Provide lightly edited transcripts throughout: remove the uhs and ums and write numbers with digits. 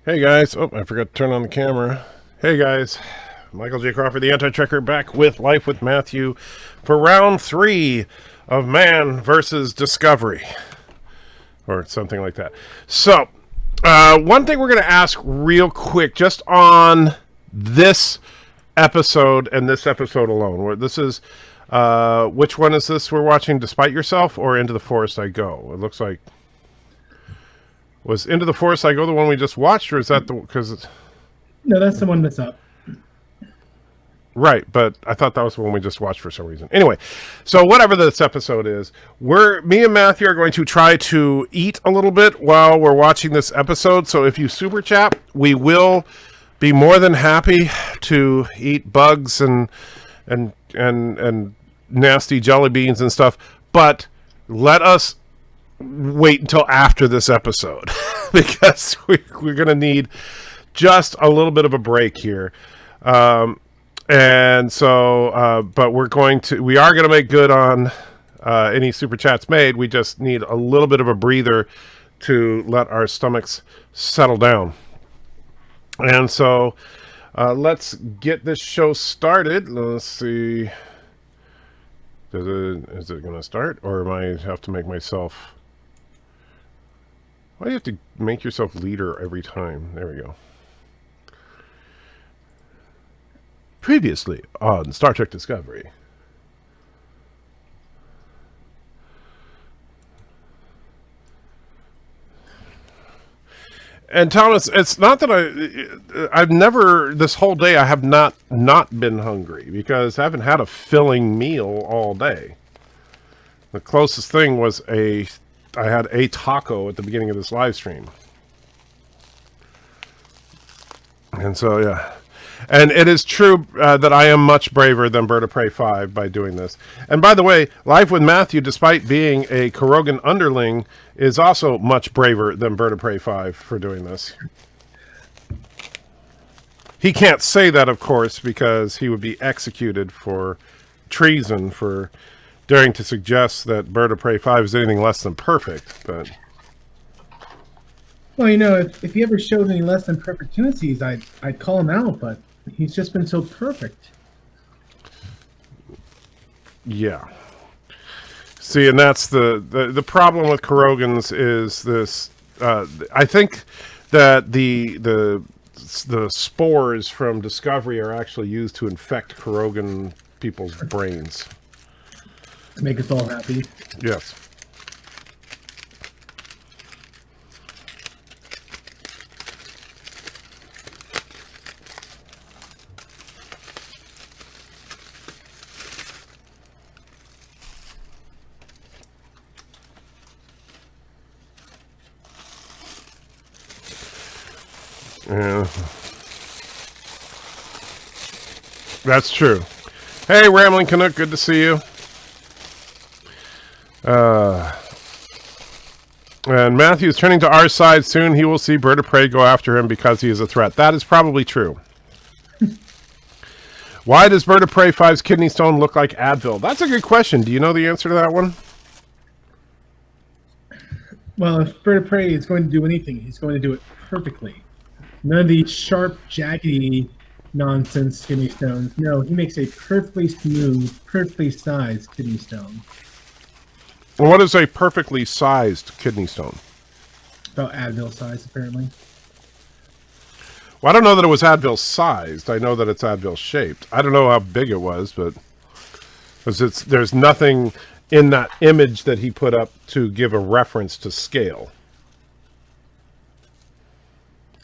Hey guys, oh, I forgot to turn on the camera. Hey guys, Michael J. Crawford, the Anti-Trekker, back with Life with Matthew for round 3 of Man versus Discovery, or something like that. So, one thing we're going to ask real quick, just on this episode and this episode alone, where this is, which one is this we're watching, Despite Yourself or Into the Forest I Go? It looks like... Was Into the Forest I Go the one we just watched, or is that the... because No, that's the one that's up. Right, but I thought that was the one we just watched for some reason. Anyway, so whatever this episode is, me and Matthew are going to try to eat a little bit while we're watching this episode. So if you super chat, we will be more than happy to eat bugs and nasty jelly beans and stuff. But let us wait until after this episode because we're going to need just a little bit of a break here. And so, but we are going to make good on any super chats made. We just need a little bit of a breather to let our stomachs settle down. And so, let's get this show started. Let's see. Is it going to start, or am I have to make myself? Why do you have to make yourself leader every time? There we go. Previously on Star Trek Discovery. And Thomas, it's not that I've never, this whole day I have not been hungry because I haven't had a filling meal all day. The closest thing was I had a taco at the beginning of this live stream. And so, yeah. And it is true that I am much braver than Bird of Prey 5 by doing this. And by the way, Life with Matthew, despite being a Krogan underling, is also much braver than Bird of Prey 5 for doing this. He can't say that, of course, because he would be executed for treason for daring to suggest that Bird of Prey 5 is anything less than perfect. But well, you know, if he ever showed any less than perfect tendencies, I'd call him out, but he's just been so perfect. Yeah. See, and that's the problem with Krogans is this. I think that the spores from Discovery are actually used to infect Krogan people's brains. To make us all happy. Yes. Yeah. That's true. Hey, Rambling Canuck, good to see you. And Matthew's turning to our side soon. He will see Bird of Prey go after him because he is a threat. That is probably true. Why does Bird of Prey 5's kidney stone look like Advil? That's a good question. Do you know the answer to that one? Well, if Bird of Prey is going to do anything, he's going to do it perfectly. None of these sharp, jaggedy nonsense kidney stones. No, he makes a perfectly smooth, perfectly sized kidney stone. Well, what is a perfectly sized kidney stone? About Advil size, apparently. Well, I don't know that it was Advil sized. I know that it's Advil shaped. I don't know how big it was, but there's nothing in that image that he put up to give a reference to scale.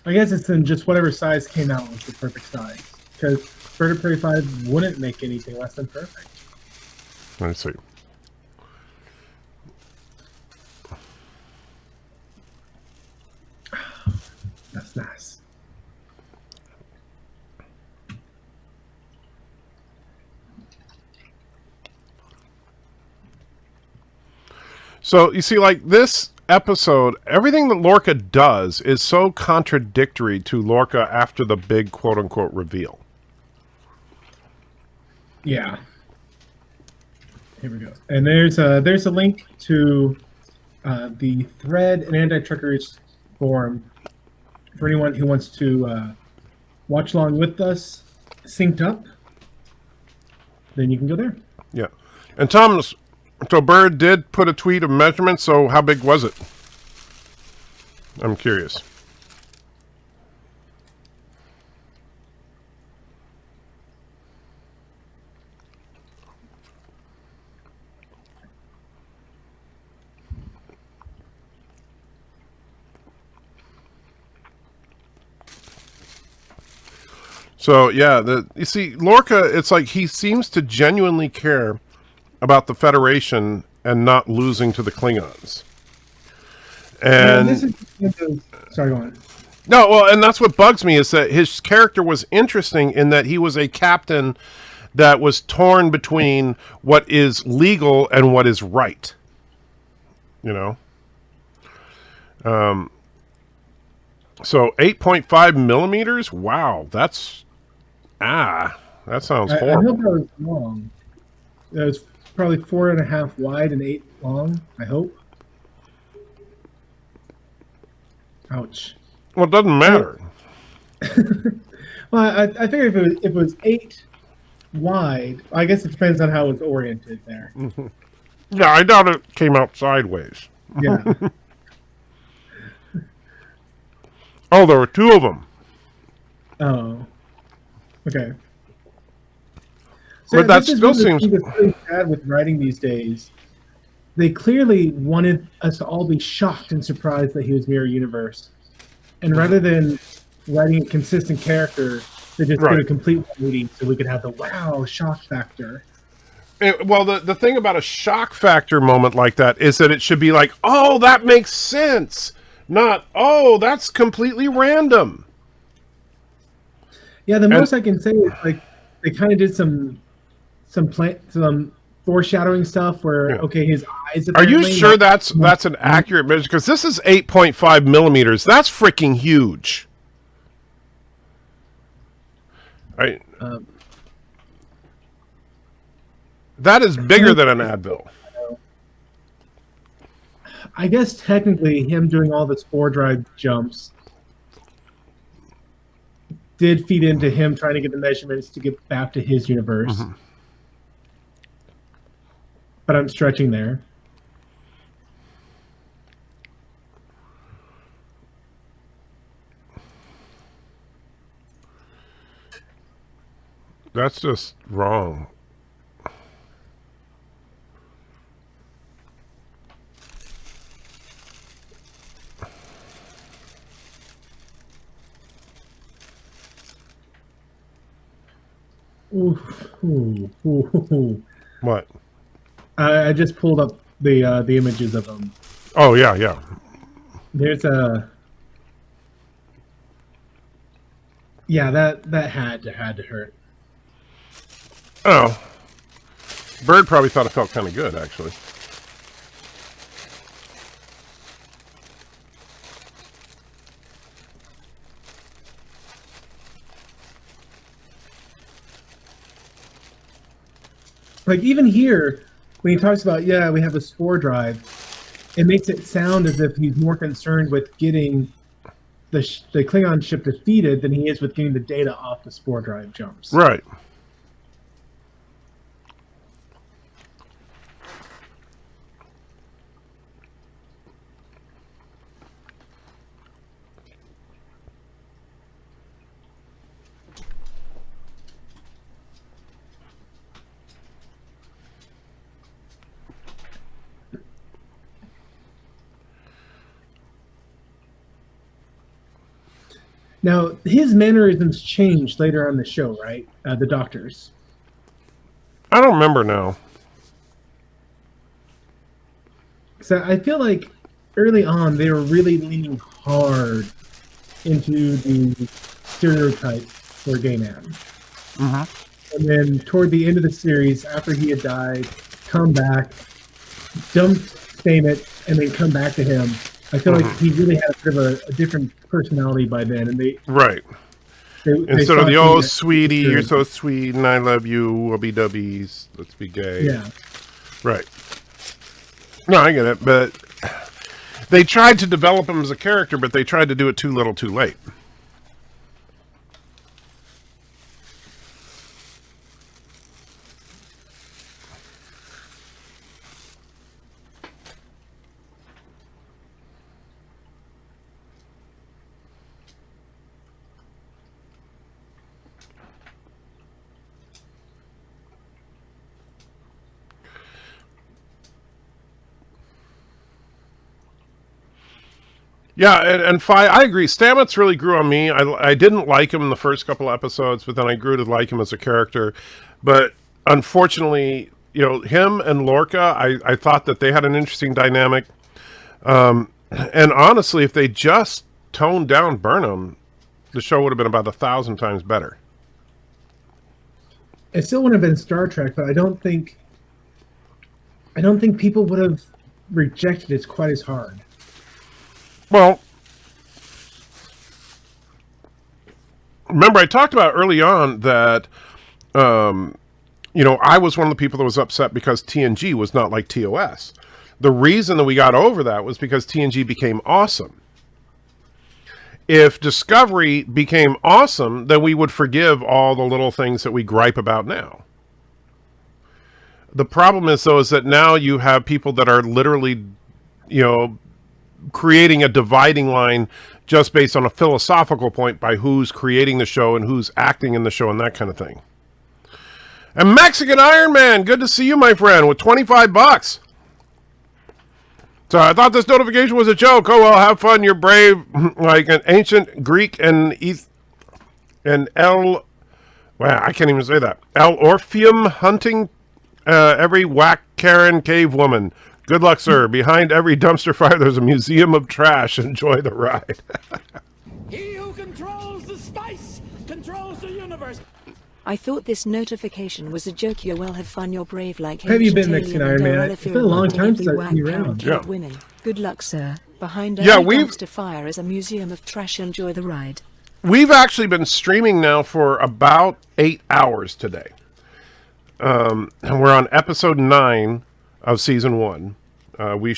I guess it's in just whatever size came out was the perfect size. Because Bird of Prey 5 wouldn't make anything less than perfect. Let's see. That's nice. So, you see, like this episode, everything that Lorca does is so contradictory to Lorca after the big quote-unquote reveal. Yeah. Here we go. And there's a link to the thread in Anti-Trekker's forum for anyone who wants to watch along with us, synced up, then you can go there. Yeah. And Thomas, so Bird did put a tweet of measurements, so how big was it? I'm curious. So, yeah, you see, Lorca, it's like he seems to genuinely care about the Federation and not losing to the Klingons. And this is sorry, go on. No, well, and that's what bugs me is that his character was interesting in that he was a captain that was torn between what is legal and what is right. You know? So 8.5 millimeters? Wow, that sounds horrible. I hope that was long. It was probably 4.5 wide and 8 long, I hope. Ouch. Well, it doesn't matter. Well, I figured if it was 8 wide, I guess it depends on how it's oriented there. Mm-hmm. Yeah, I doubt it came out sideways. Yeah. Oh, there were 2 of them. Oh. Okay. But that still seems really bad with writing these days. They clearly wanted us to all be shocked and surprised that he was Mirror Universe. And rather than writing a consistent character, they just did a complete reading so we could have the wow shock factor. Well, the thing about a shock factor moment like that is that it should be like, oh, that makes sense. Not, oh, that's completely random. Yeah, the most I can say is like they kind of did some foreshadowing stuff where okay, his eyes. Are you sure that's an accurate measure? Because this is 8.5 millimeters. That's freaking huge. Right. That is bigger than an Advil. I guess technically him doing all the spore drive jumps did feed into him trying to get the measurements to get back to his universe. Mm-hmm. But I'm stretching there. That's just wrong. What? I just pulled up the images of them. Oh yeah. There's a that had to hurt. Oh, Bird probably thought it felt kind of good actually. Like even here, when he talks about we have a spore drive, it makes it sound as if he's more concerned with getting the Klingon ship defeated than he is with getting the data off the spore drive jumps. Right. Now, his mannerisms changed later on the show, right? The Doctor's. I don't remember now. So I feel like early on they were really leaning hard into the stereotype for a gay man. Mm-hmm. And then toward the end of the series, after he had died, come back, dump Stamets, and then come back to him. I feel like he really had a bit of a different personality by then, and they instead of the oh sweetie, you're so sweet, and I love you, wubby dubbies, let's be gay. Yeah, right. No, I get it, but They tried to develop him as a character, but they tried to do it too little, too late. Yeah, and Fi, I agree. Stamets really grew on me. I didn't like him in the first couple episodes, but then I grew to like him as a character. But unfortunately, him and Lorca, I thought that they had an interesting dynamic. And honestly, if they just toned down Burnham, the show would have been about 1,000 times better. It still wouldn't have been Star Trek, but I don't think people would have rejected it quite as hard. Well, remember I talked about early on that, I was one of the people that was upset because TNG was not like TOS. The reason that we got over that was because TNG became awesome. If Discovery became awesome, then we would forgive all the little things that we gripe about now. The problem is, though, is that now you have people that are literally, creating a dividing line just based on a philosophical point by who's creating the show and who's acting in the show and that kind of thing. And Mexican Iron Man, good to see you, my friend, with $25. So I thought this notification was a joke. Oh, well, have fun. You're brave, like an ancient Greek and wow, I can't even say that. El Orpheum hunting every whack Karen cave woman. Good luck, sir. Behind every dumpster fire, there's a museum of trash. Enjoy the ride. He who controls the spice controls the universe. I thought this notification was a joke. You will have fun. You're brave like Have you been Mexican Iron Man? It's been a long time since I've seen you around. Yeah. Women. Good luck, sir. Behind every dumpster fire is a museum of trash. Enjoy the ride. We've actually been streaming now for about 8 hours today. And we're on episode 9 of season 1. We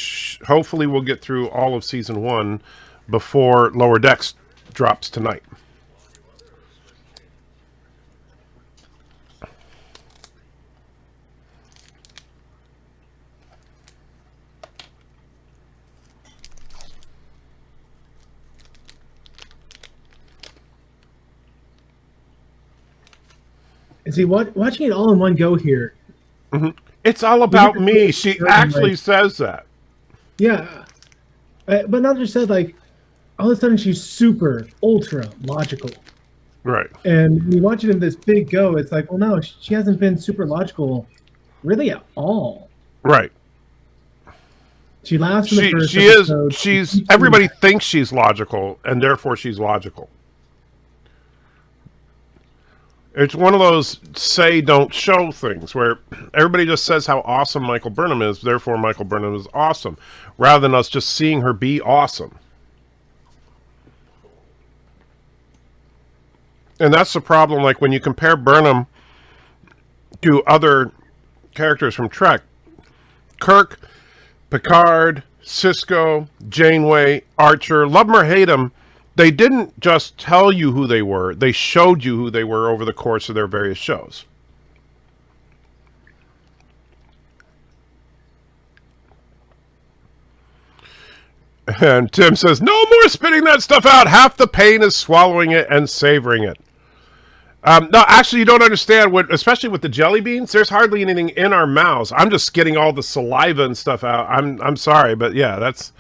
hopefully will get through all of season 1 before Lower Decks drops tonight. And see, watching it all in one go here. Mm-hmm. It's all about me. She actually says that. Yeah. But not just said, like, all of a sudden she's super, ultra logical. Right. And when you watch it in this big go, it's like, well, no, she hasn't been super logical really at all. Right. She laughs in the first she episode. Everybody thinks she's logical, and therefore she's logical. It's one of those say, don't show things where everybody just says how awesome Michael Burnham is, therefore Michael Burnham is awesome, rather than us just seeing her be awesome. And that's the problem, like when you compare Burnham to other characters from Trek, Kirk, Picard, Sisko, Janeway, Archer, love them or hate them, they didn't just tell you who they were. They showed you who they were over the course of their various shows. And Tim says, no more spitting that stuff out. Half the pain is swallowing it and savoring it. No, actually, you don't understand, especially with the jelly beans, there's hardly anything in our mouths. I'm just getting all the saliva and stuff out. I'm sorry, but yeah, that's...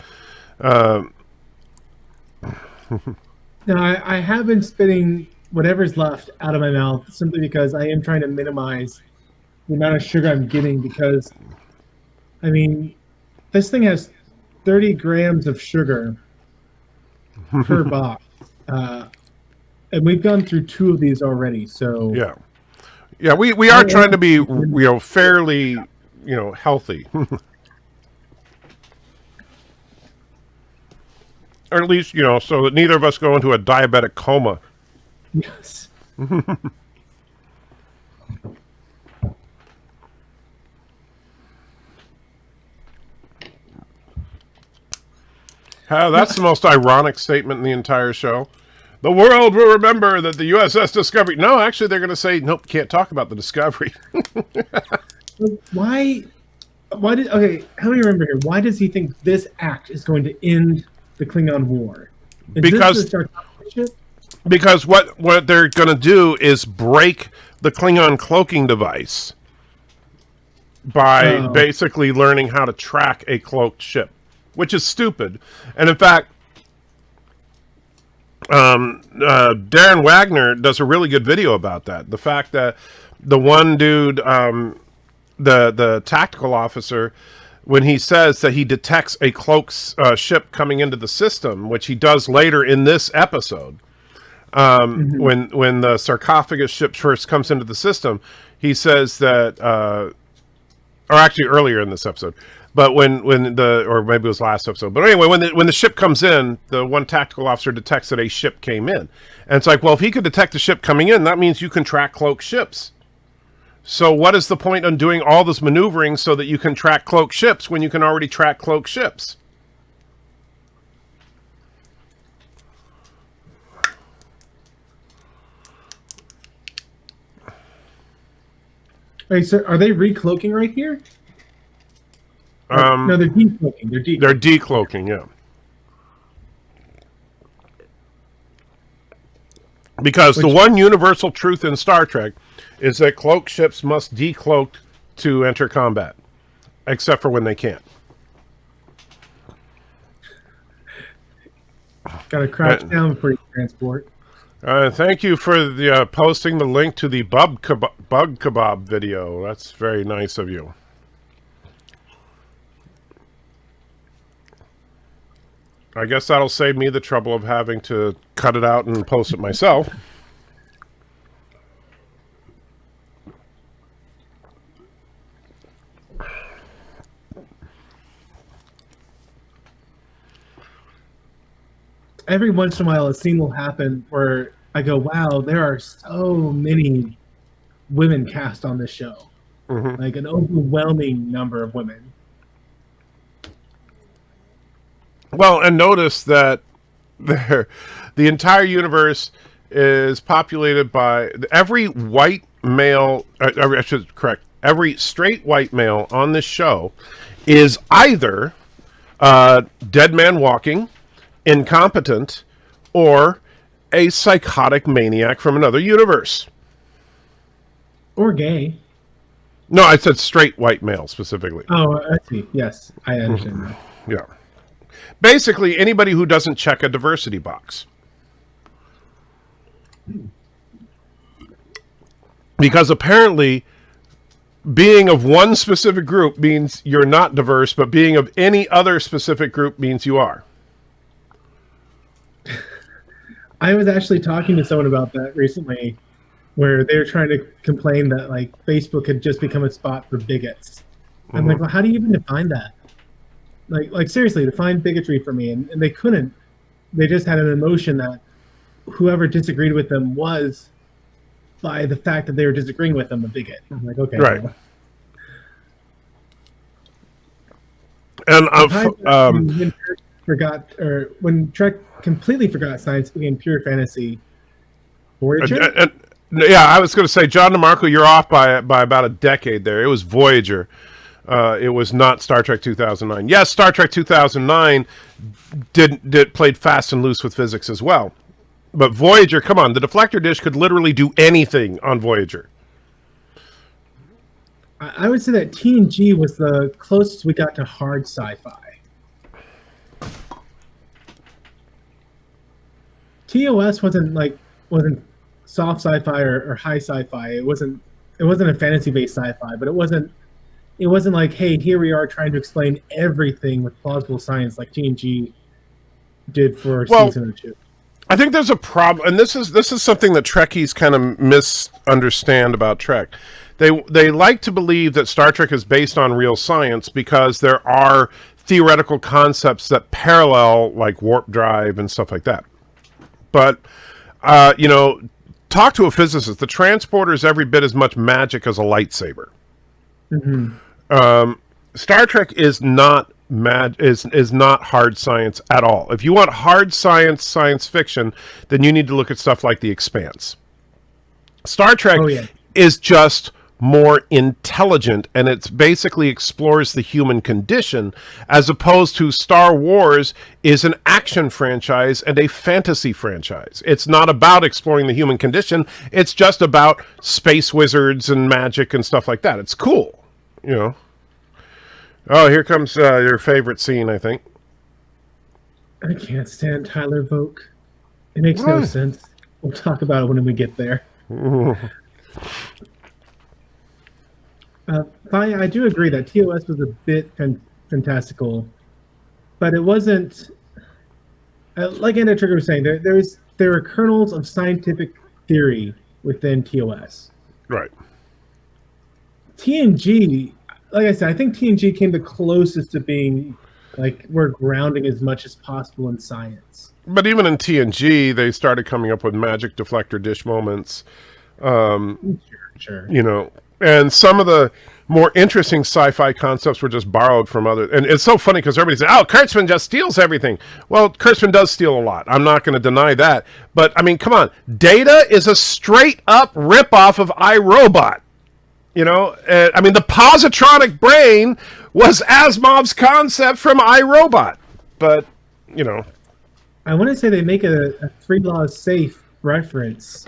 No, I have been spitting whatever's left out of my mouth simply because I am trying to minimize the amount of sugar I'm getting because, I mean, this thing has 30 grams of sugar per box. And we've gone through 2 of these already, so... Yeah, we are trying to be, fairly, healthy. Or at least, so that neither of us go into a diabetic coma. Yes. That's the most ironic statement in the entire show. The world will remember that the USS Discovery... No, actually, they're going to say, nope, can't talk about the Discovery. Why did... Okay, help me remember here. Why does he think this act is going to end the Klingon War? Because what they're going to do is break the Klingon cloaking device by basically learning how to track a cloaked ship, which is stupid. And in fact, Darren Wagner does a really good video about that. The fact that the one dude, the tactical officer, when he says that he detects a cloaked ship coming into the system, which he does later in this episode, when the sarcophagus ship first comes into the system, he says that, or actually earlier in this episode, but when or maybe it was last episode, but anyway, when the ship comes in, the one tactical officer detects that a ship came in, and it's like, well, if he could detect the ship coming in, that means you can track cloaked ships. So what is the point on doing all this maneuvering so that you can track cloaked ships when you can already track cloaked ships? Hey, so are they recloaking right here? No, they're decloaking. They're decloaking, yeah. Because the one universal truth in Star Trek is that cloaked ships must decloak to enter combat, except for when they can't. Got to crouch down before you transport. Thank you for the posting the link to the bug kebab video. That's very nice of you. I guess that'll save me the trouble of having to cut it out and post it myself. Every once in a while, a scene will happen where I go, wow, there are so many women cast on this show. Like an overwhelming number of women. Well, and notice that the entire universe is populated by every white male, I should correct, every straight white male on this show is either dead man walking, incompetent, or a psychotic maniac from another universe. Or gay. No, I said straight white male specifically. Oh, I see. Yes, I understand that. Yeah. Basically, anybody who doesn't check a diversity box. Because apparently, being of one specific group means you're not diverse, but being of any other specific group means you are. I was actually talking to someone about that recently, where they were trying to complain that like Facebook had just become a spot for bigots. I'm like, well, how do you even define that? Like seriously, define bigotry for me, and they couldn't. They just had an emotion that whoever disagreed with them was, by the fact that they were disagreeing with them, a bigot. I'm like, okay, right. Well. And when Trek completely forgot science became pure fantasy. Voyager? Yeah, I was going to say, John DeMarco, you're off by about a decade there. It was Voyager. It was not Star Trek 2009. Yes, Star Trek 2009 played fast and loose with physics as well. But Voyager, come on, the deflector dish could literally do anything on Voyager. I would say that TNG was the closest we got to hard sci-fi. TOS wasn't soft sci-fi or high sci-fi. It wasn't a fantasy-based sci-fi, but it wasn't like, hey, here we are trying to explain everything with plausible science like TNG did for season 2. I think there's a problem, and this is something that Trekkies kind of misunderstand about Trek. They like to believe that Star Trek is based on real science because there are theoretical concepts that parallel, like warp drive and stuff like that. But talk to a physicist. The transporter is every bit as much magic as a lightsaber. Mm-hmm. Star Trek is not is not hard science at all. If you want hard science fiction, then you need to look at stuff like The Expanse. Star Trek is just more intelligent, and it basically explores the human condition, as opposed to Star Wars is an action franchise and a fantasy franchise. It's not about exploring the human condition. It's just about space wizards and magic and stuff like that. It's cool, you know. Oh, here comes your favorite scene, I think. I can't stand Tyler Voke. It makes no sense. We'll talk about it when we get there. I do agree that TOS was a bit fantastical, but it wasn't like Anna Trigger was saying. There are kernels of scientific theory within TOS. Right. TNG, like I said, I think TNG came the closest to being like we're grounding as much as possible in science. But even in TNG, they started coming up with magic deflector dish moments. Sure. You know, and some of the more interesting sci-fi concepts were just borrowed from other. And it's so funny because everybody says, "Oh, Kurtzman just steals everything." Well, Kurtzman does steal a lot. I'm not going to deny that. But I mean, come on, Data is a straight-up rip-off of iRobot. You know, I mean, the positronic brain was Asimov's concept from iRobot. But you know, I want to say they make a Three Laws Safe reference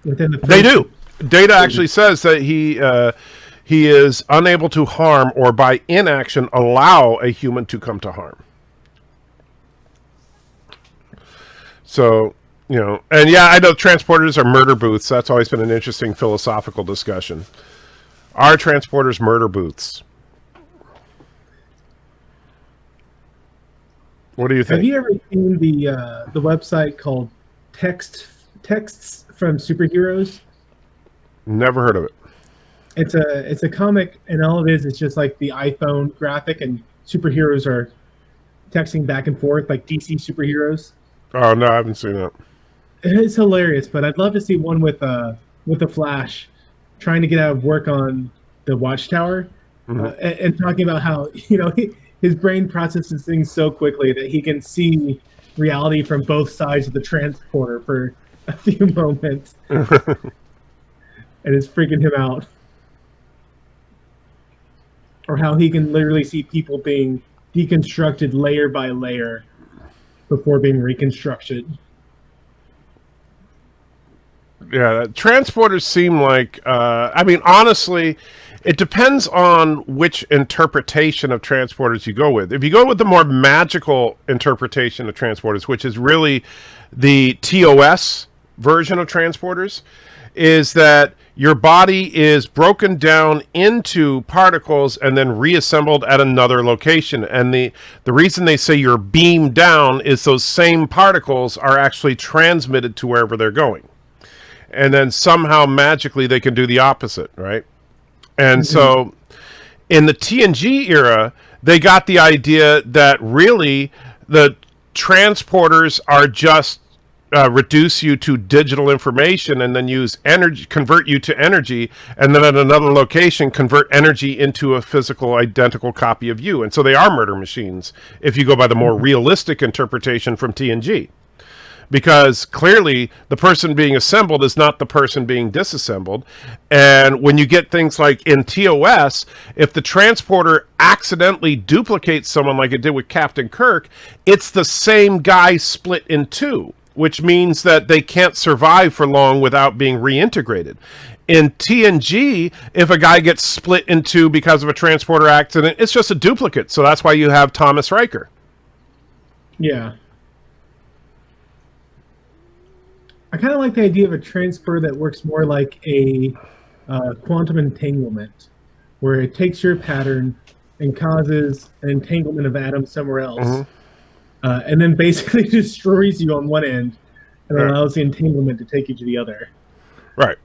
within the. They do. Data actually says that he is unable to harm or by inaction allow a human to come to harm. So, you know, and yeah, I know transporters are murder booths. That's always been an interesting philosophical discussion. Are transporters murder booths? What do you think? Have you ever seen the website called Texts from Superheroes? Never heard of it. It's a comic, and all it is just like the iPhone graphic, and superheroes are texting back and forth like DC superheroes. Oh no, I haven't seen that. It's hilarious, but I'd love to see one with the Flash trying to get out of work on the Watchtower, and talking about how his brain processes things so quickly that he can see reality from both sides of the transporter for a few moments. And it's freaking him out. Or how he can literally see people being deconstructed layer by layer before being reconstructed. Yeah, transporters seem like, I mean, honestly, it depends on which interpretation of transporters you go with. If you go with the more magical interpretation of transporters, which is really the TOS version of transporters, is that your body is broken down into particles and then reassembled at another location. And the reason they say you're beamed down is those same particles are actually transmitted to wherever they're going. And then somehow magically they can do the opposite, right? And so in the TNG era, they got the idea that really the transporters are just reduce you to digital information and then use energy, convert you to energy, and then at another location convert energy into a physical identical copy of you. And so they are murder machines if you go by the more realistic interpretation from TNG. Because clearly the person being assembled is not the person being disassembled. And when you get things like in TOS, if the transporter accidentally duplicates someone like it did with Captain Kirk, it's the same guy split in two, which means that they can't survive for long without being reintegrated. In TNG, if a guy gets split in two because of a transporter accident, it's just a duplicate. So that's why you have Thomas Riker. Yeah. I kind of like the idea of a transfer that works more like a quantum entanglement, where it takes your pattern and causes an entanglement of atoms somewhere else, and then basically destroys you on one end and allows the entanglement to take you to the other. Right.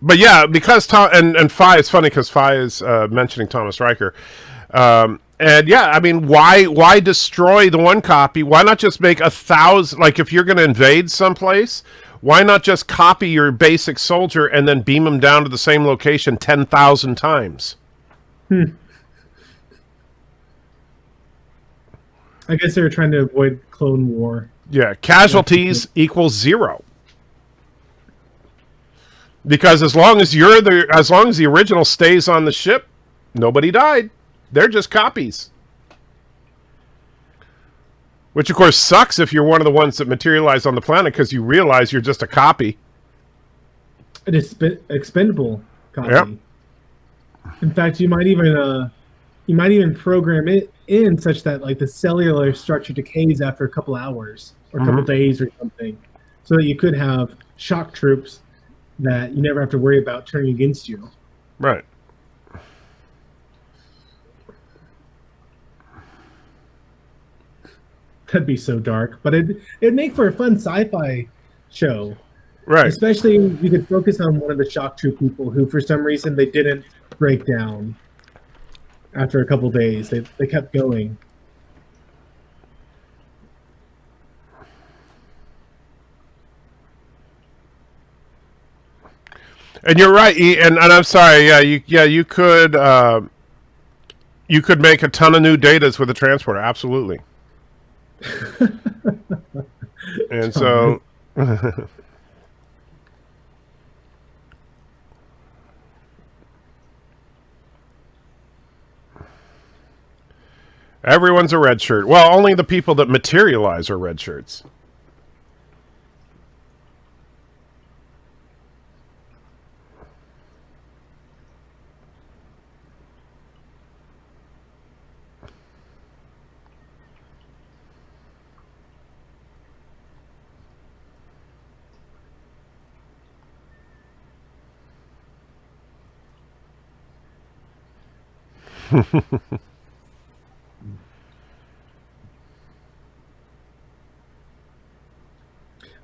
But yeah, because and Phi is funny because Phi is mentioning Thomas Riker. And yeah, I mean, why destroy the one copy? Why not just make 1,000? Like, if you're going to invade someplace, why not just copy your basic soldier and then beam him down to the same location 10,000 times? I guess they were trying to avoid Clone War. Yeah, casualties equals 0. Because as long as the original stays on the ship, nobody died. They're just copies. Which of course sucks if you're one of the ones that materialize on the planet because you realize you're just a copy. An expendable copy. Yep. In fact, you might even program it in such that like the cellular structure decays after a couple hours or a couple days or something, so that you could have shock troops that you never have to worry about turning against you. Right. That'd be so dark, but it'd make for a fun sci-fi show. Right. Especially if you could focus on one of the shock troop people who, for some reason, they didn't break down after a couple days. They kept going. And you're right, and I'm sorry. You could make a ton of new datas with a transporter. Absolutely. And so. Everyone's a red shirt. Well, only the people that materialize are red shirts.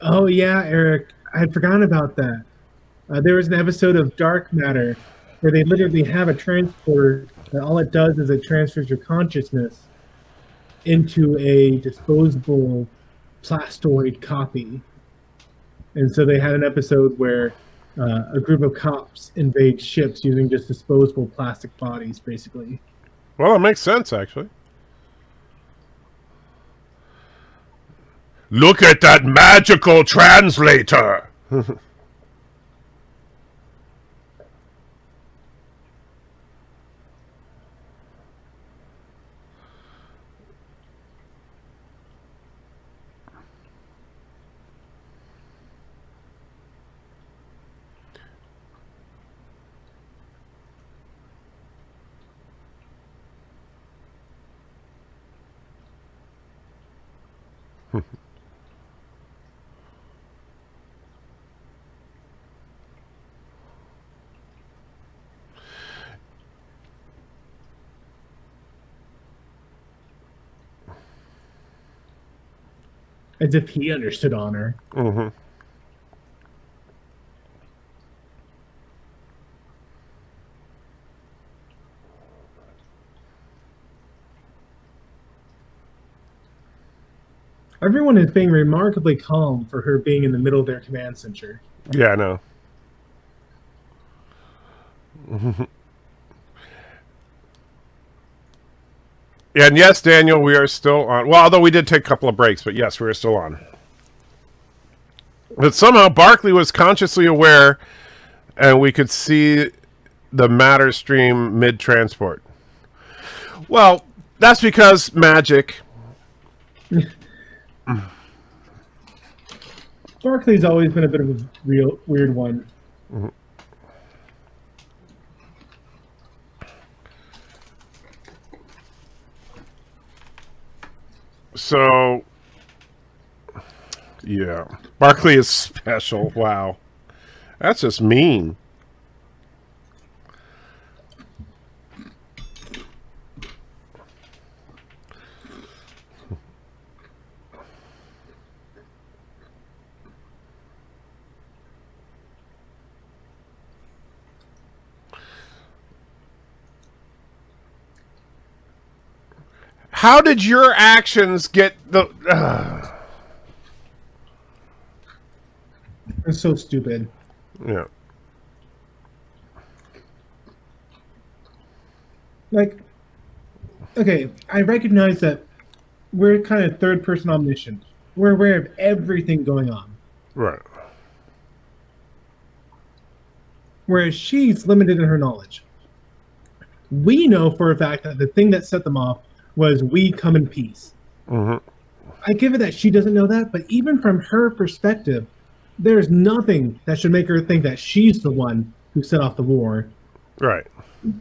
Oh yeah, Eric, I had forgotten about that. There was an episode of Dark Matter where they literally have a transporter that all it does is it transfers your consciousness into a disposable plastoid copy. And so they had an episode where a group of cops invade ships using just disposable plastic bodies, basically. Well, it makes sense, actually. Look at that magical translator! As if he understood honor. Mm-hmm. Everyone is being remarkably calm for her being in the middle of their command center. Yeah, I know. And yes, Daniel, we are still on. Well, although we did take a couple of breaks, but yes, we are still on. But somehow Barclay was consciously aware, and we could see the matter stream mid-transport. Well, that's because magic. Barclay's always been a bit of a real weird one. Mm-hmm. So, yeah. Barclay is special. Wow. That's just mean. How did your actions get the... It's so stupid. Yeah. Like, okay, I recognize that we're kind of third person omniscient. We're aware of everything going on. Right. Whereas she's limited in her knowledge. We know for a fact that the thing that set them off was we come in peace. Mm-hmm. I give it that she doesn't know that, but even from her perspective, there's nothing that should make her think that she's the one who set off the war. Right.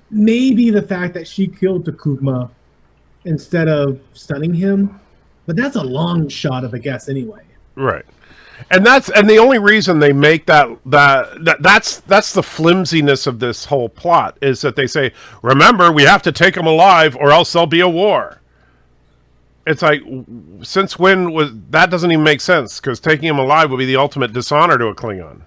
Maybe the fact that she killed Takuma instead of stunning him, but that's a long shot of a guess anyway. Right. And the only reason they make that's the flimsiness of this whole plot is that they say, remember, we have to take him alive or else there'll be a war. It's like, since when was that? Doesn't even make sense, because taking him alive would be the ultimate dishonor to a Klingon.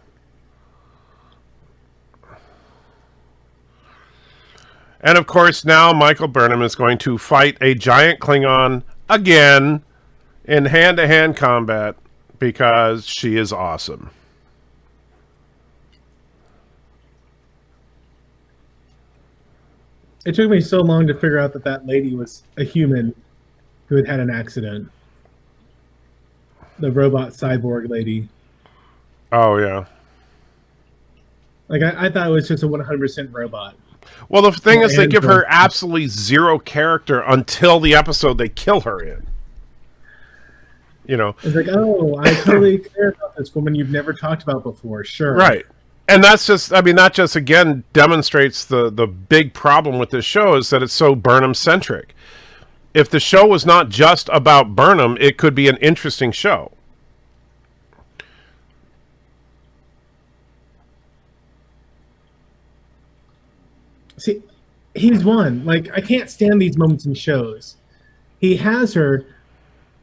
And of course, now Michael Burnham is going to fight a giant Klingon again in hand-to-hand combat because she is awesome. It took me so long to figure out that that lady was a human who had had an accident. The robot cyborg lady. Oh, yeah. Like, I thought it was just a 100% robot. Well, the thing is, they give her absolutely zero character until the episode they kill her in. You know, it's like, oh, I totally care about this woman you've never talked about before. Sure, right? And that's just, I mean, that just again demonstrates the big problem with this show is that it's so Burnham centric. If the show was not just about Burnham, it could be an interesting show. See, he's one. Like, I can't stand these moments in shows. He has her,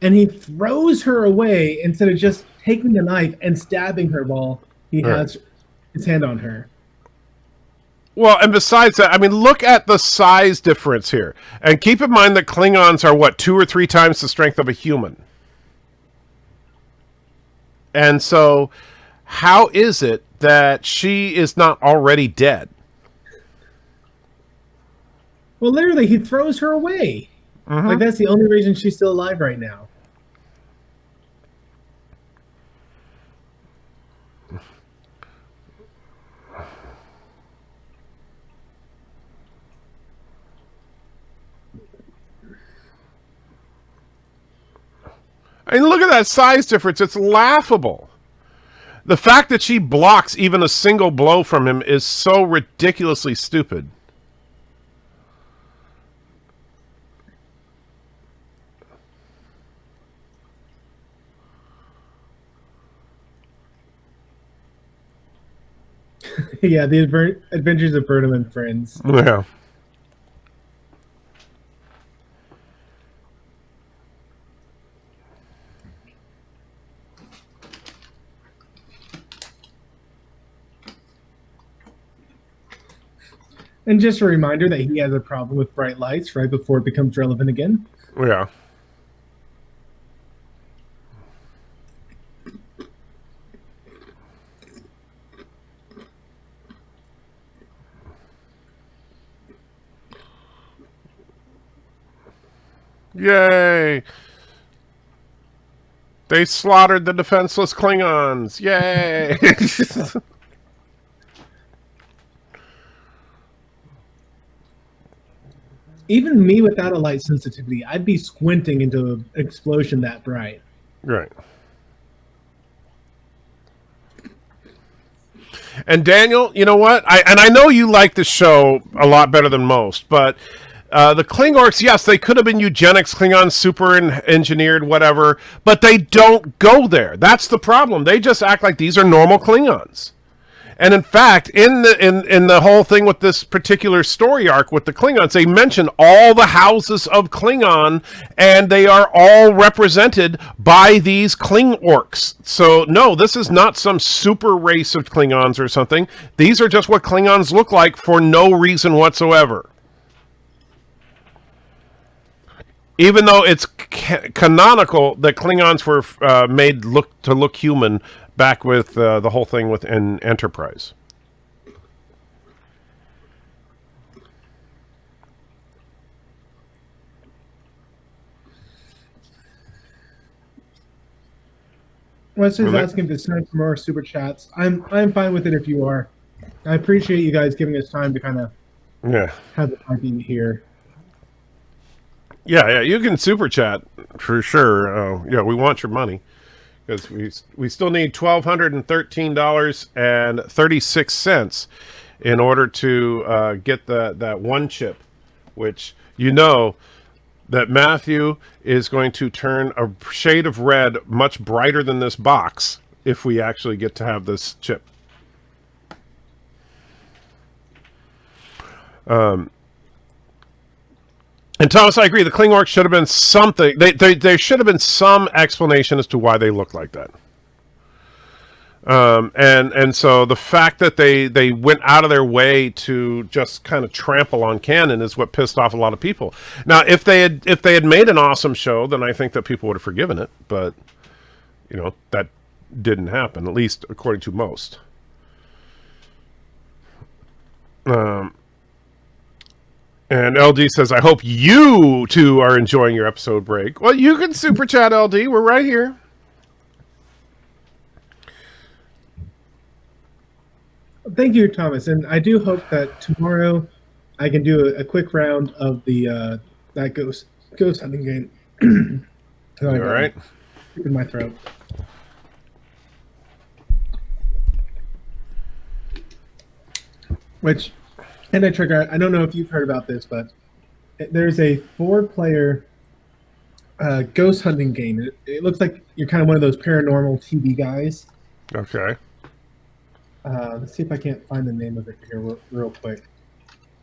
and he throws her away instead of just taking the knife and stabbing her while he has his hand on her. Well, and besides that, I mean, look at the size difference here. And keep in mind that Klingons are, what, 2 or 3 times the strength of a human. And so, how is it that she is not already dead? Well, literally, he throws her away. Mm-hmm. Like, that's the only reason she's still alive right now. I mean, look at that size difference. It's laughable. The fact that she blocks even a single blow from him is so ridiculously stupid. Yeah, the Adventures of Burnham and Friends. Yeah. And just a reminder that he has a problem with bright lights right before it becomes relevant again. Yeah. Yay! They slaughtered the defenseless Klingons. Yay! Even me without a light sensitivity, I'd be squinting into an explosion that bright. Right. And Daniel, you know what? I know you like the show a lot better than most, but the Klingorks, yes, they could have been eugenics Klingons, super engineered, whatever, but they don't go there. That's the problem. They just act like these are normal Klingons. And in fact, in the whole thing with this particular story arc with the Klingons, they mention all the houses of Klingon, and they are all represented by these Klingorks. So no, this is not some super race of Klingons or something. These are just what Klingons look like for no reason whatsoever. Even though it's canonical that Klingons were made to look human back with the whole thing with an Enterprise. Wester's asking if it's time for more super chats. I'm fine with it if you are. I appreciate you guys giving us time to kind of have the party here. Yeah, you can super chat for sure. We want your money because we still need $1,213.36 in order to get that one chip, which that Matthew is going to turn a shade of red much brighter than this box if we actually get to have this chip. And Thomas, I agree. The Klingorks should have been something. There should have been some explanation as to why they look like that. And so the fact that they went out of their way to just kind of trample on canon is what pissed off a lot of people. Now, if they had made an awesome show, then I think that people would have forgiven it. But that didn't happen, at least according to most. And LD says, I hope you two are enjoying your episode break. Well, you can super chat, LD. We're right here. Thank you, Thomas. And I do hope that tomorrow I can do a quick round of the that ghost hunting game. All right. In my throat. Which, and I don't know if you've heard about this, but there's a 4-player ghost hunting game. It looks like you're kind of one of those paranormal TV guys. Okay. Let's see if I can't find the name of it here real quick.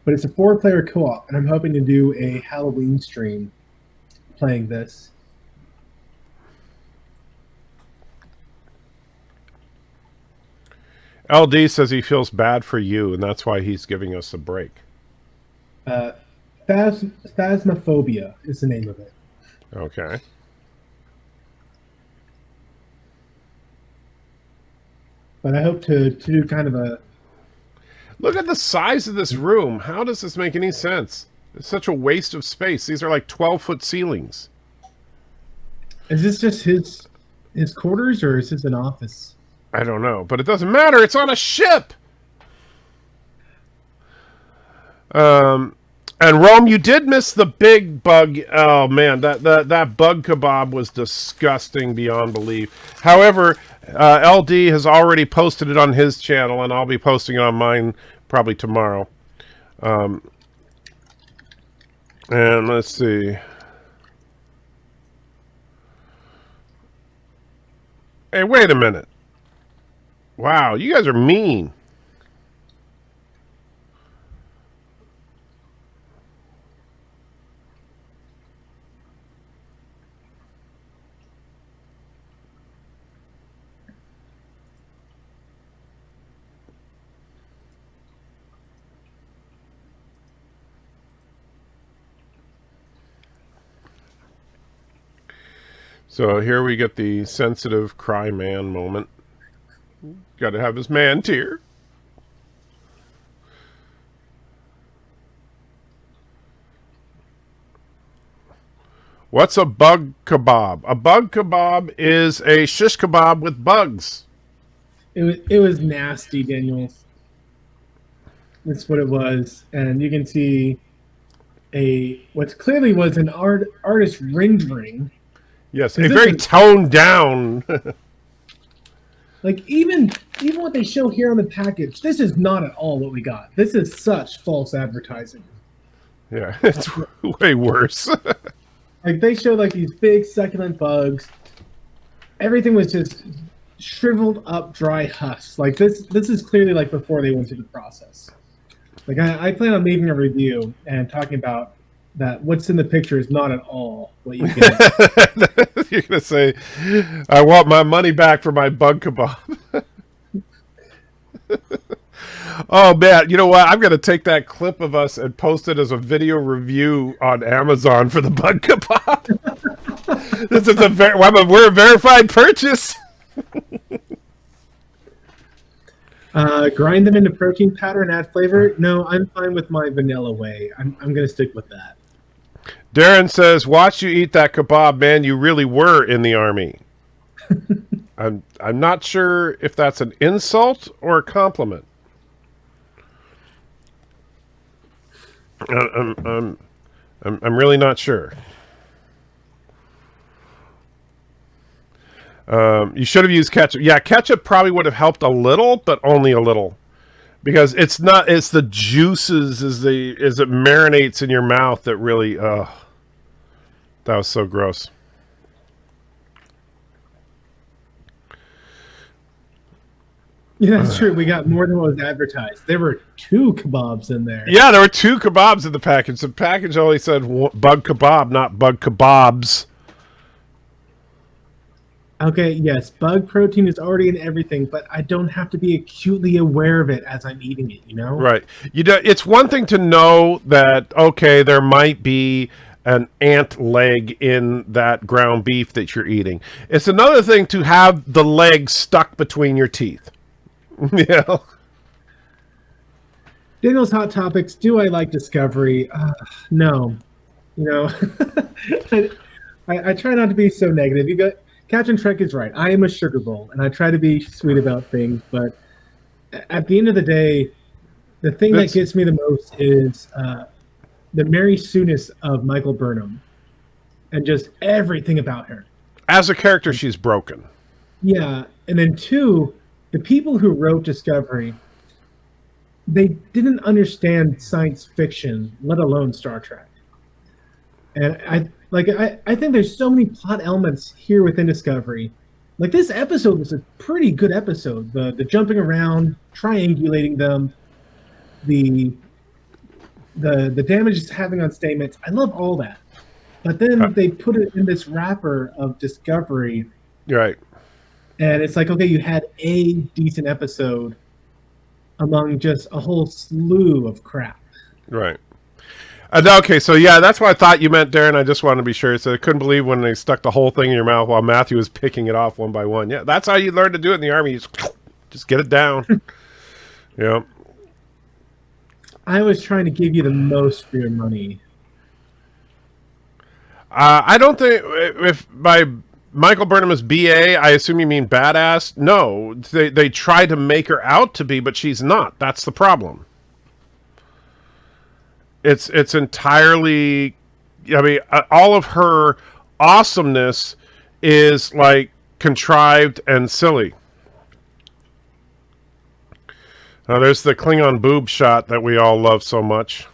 But it's a 4-player co-op, and I'm hoping to do a Halloween stream playing this. LD says he feels bad for you, and that's why he's giving us a break. Phasmophobia is the name of it. Okay. But I hope to do kind of a... Look at the size of this room. How does this make any sense? It's such a waste of space. These are like 12-foot ceilings. Is this just his quarters, or is this an office? I don't know, but it doesn't matter. It's on a ship. And Rome, you did miss the big bug. Oh man, that bug kebab was disgusting beyond belief. However, LD has already posted it on his channel, and I'll be posting it on mine probably tomorrow. And let's see. Hey, wait a minute. Wow, you guys are mean. So here we get the sensitive cry man moment. Got to have his man tear. What's a bug kebab? A bug kebab is a shish kebab with bugs. It was nasty, Daniel. That's what it was, and you can see what clearly was an artist rendering. Yes, a very toned down. Like even what they show here on the package, this is not at all what we got. This is such false advertising. Yeah, it's way worse. Like they show like these big succulent bugs. Everything was just shriveled up, dry husks. Like this is clearly like before they went through the process. Like I plan on making a review and talking about that. What's in the picture is not at all what you get. You're gonna say, "I want my money back for my bug kebab." Oh man, you know what? I'm gonna take that clip of us and post it as a video review on Amazon for the bug kebab. This is we're a verified purchase. Grind them into protein powder and add flavor. No, I'm fine with my vanilla way. I'm gonna stick with that. Darren says, "Watch you eat that kebab, man. You really were in the army." I'm not sure if that's an insult or a compliment. I'm really not sure. You should have used ketchup. Yeah, ketchup probably would have helped a little, but only a little. Because it's the juices as it marinates in your mouth that really, that was so gross. Yeah, that's true. We got more than what was advertised. There were 2 kebabs in there. Yeah, there were 2 kebabs in the package. The package only said bug kebab, not bug kebabs. Okay, yes, bug protein is already in everything, but I don't have to be acutely aware of it as I'm eating it, you know? Right. It's one thing to know that, okay, there might be an ant leg in that ground beef that you're eating. It's another thing to have the leg stuck between your teeth. Yeah. Daniel's Hot Topics, do I like Discovery? No. You know, I try not to be so negative. Captain Trek is right. I am a sugar bowl, and I try to be sweet about things, but at the end of the day, the thing that gets me the most is the Mary Sue-ness of Michael Burnham and just everything about her. As a character, she's broken. Yeah, and then 2, the people who wrote Discovery, they didn't understand science fiction, let alone Star Trek. And I think there's so many plot elements here within Discovery. Like, this episode was a pretty good episode. The jumping around, triangulating them, the damage it's having on stamens. I love all that. But then they put it in this wrapper of Discovery. Right. And it's like, okay, you had a decent episode among just a whole slew of crap. Right. Okay, so yeah, that's what I thought you meant, Darren. I just wanted to be sure. So I couldn't believe when they stuck the whole thing in your mouth while Matthew was picking it off one by one. Yeah, that's how you learn to do it in the Army. You just get it down. Yeah. I was trying to give you the most for your money. I don't think if by Michael Burnham is BA, I assume you mean badass. No, they try to make her out to be, but she's not. That's the problem. It's entirely, I mean, all of her awesomeness is like contrived and silly. Now there's the Klingon boob shot that we all love so much.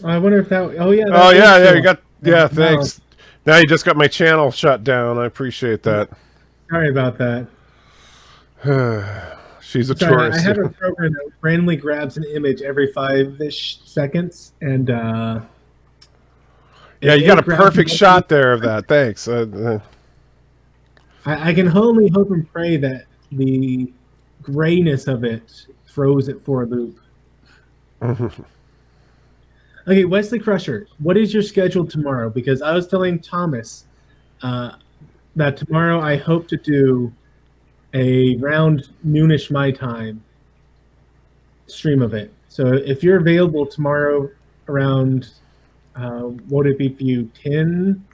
I wonder if that. Oh yeah. Oh yeah. You got. Yeah, thanks. Now you just got my channel shut down. I appreciate that. Sorry about that. She's a tourist. I have a program that randomly grabs an image every 5-ish seconds, and yeah, you got a perfect shot there of that. Thanks. I can only hope and pray that the grayness of it froze it for a loop. Okay, Wesley Crusher, what is your schedule tomorrow? Because I was telling Thomas that tomorrow I hope to do a round noonish my time stream of it. So if you're available tomorrow around, what would it be for you, 10?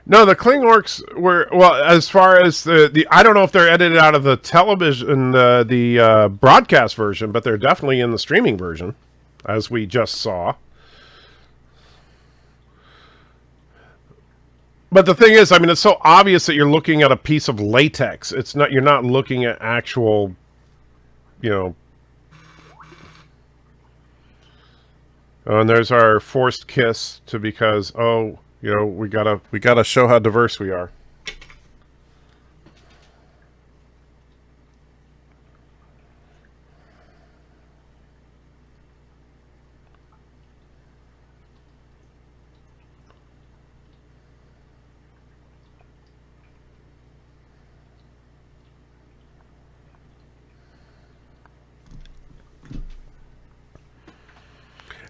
No, the Klingorks were, well, as far as the I don't know if they're edited out of the television, the broadcast version, but they're definitely in the streaming version, as we just saw. But the thing is, I mean, it's so obvious that you're looking at a piece of latex. It's not, you're not looking at actual, you know. Oh, and there's our forced kiss to because, oh, you know, we gotta show how diverse we are.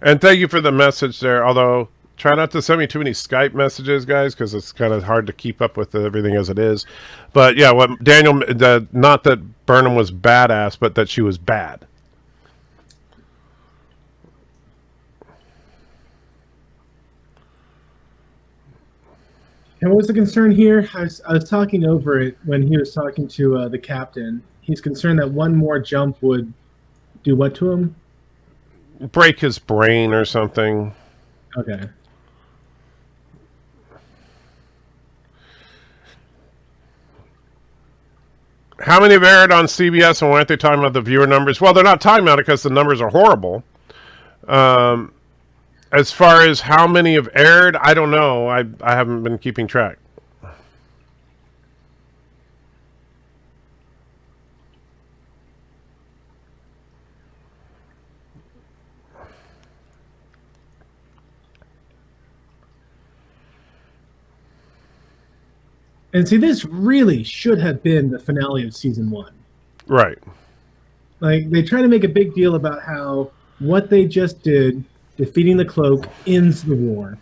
And thank you for the message there, although try not to send me too many Skype messages, guys, because it's kind of hard to keep up with everything as it is. But yeah, what Daniel, not that Burnham was badass, but that she was bad. And what was the concern here? I was talking over it when he was talking to the captain. He's concerned that one more jump would do what to him? Break his brain or something. Okay. How many have aired on CBS, and why aren't they talking about the viewer numbers? Well, they're not talking about it because the numbers are horrible. As far as how many have aired, I don't know. I haven't been keeping track. And see, this really should have been the finale of season 1. Right. Like, they try to make a big deal about how what they just did, defeating the Cloak, ends the war.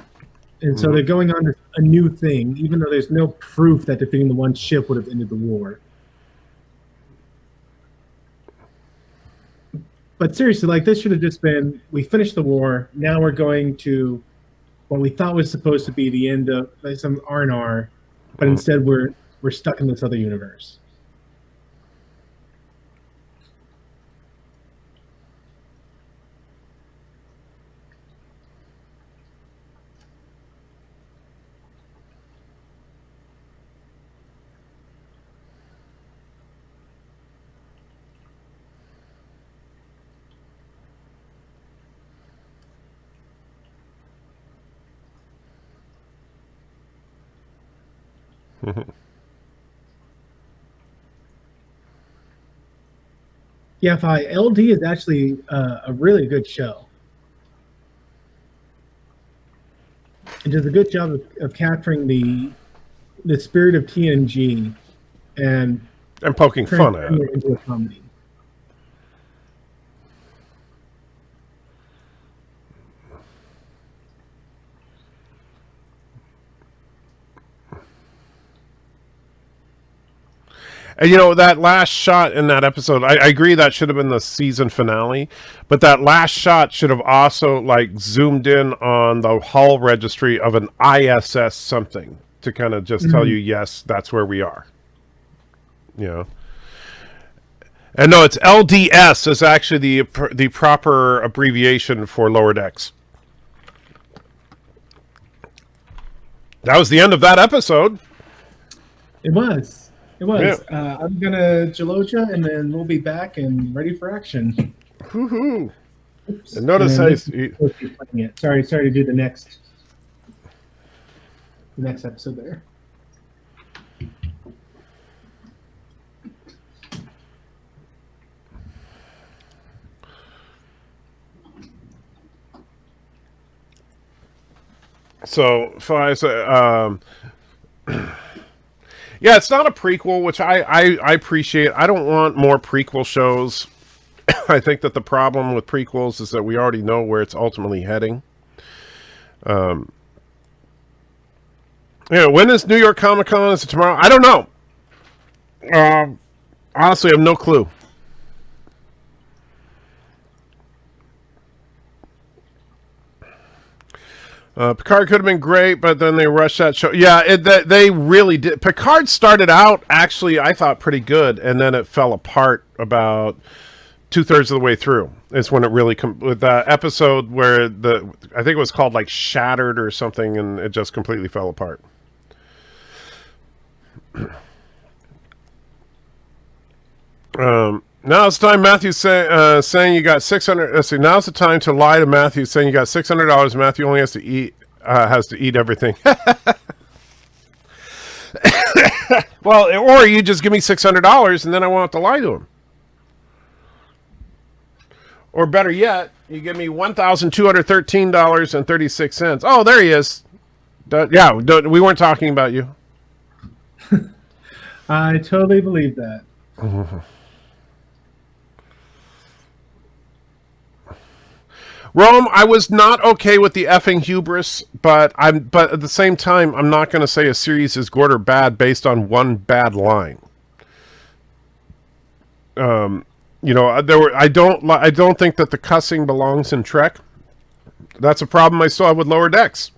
And so they're going on to a new thing, even though there's no proof that defeating the one ship would have ended the war. But seriously, like, this should have just been, we finished the war, now we're going to what we thought was supposed to be the end of like, some R&R, but instead we're stuck in this other universe. Yeah, LD is actually a really good show. It does a good job of capturing the spirit of TNG and poking fun at it into a comedy. And, you know, that last shot in that episode, I agree that should have been the season finale, but that last shot should have also, like, zoomed in on the hull registry of an ISS something to kind of just tell you, yes, that's where we are. You know? And no, it's LDS is actually the proper abbreviation for Lower Decks. That was the end of that episode. It was. It was. Yeah. I'm gonna Jaloja, and then we'll be back and ready for action. Woohoo! And notice how Sorry to do the next episode there. So I say, yeah, it's not a prequel, which I appreciate. I don't want more prequel shows. I think that the problem with prequels is that we already know where it's ultimately heading. Yeah, when is New York Comic Con? Is it tomorrow? I don't know. Honestly, I have no clue. Picard could have been great, but then they rushed that show. Yeah, they really did. Picard started out, actually, I thought pretty good, and then it fell apart about 2/3 of the way through. Is when it really with the episode where I think it was called like Shattered or something, and it just completely fell apart. Now it's time Matthew saying you got 600. Let's see. Now's the time to lie to Matthew, saying you got $600. Matthew only has to eat everything. Well, or you just give me $600 and then I won't have to lie to him. Or better yet, you give me $1,213.36. Oh, there he is. Yeah, we weren't talking about you. I totally believe that. Rome, I was not okay with the effing hubris, but at the same time, I'm not going to say a series is good or bad based on one bad line. You know, I don't think that the cussing belongs in Trek. That's a problem I still have with Lower Decks.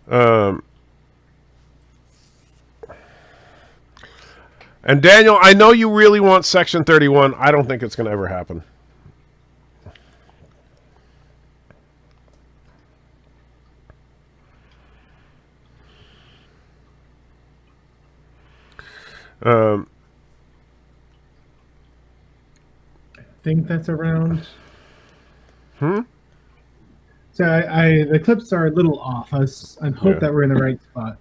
And Daniel, I know you really want Section 31. I don't think it's going to ever happen. I think that's around. So the clips are a little off. I hope that we're in the right spot.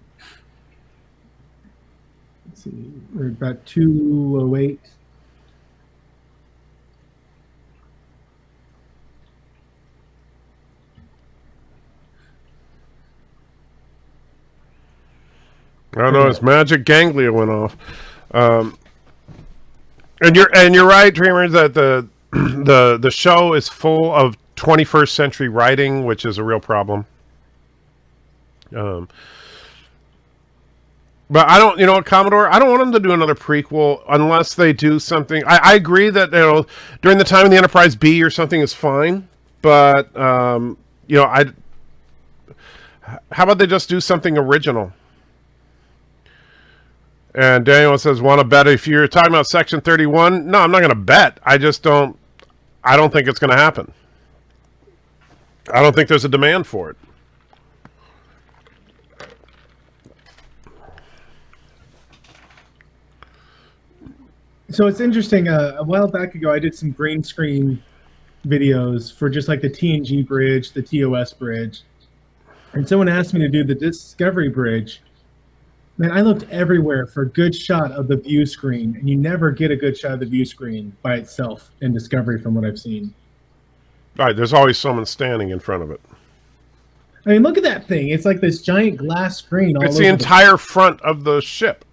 Let's see, we're about 208. I don't know. His magic ganglia went off. And you're right, Dreamer, that the show is full of 21st century writing, which is a real problem. But I don't, you know, Commodore, I don't want them to do another prequel unless they do something. I agree that, you know, during the time of the Enterprise B or something is fine, but you know, how about they just do something original? And Daniel says, want to bet if you're talking about Section 31? No, I'm not going to bet. I don't think it's going to happen. I don't think there's a demand for it. So it's interesting. A while back ago, I did some green screen videos for just like the TNG bridge, the TOS bridge. And someone asked me to do the Discovery bridge. Man, I looked everywhere for a good shot of the view screen, and you never get a good shot of the view screen by itself in Discovery from what I've seen. Right, there's always someone standing in front of it. I mean, look at that thing. It's like this giant glass screen. It's the entire front of the ship.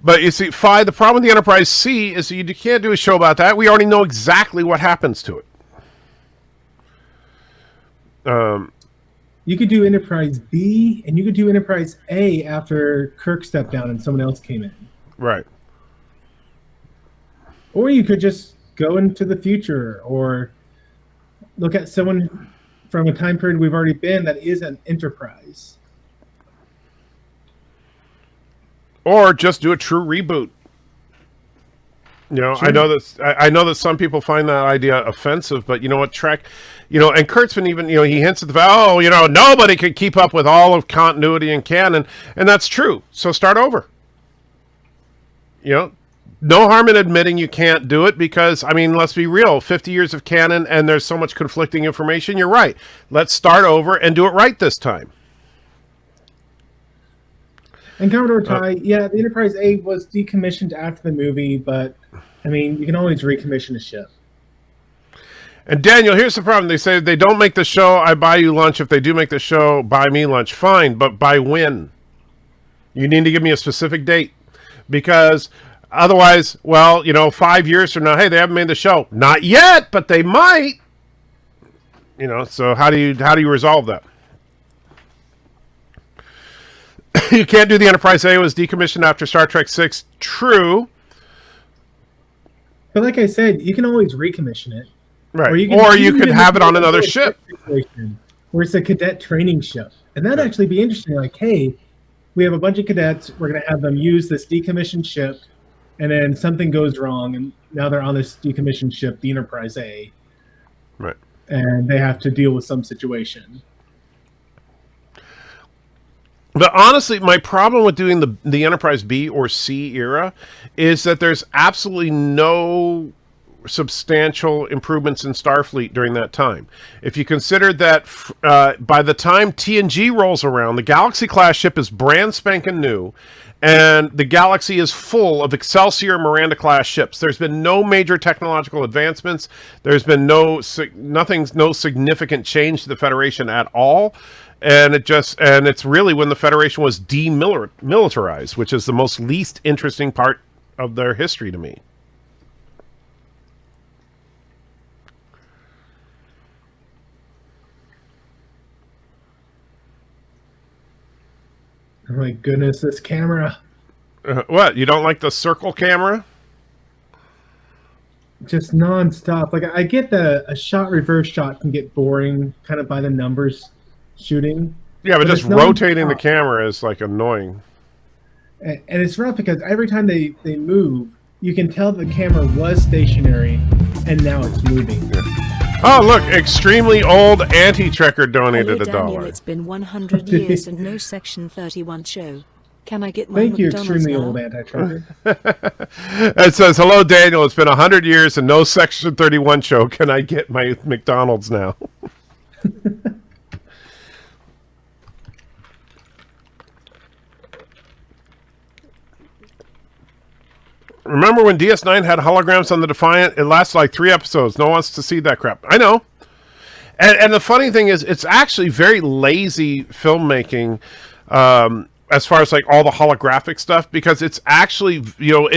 But you see, Phi, the problem with the Enterprise C is you can't do a show about that. We already know exactly what happens to it. You could do Enterprise B, and you could do Enterprise A after Kirk stepped down and someone else came in. Right. Or you could just go into the future or look at someone from a time period we've already been that is an Enterprise. Or just do a true reboot. You know, sure. I know that some people find that idea offensive, but you know what, Trek, you know, and Kurt's been even, you know, he hints at the fact, oh, you know, nobody could keep up with all of continuity and canon, and that's true. So start over. You know, no harm in admitting you can't do it because, I mean, let's be real, 50 years of canon and there's so much conflicting information. You're right. Let's start over and do it right this time. And Commodore Ty, yeah, the Enterprise A was decommissioned after the movie, but, I mean, you can always recommission a ship. And Daniel, here's the problem. They say if they don't make the show, I buy you lunch. If they do make the show, buy me lunch. Fine, but by when? You need to give me a specific date. Because otherwise, well, you know, 5 years from now, hey, they haven't made the show. Not yet, but they might. You know, so how do you resolve that? You can't do the Enterprise A. It was decommissioned after Star Trek 6. True. But like I said, you can always recommission it. Right. Or you could have it on another ship. Where it's a cadet training ship. And that'd actually be interesting. Like, hey, we have a bunch of cadets. We're going to have them use this decommissioned ship. And then something goes wrong. And now they're on this decommissioned ship, the Enterprise A. Right. And they have to deal with some situation. But honestly, my problem with doing the Enterprise B or C era is that there's absolutely no substantial improvements in Starfleet during that time. If you consider that by the time TNG rolls around, the Galaxy-class ship is brand spanking new, and the Galaxy is full of Excelsior and Miranda-class ships. There's been no major technological advancements. There's been no significant change to the Federation at all. And it's really when the Federation was demilitarized, which is the most least interesting part of their history to me. Oh my goodness, this camera. What? You don't like the circle camera? just nonstop. Like I get a shot reverse shot can get boring, kind of by the numbers shooting. Yeah, but just it's rotating the nonstop. camera is like annoying. And it's rough because every time they move, you can tell the camera was stationary, and now it's moving. Yeah. Oh, look, extremely old anti-trekker donated Hello, Daniel, $1. it's been 100 years and no Section 31 show. Can I get my Thank you, McDonald's extremely now? old anti-trucker. It says, "Hello, Daniel. It's been 100 years and no Section 31 show. Can I get my McDonald's now?" Remember when DS9 had holograms on the Defiant? It lasted like 3 episodes. No one wants to see that crap. I know. And the funny thing is, it's actually very lazy filmmaking as far as like all the holographic stuff, because it's actually, people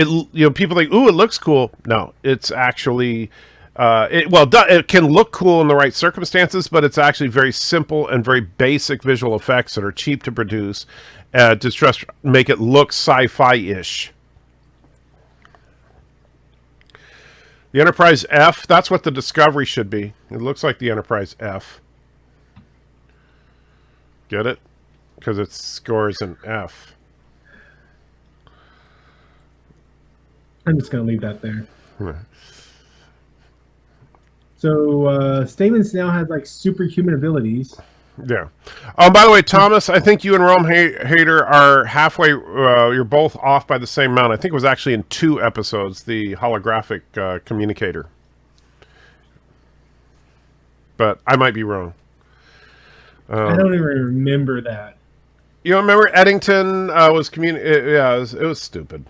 think, ooh, it looks cool. No, it's actually, it can look cool in the right circumstances, but it's actually very simple and very basic visual effects that are cheap to produce to just make it look sci-fi-ish. The Enterprise F, that's what the Discovery should be. It looks like the Enterprise F. Get it? Because it scores an F. I'm just going to leave that there. So, Stamens now has like superhuman abilities. Yeah. By the way, Thomas, I think you and Rome Hater are halfway. You're both off by the same amount. I think it was actually in 2 episodes, the holographic communicator. But I might be wrong. I don't even remember that. You don't remember Eddington was yeah, it was stupid.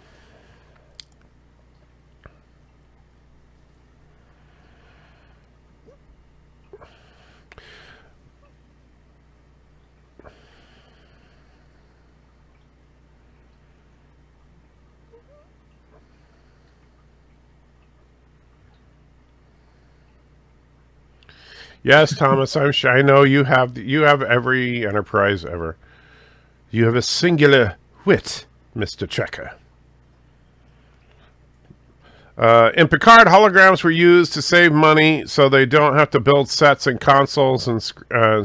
Yes, Thomas, I'm sure. I know you have every Enterprise ever. You have a singular wit, Mr. Trekker. In Picard, holograms were used to save money, so they don't have to build sets and consoles and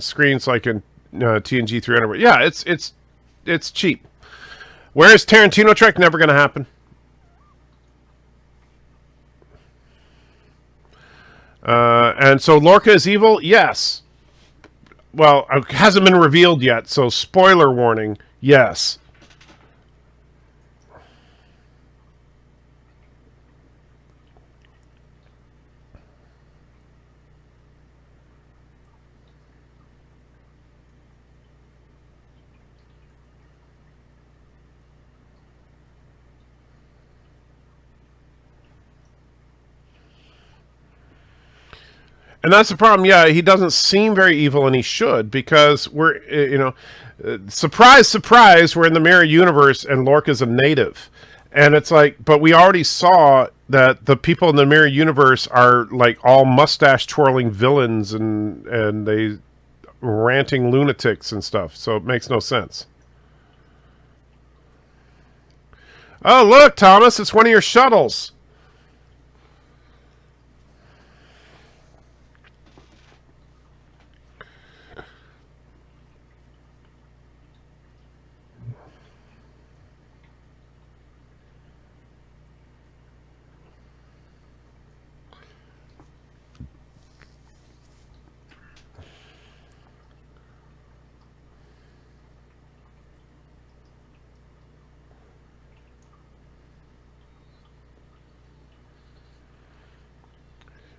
screens like in TNG 300. Yeah, it's cheap. Where's Tarantino Trek? Never going to happen. And so Lorca is evil? Yes. Well, it hasn't been revealed yet, so spoiler warning, yes. And that's the problem. Yeah, he doesn't seem very evil, and he should, because we're, surprise, surprise, we're in the mirror universe, and Lorca's a native. And it's like, but we already saw that the people in the mirror universe are like all mustache twirling villains and they ranting lunatics and stuff. So it makes no sense. Oh, look, Thomas, it's one of your shuttles.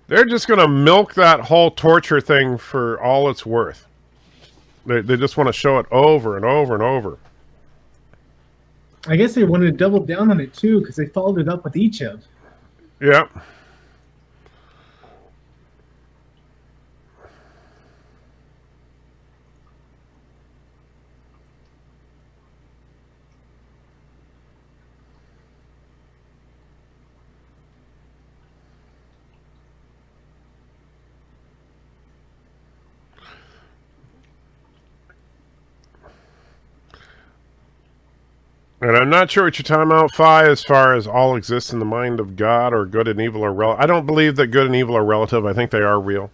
They're just going to milk that whole torture thing for all it's worth. They just want to show it over and over and over. I guess they wanted to double down on it too, because they followed it up with each of. Yeah. And I'm not sure what you're talking about, Phi, as far as all exists in the mind of God or good and evil are relative. I don't believe that good and evil are relative. I think they are real.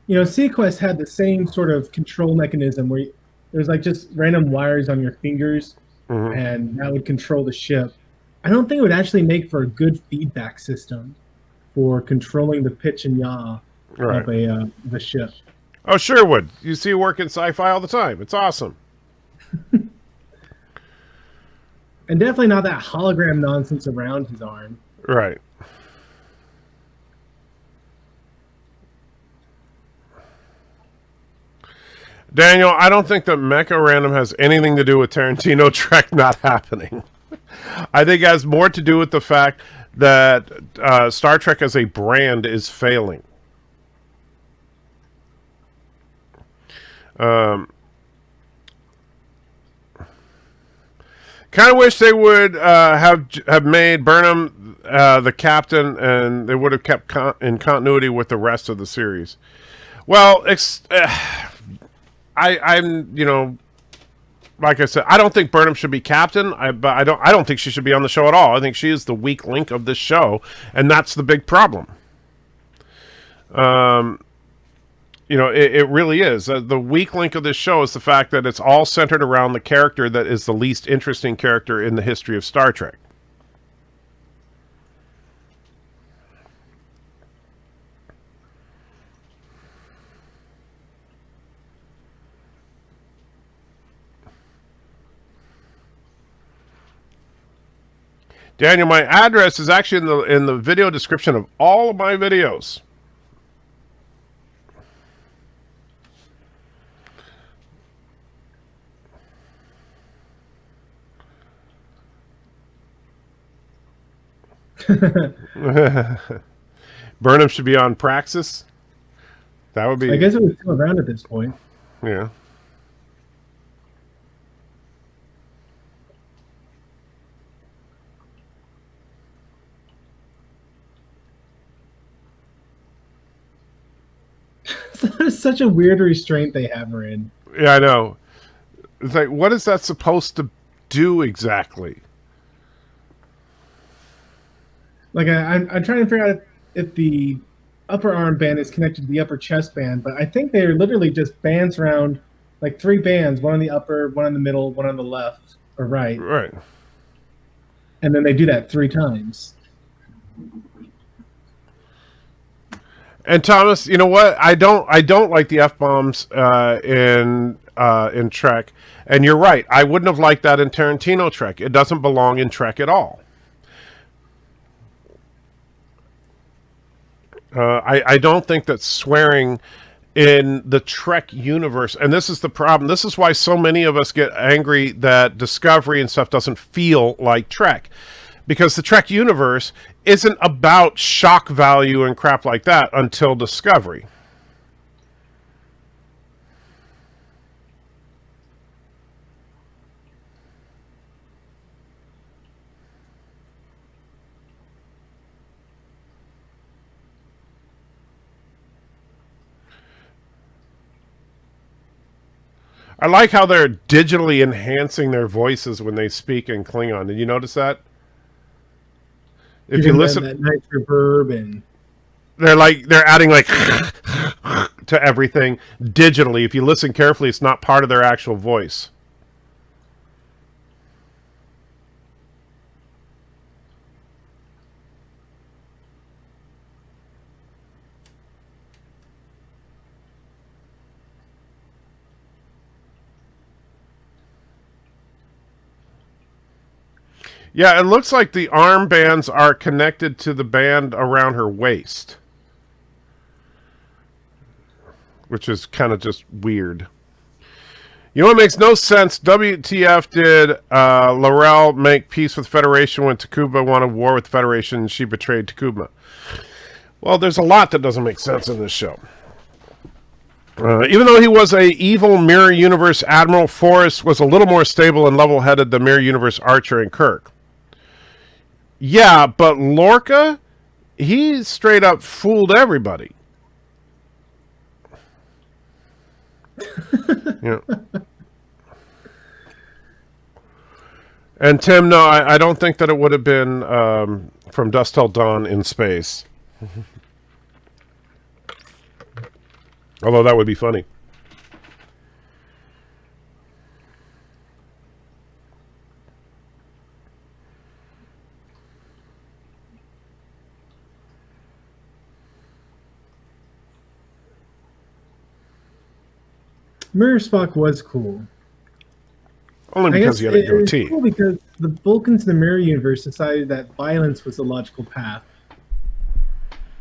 Sequest had the same sort of control mechanism where there's like just random wires on your fingers, and that would control the ship. I don't think it would actually make for a good feedback system for controlling the pitch and yaw of the ship. Oh, sure it would. You see it work in sci-fi all the time. It's awesome. And definitely not that hologram nonsense around his arm. Right. Daniel, I don't think that Mecha Random has anything to do with Tarantino Trek not happening. I think it has more to do with the fact that Star Trek as a brand is failing. Kind of wish they would have made Burnham the captain, and they would have kept in continuity with the rest of the series. Well, I'm like I said, I don't think Burnham should be captain. But I don't think she should be on the show at all. I think she is the weak link of this show, and that's the big problem. It really is. The weak link of this show is the fact that it's all centered around the character that is the least interesting character in the history of Star Trek. Daniel, my address is actually in the video description of all of my videos. Burnham should be on Praxis. That would be. I guess it was still around at this point. Yeah. That's such a weird restraint they have her in. Yeah, I know. It's like, what is that supposed to do exactly? Like, I'm trying to figure out if the upper arm band is connected to the upper chest band, but I think they're literally just bands around, like 3 bands, one on the upper, one on the middle, one on the left or right. Right. And then they do that 3 times. And Thomas, you know what? I don't like the F-bombs in Trek. And you're right. I wouldn't have liked that in Tarantino Trek. It doesn't belong in Trek at all. I don't think that swearing in the Trek universe, and this is the problem. This is why so many of us get angry that Discovery and stuff doesn't feel like Trek. Because the Trek universe isn't about shock value and crap like that until Discovery. I like how they're digitally enhancing their voices when they speak in Klingon. Did you notice that? If you listen, that nice reverb, and they're adding like to everything digitally. If you listen carefully, it's not part of their actual voice. Yeah, it looks like the arm bands are connected to the band around her waist. Which is kind of just weird. You know what makes no sense? WTF did Laurel make peace with Federation when Takuba wanted war with the Federation and she betrayed Takuba? Well, there's a lot that doesn't make sense in this show. Even though he was a evil Mirror Universe Admiral, Forrest was a little more stable and level-headed than Mirror Universe Archer and Kirk. Yeah, but Lorca he straight up fooled everybody. Yeah. And Tim, no, I don't think that it would have been From Dusk Till Dawn in space. Although that would be funny. Mirror Spock was cool. Only because he had a goatee. It's cool because the Vulcans in the Mirror Universe decided that violence was the logical path.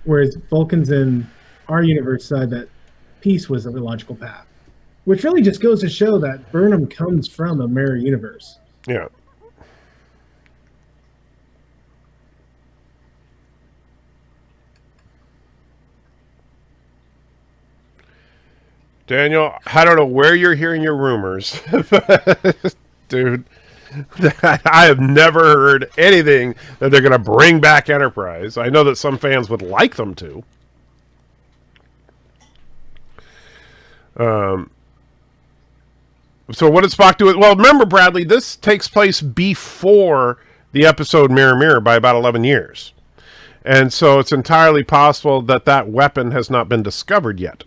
Whereas Vulcans in our universe decided that peace was the logical path. Which really just goes to show that Burnham comes from a Mirror Universe. Yeah. Daniel, I don't know where you're hearing your rumors, but, dude, I have never heard anything that they're going to bring back Enterprise. I know that some fans would like them to. So what did Spock do? Well, remember, Bradley, this takes place before the episode Mirror Mirror by about 11 years. And so it's entirely possible that that weapon has not been discovered yet.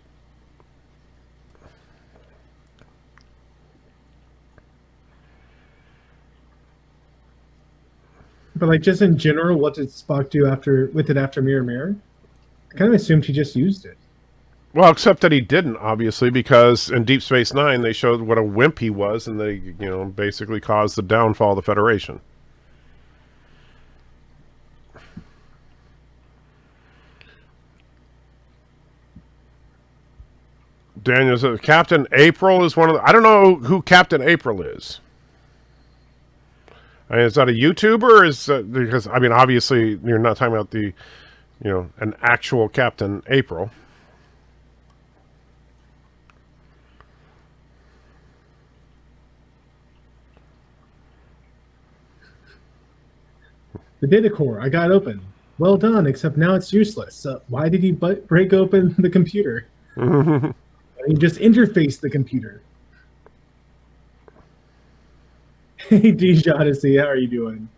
But like just in general, what did Spock do with it after Mirror Mirror? I kind of assumed he just used it. Well, except that he didn't, obviously, because in Deep Space Nine they showed what a wimp he was, and they, basically caused the downfall of the Federation. Daniel says Captain April is one of the... I don't know who Captain April is. I mean, is that a YouTuber? Or because obviously you're not talking about the, an actual Captain April. The data core, I got open. Well done, except now it's useless. Why did he break open the computer? He just interfaced the computer. Hey, DJ Odyssey, how are you doing?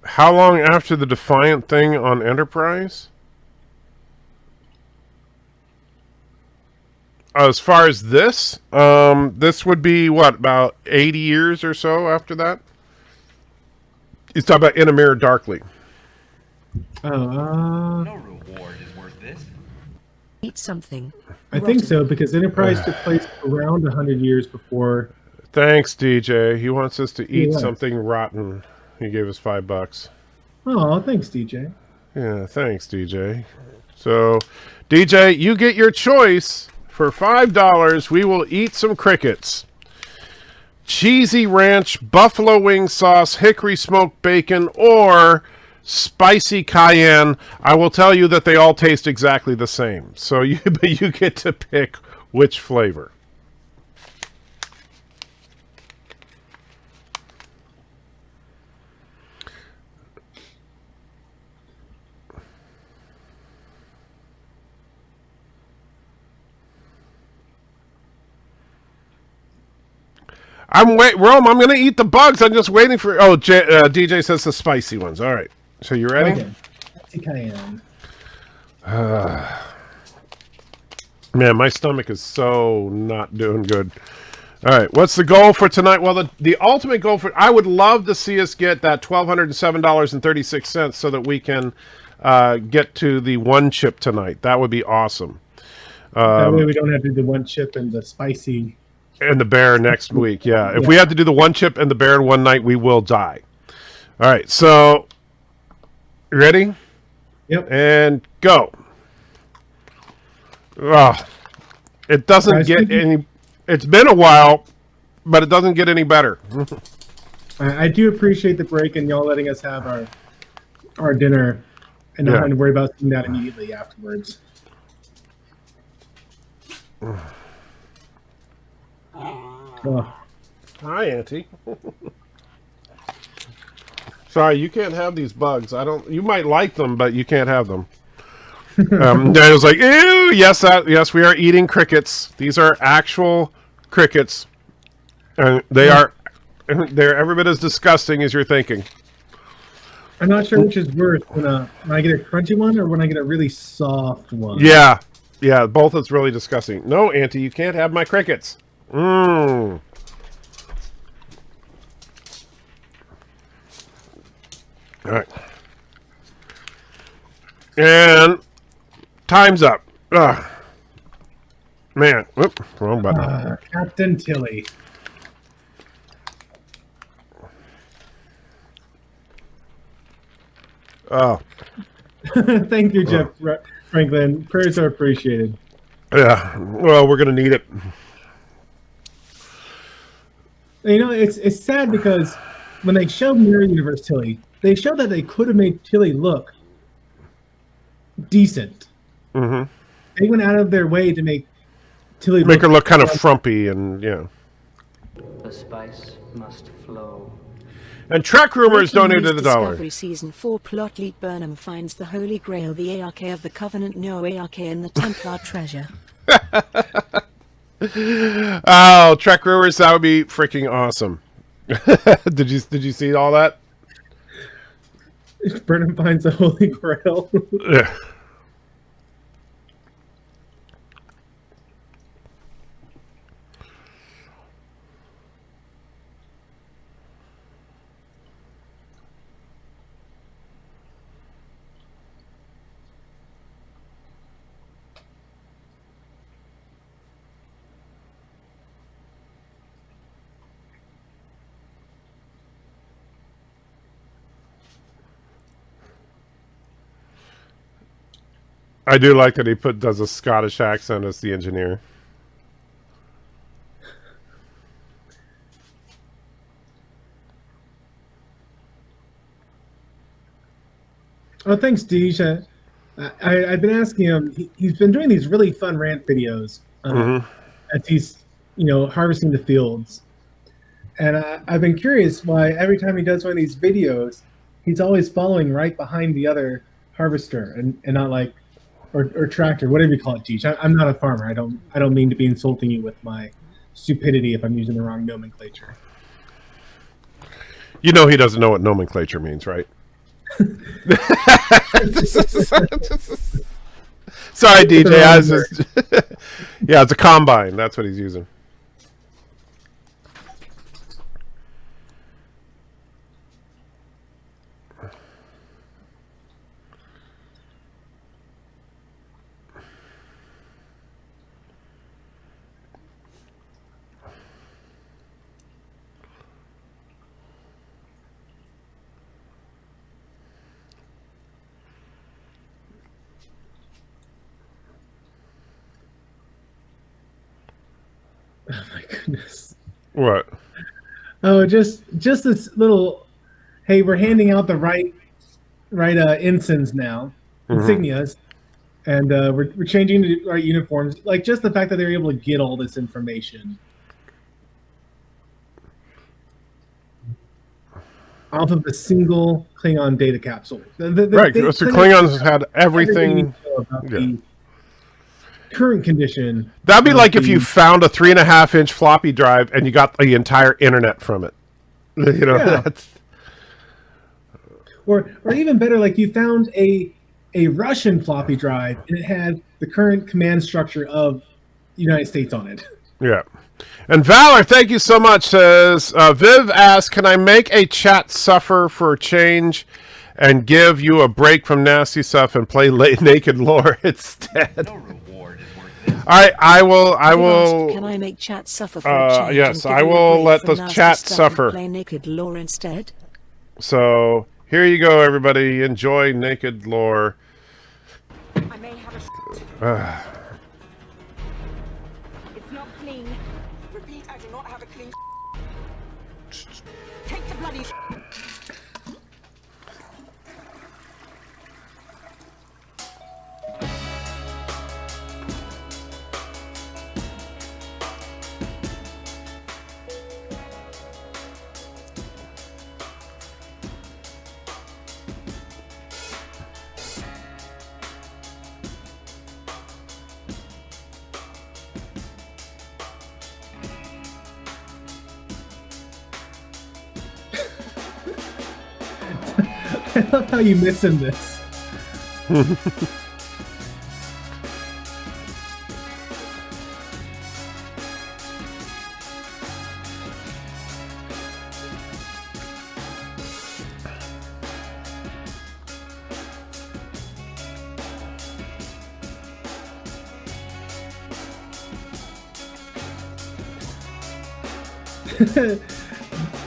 How long after the Defiant thing on Enterprise? As far as this, this would be, what, about 80 years or so after that? He's talking about In a Mirror Darkly. No reward is worth this. Eat something. I think so, because Enterprise took place around 100 years before. Thanks, DJ. He wants us to eat something rotten. He gave us $5. Oh, thanks, DJ. Yeah, thanks, DJ. So, DJ, you get your choice. For $5, we will eat some crickets. Cheesy ranch, buffalo wing sauce, hickory smoked bacon, or spicy cayenne. I will tell you that they all taste exactly the same. So you get to pick which flavor. Rome, I'm going to eat the bugs. I'm just waiting for... Oh, DJ says the spicy ones. All right. So you ready? Okay. Spicy cayenne. Man, my stomach is so not doing good. All right. What's the goal for tonight? Well, the ultimate goal for... I would love to see us get that $1,207.36 so that we can get to the one chip tonight. That would be awesome. That way we don't have to do the one chip and the spicy... And the bear next week, yeah. If we have to do the one chip and the bear in one night, we will die. All right, so ready? Yep. And go. Oh, it doesn't get any... It's been a while, but it doesn't get any better. I do appreciate the break and y'all letting us have our dinner and not having to worry about seeing that immediately afterwards. Oh. Hi, Auntie. Sorry, you can't have these bugs. I don't. You might like them, but you can't have them. Daniel's like, ew. Yes, yes, we are eating crickets. These are actual crickets, and they're every bit as disgusting as you're thinking. I'm not sure which is worse when I get a crunchy one or when I get a really soft one. Yeah, both is really disgusting. No, Auntie, you can't have my crickets. Mmm. All right. And time's up. Ugh. Man, whoop, wrong button. Captain Tilly. Oh. Thank you, Jeff Franklin. Prayers are appreciated. Yeah. Well, we're gonna need it. You know, it's sad because when they showed Mirror Universe Tilly, they showed that they could have made Tilly look decent. Mm-hmm. They went out of their way to make Tilly her look kind of frumpy and The spice must flow. And Trek Rumors donated $1. Discovery Season 4 plot lead Burnham finds the Holy Grail, the ARK of the Covenant, no ARK in the Templar treasure. Oh, Trek Rumors, that would be freaking awesome. Did you see all that? Burnham finds the Holy Grail. Yeah. I do like that he does a Scottish accent as the engineer. Oh, thanks, Deej. I've been asking him. He's been doing these really fun rant videos as he's, harvesting the fields. And I've been curious why every time he does one of these videos, he's always following right behind the other harvester and not like, or tractor, whatever you call it, Deej. I'm not a farmer. I don't mean to be insulting you with my stupidity if I'm using the wrong nomenclature. You know he doesn't know what nomenclature means, right? Sorry, DJ. I was just yeah, it's a combine. That's what he's using. Oh my goodness. What? Oh, just this little. Hey, we're handing out the right ensigns now, insignias, and we're changing to our uniforms. Like just the fact that they're able to get all this information off of a single Klingon data capsule. Right, so Klingons had everything about the current condition. That'd be like if you found a 3.5-inch floppy drive and you got the entire internet from it. That's... Or even better, like you found a Russian floppy drive and it had the current command structure of the United States on it. Yeah. And Valor, thank you so much, says, Viv asks, can I make a chat suffer for a change and give you a break from nasty stuff and play naked lore instead? No reward is worth this. I will. Can I make chat suffer for a change? Yes, and I give you a will break let from the nasty chat stuff and suffer. Play naked lore instead. So here you go, everybody. Enjoy naked lore. I may have a It's not clean. Repeat, I do not have a clean Take the bloody I love how you miss in this.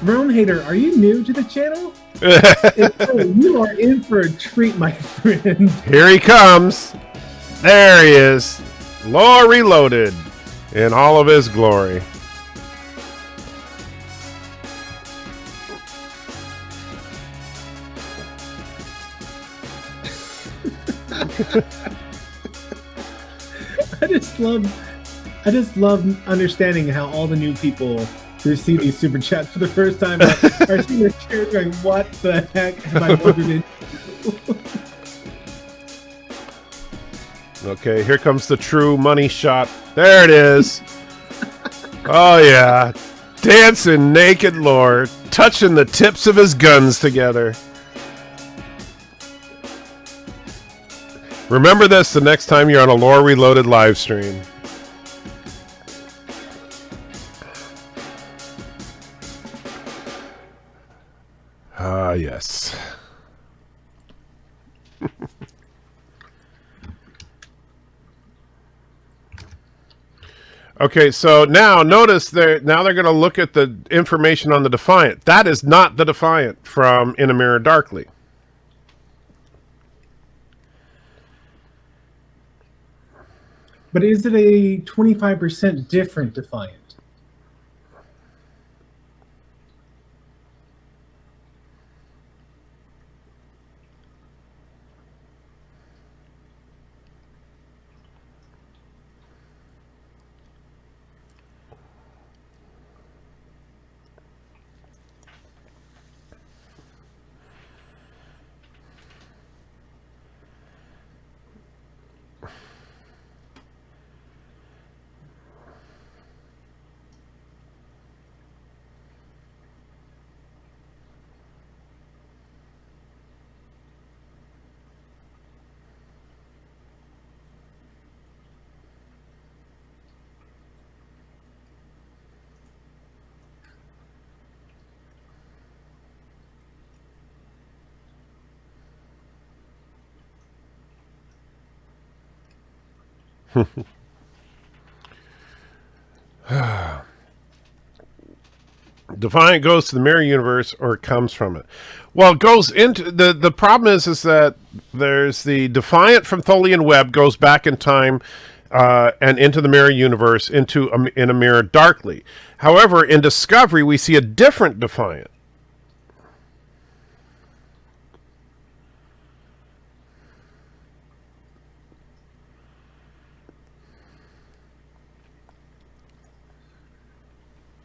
Rome Hater, are you new to the channel? If so, you are in for a treat, my friend. Here he comes. There he is. Lore Reloaded in all of his glory. I just love understanding how all the new people who see these super chats for the first time are seeing the chair going, what the heck have I wandered into? Okay, here comes the true money shot. There it is. Oh, yeah. Dancing naked Lord, touching the tips of his guns together. Remember this the next time you're on a Lore Reloaded live stream. Ah, yes. Okay, so now notice they're going to look at the information on the Defiant. That is not the Defiant from In a Mirror Darkly. But is it a 25% different Defiant? Defiant goes to the mirror universe or it comes from it. Well, it goes into the problem is that there's the Defiant from Tholian Web goes back in time and into the mirror universe In a Mirror Darkly. However, in Discovery we see a different Defiant.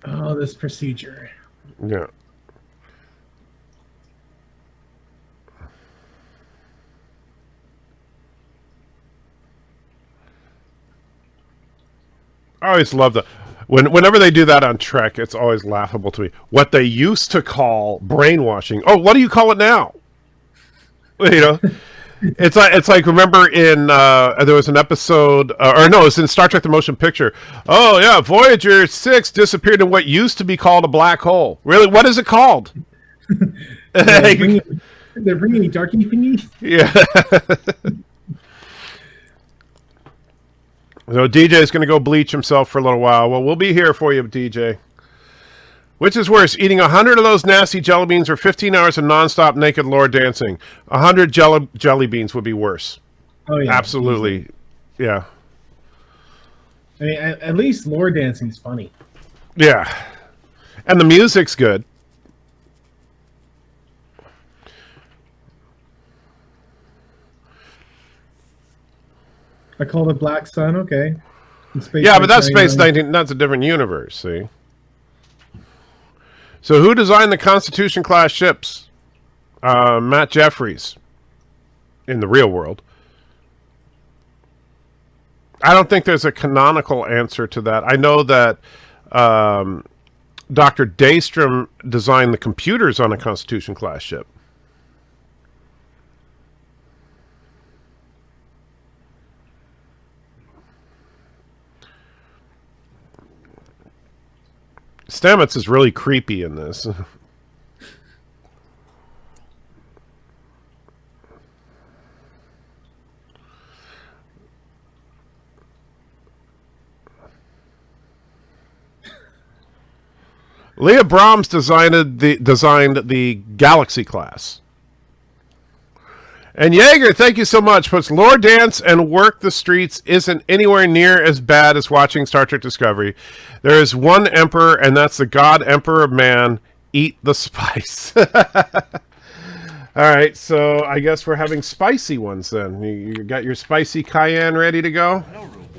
Oh, this procedure. Yeah. I always love the whenever they do that on Trek, it's always laughable to me. What they used to call brainwashing. Oh, what do you call it now? You know, it's like remember in there was an episode or no, it's in Star Trek: The Motion Picture. Oh yeah, Voyager 6 disappeared in what used to be called a black hole. Really, what is it called? They're bringing darky thingy. Yeah. So DJ is going to go bleach himself for a little while. Well, we'll be here for you, DJ. Which is worse, eating 100 of those nasty jelly beans or 15 hours of nonstop naked Lore dancing? 100 jelly beans would be worse. Oh yeah, absolutely. Easy. Yeah. I mean, at least Lore dancing is funny. Yeah, and the music's good. I call it Black Sun. Okay. Yeah, but that's Space 19. That's a different universe. See. So who designed the Constitution class ships? Matt Jeffries. In the real world. I don't think there's a canonical answer to that. I know that Dr. Daystrom designed the computers on a Constitution class ship. Stamets is really creepy in this. Leah Brahms designed the Galaxy class. And Jaeger, thank you so much. Puts lore dance and work the streets isn't anywhere near as bad as watching Star Trek Discovery. There is one emperor, and that's the God Emperor of Man. Eat the spice. All right, so I guess we're having spicy ones then. You got your spicy cayenne ready to go?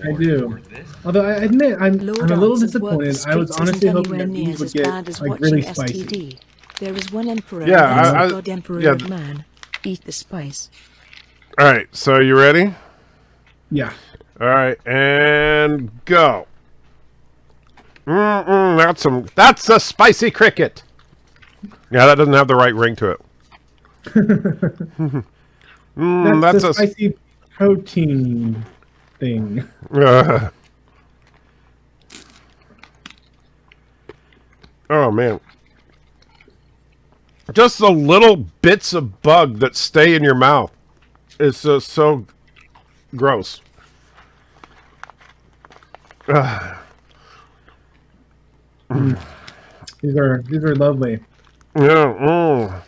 I do. Although I admit I'm a little disappointed. I was honestly hoping that these would get like really spicy. There is one emperor, Yeah, and that's the God Emperor of Man. Eat the spice. All right, so you ready? Yeah. All right, and go. That's a spicy cricket. Yeah, that doesn't have the right ring to it. That's a spicy protein thing. Oh man. Just the little bits of bug that stay in your mouth is so gross. These are lovely. Yeah.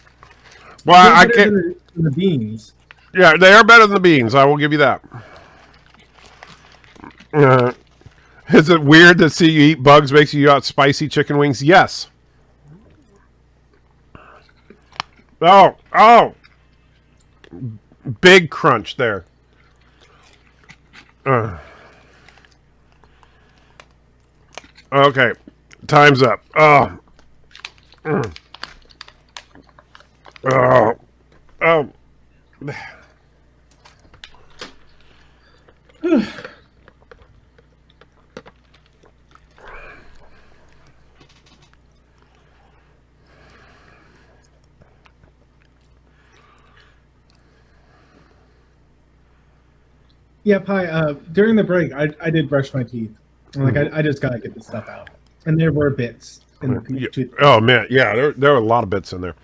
Well, I can't. Than the beans. Yeah, they are better than the beans. I will give you that. Is it weird to see you eat bugs makes you eat spicy chicken wings? Yes. Oh. Big crunch there. Okay. Time's up. Oh. Yeah, Pi. During the break, I did brush my teeth. Like I just gotta get this stuff out, and there were bits in the tooth. Oh man, yeah, there were a lot of bits in there.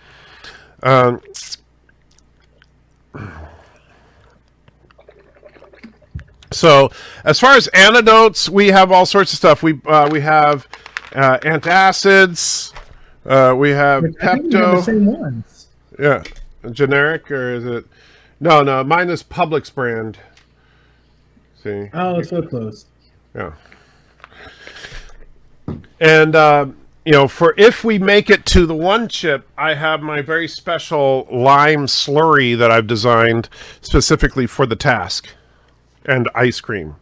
So, as far as antidotes, we have all sorts of stuff. We have antacids. We have Pepto. I think we have the same ones. Yeah, generic or is it? No. Mine is Publix brand. See. Oh, so close. Yeah. And for if we make it to the one chip, I have my very special lime slurry that I've designed specifically for the task, and ice cream.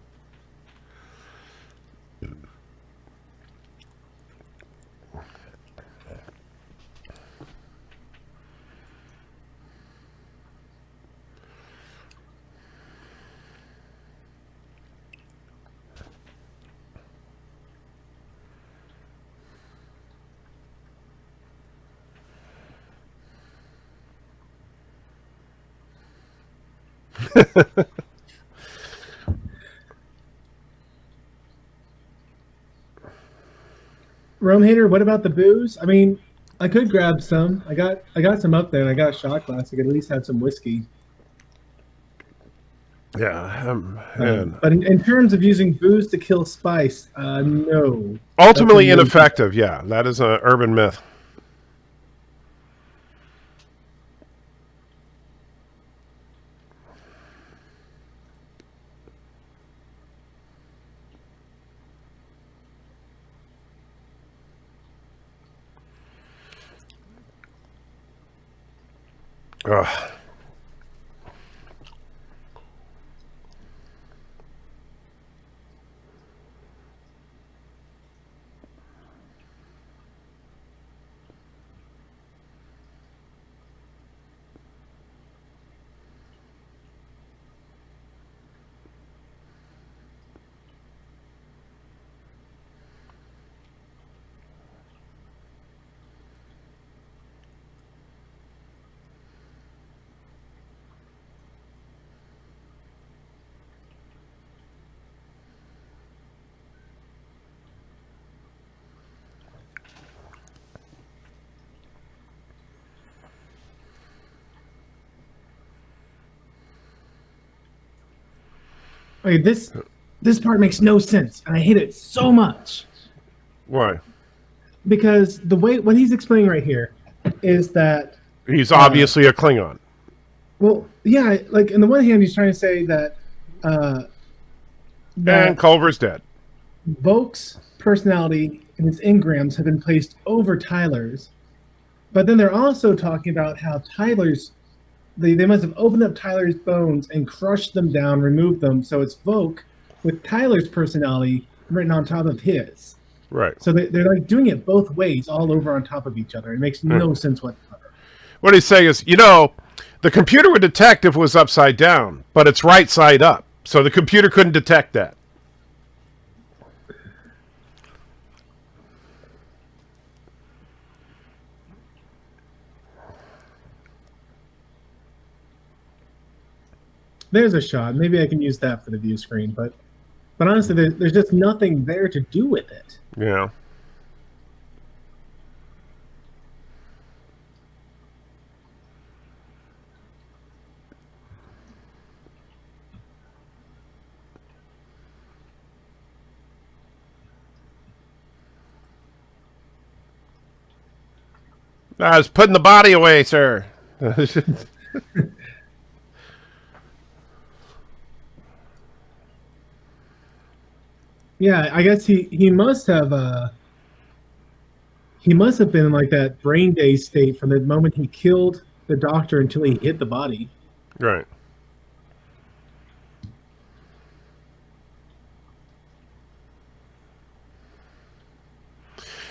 Rome Hater, what about the booze? I mean, I could grab some. I got some up there, and I got a shot glass. I could at least have some whiskey. Yeah, but in terms of using booze to kill spice, no. Ultimately ineffective. Yeah, that is an urban myth. Ugh. Like this part makes no sense, and I hate it so much Why? because the way what he's explaining right here is that He's obviously a Klingon. well, yeah, like on the one hand, he's trying to say that And Culver's dead. Voke's personality and his engrams have been placed over Tyler's, but then they're also talking about how Tyler's they must have opened up Tyler's bones and crushed them down, removed them, so it's Voke with Tyler's personality written on top of his. Right. So they're like doing it both ways, all over on top of each other. It makes no sense whatsoever. What he's saying is, the computer would detect if it was upside down, but it's right side up. So the computer couldn't detect that. There's a shot. Maybe I can use that for the view screen, but honestly, there's just nothing there to do with it. Yeah. I was putting the body away, sir. Yeah, I guess he must have been in like that brain daze state from the moment he killed the doctor until he hit the body. Right.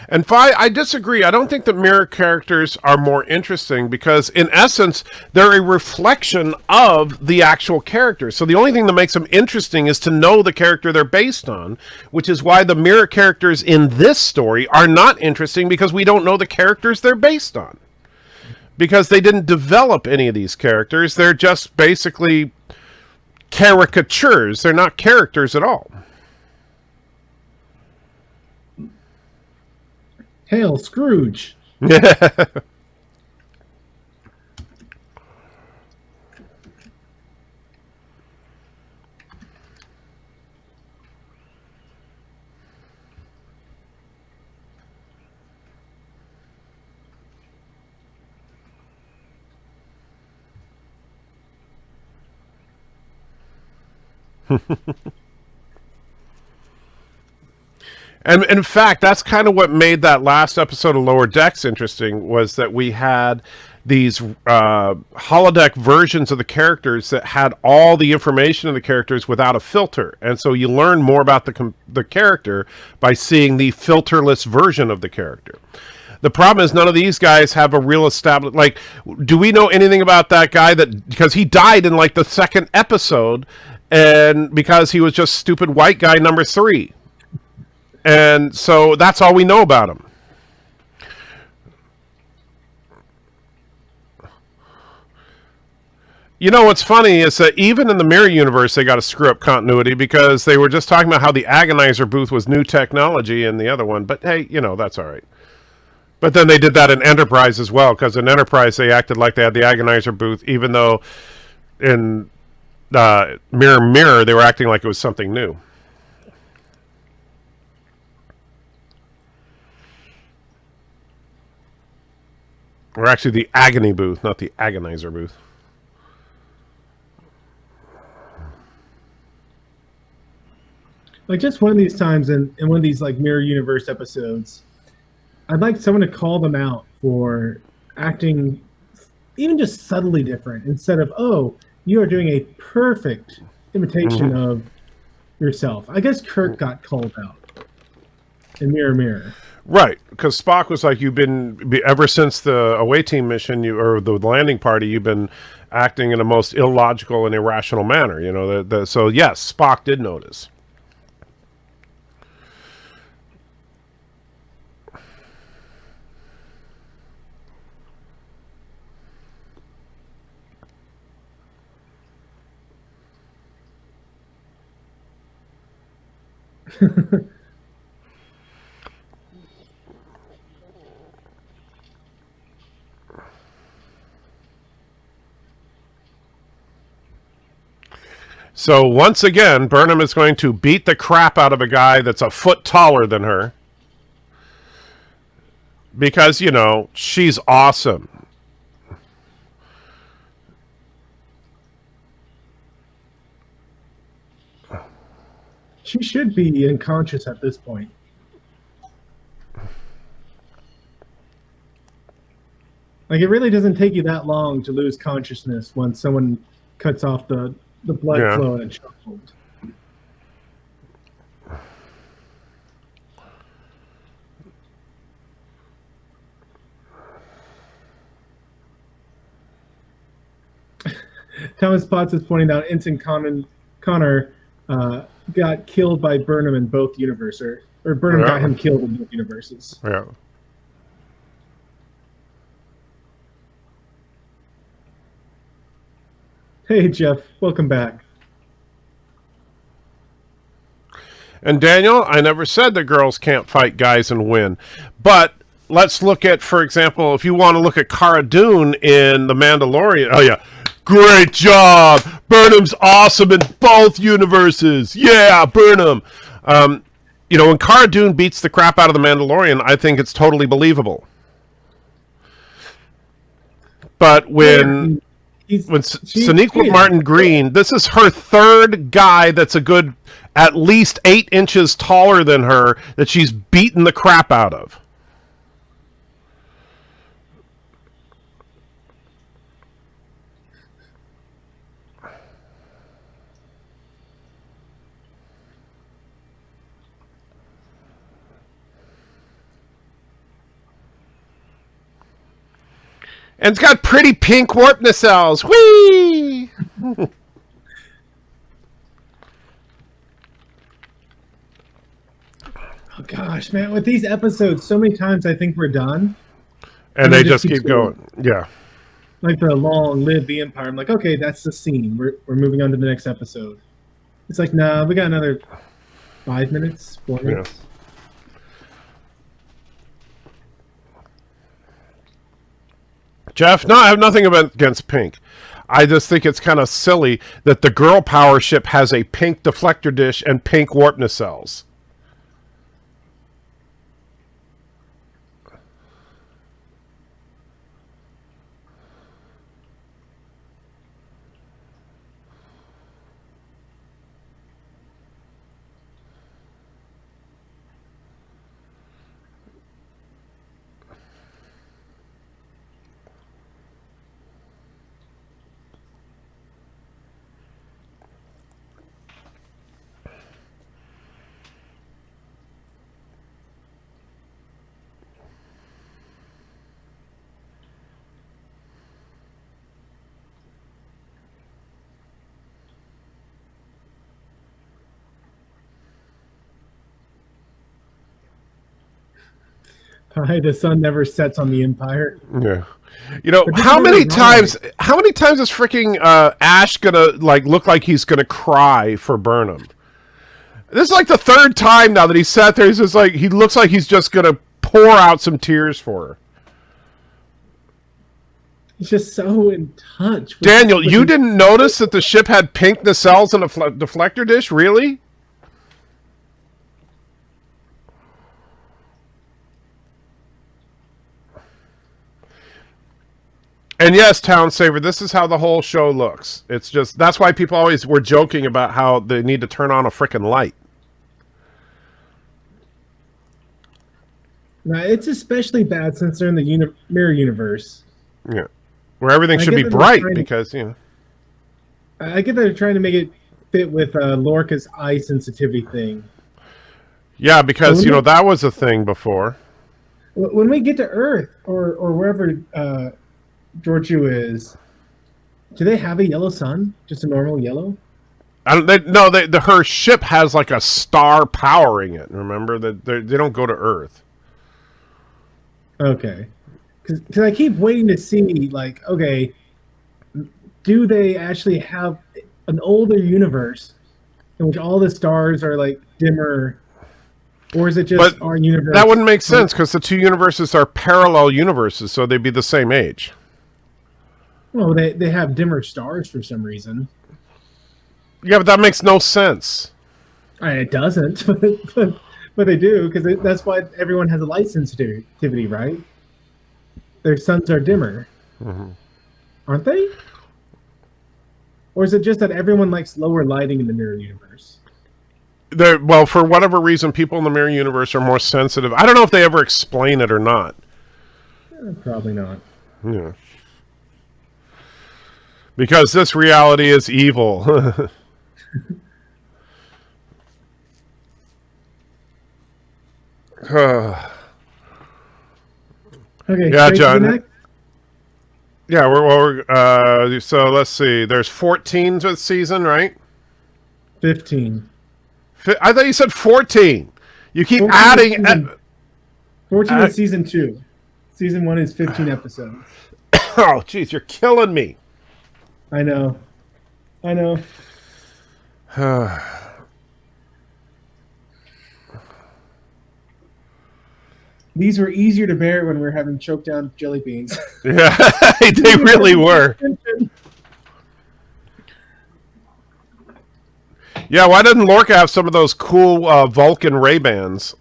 And I disagree. I don't think that mirror characters are more interesting because, in essence, they're a reflection of the actual character. So the only thing that makes them interesting is to know the character they're based on, which is why the mirror characters in this story are not interesting because we don't know the characters they're based on. Because they didn't develop any of these characters. They're just basically caricatures. They're not characters at all. Hail, Scrooge! And in fact, that's kind of what made that last episode of Lower Decks interesting, was that we had these holodeck versions of the characters that had all the information of the characters without a filter. And so you learn more about the character by seeing the filterless version of the character. The problem is none of these guys have a real established... Like, do we know anything about that guy because he died in like the second episode, and because he was just stupid white guy number 3. And so that's all we know about him. You know what's funny is that even in the mirror universe, they got to screw up continuity because they were just talking about how the agonizer booth was new technology in the other one. But hey, that's all right. But then they did that in Enterprise as well, because in Enterprise they acted like they had the agonizer booth, even though in Mirror they were acting like it was something new. Or actually the agony booth, not the agonizer booth. Like just one of these times in one of these like mirror universe episodes, I'd like someone to call them out for acting even just subtly different instead of, oh, you are doing a perfect imitation of yourself. I guess Kirk got called out in Mirror. Right, because Spock was like, ever since the away team mission, or the landing party, you've been acting in a most illogical and irrational manner. So yes, Spock did notice. So once again, Burnham is going to beat the crap out of a guy that's a foot taller than her. Because, you know, she's awesome. She should be unconscious at this point. Like, it really doesn't take you that long to lose consciousness when someone cuts off the blood flow in a chokehold. Thomas Potts is pointing out Ensign Connor got killed by Burnham in both universes. Or Burnham got him killed in both universes. Yeah. Hey, Jeff. Welcome back. And Daniel, I never said that girls can't fight guys and win. But let's look at, for example, if you want to look at Cara Dune in The Mandalorian. Oh, yeah. Great job! Burnham's awesome in both universes! Yeah, Burnham! You know, when Cara Dune beats the crap out of the Mandalorian, I think it's totally believable. But when Sonequa Martin Green, this is her third guy that's a good, at least 8 inches taller than her, that she's beaten the crap out of. And it's got pretty pink warp nacelles. Whee! Oh gosh, man! With these episodes, so many times I think we're done, and they just keep going. Yeah, like the long live the Empire. I'm like, okay, that's the scene. We're moving on to the next episode. It's like, nah, we got another 5 minutes, 4 minutes. Yeah. Jeff, no, I have nothing against pink. I just think it's kind of silly that the girl power ship has a pink deflector dish and pink warp nacelles. The sun never sets on the Empire. Yeah. You know, how many times is freaking Ash gonna look like he's gonna cry for Burnham? This is like the third time now that he sat there. He's just like, he looks like he's just gonna pour out some tears for her. He's just so in touch. Daniel, you didn't notice that the ship had pink nacelles and a deflector dish? Really? And yes, Town Saver, this is how the whole show looks. It's just, that's why people always were joking about how they need to turn on a frickin' light. Now, it's especially bad since they're in the mirror universe. Yeah. Where everything should be bright because, you know. I get that they're trying to make it fit with Lorca's eye sensitivity thing. Yeah, because, you know, that was a thing before. When we get to Earth, or wherever Georgiou is, do they have a yellow sun? Just a normal yellow? Her ship has like a star powering it. Remember that they don't go to Earth. Okay, because I keep waiting to see, like, okay, do they actually have an older universe in which all the stars are like dimmer, or is it just our universe? That wouldn't make sense because the two universes are parallel universes, so they'd be the same age. Well, they have dimmer stars for some reason. Yeah, but that makes no sense. It doesn't, but they do, because that's why everyone has a light sensitivity, right? Their suns are dimmer, aren't they? Or is it just that everyone likes lower lighting in the mirror universe? Well, for whatever reason, people in the mirror universe are more sensitive. I don't know if they ever explain it or not. Probably not. Yeah. Because this reality is evil. Okay, Yeah, straight to the John. neck? Yeah, so let's see. There's 14 to the season, right? 15. I thought you said 14. You keep 14 adding. is season, 14 is season 2. Season 1 is 15 episodes. Oh, jeez, you're killing me. I know. These were easier to bear when we were having choked down jelly beans. Yeah, they really were. Yeah, why didn't Lorca have some of those cool Vulcan Ray-Bans?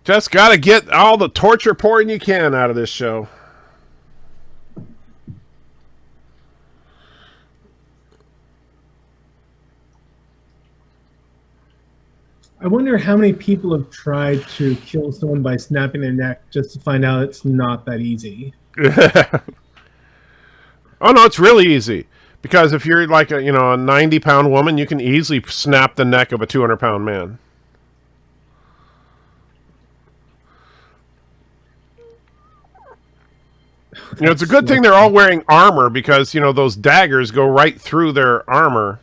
Just got to get all the torture porn you can out of this show. I wonder how many people have tried to kill someone by snapping their neck just to find out it's not that easy. Oh no, it's really easy. Because if you're like a 90-pound woman, you can easily snap the neck of a 200-pound man. It's a good thing they're all wearing armor because, those daggers go right through their armor.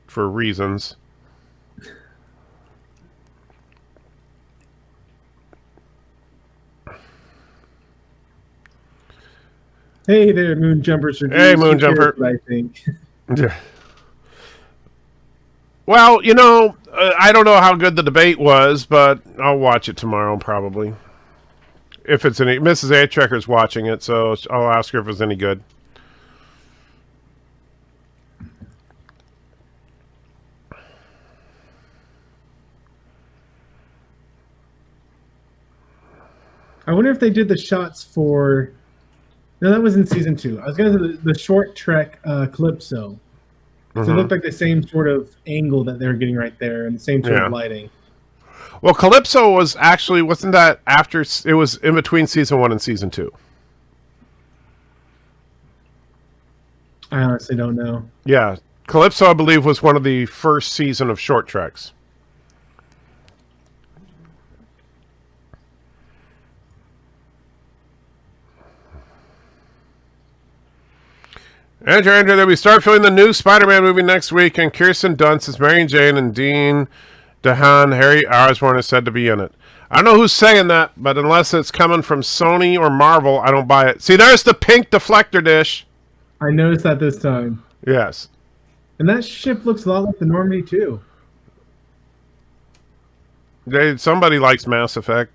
For reasons. Hey there, Moon Jumpers. Hey, Moon Jumper. I think. Yeah. Well, I don't know how good the debate was, but I'll watch it tomorrow probably. If it's any, Mrs. A. Trekker's watching it, so I'll ask her if it's any good. I wonder if they did the shots for. No, that was in season 2. I was going to do the short trek Calypso. So it looked like the same sort of angle that they were getting right there, and the same sort of lighting. Well, Calypso was actually, wasn't that after, it was in between season 1 and season 2. I honestly don't know. Yeah. Calypso, I believe, was one of the first season of short treks. Andrew, that we start filming the new Spider-Man movie next week, and Kirsten Dunst is Mary Jane, and Dean DeHaan, Harry Osborn is said to be in it. I don't know who's saying that, but unless it's coming from Sony or Marvel, I don't buy it. See, there's the pink deflector dish. I noticed that this time. Yes. And that ship looks a lot like the Normandy, too. Somebody likes Mass Effect.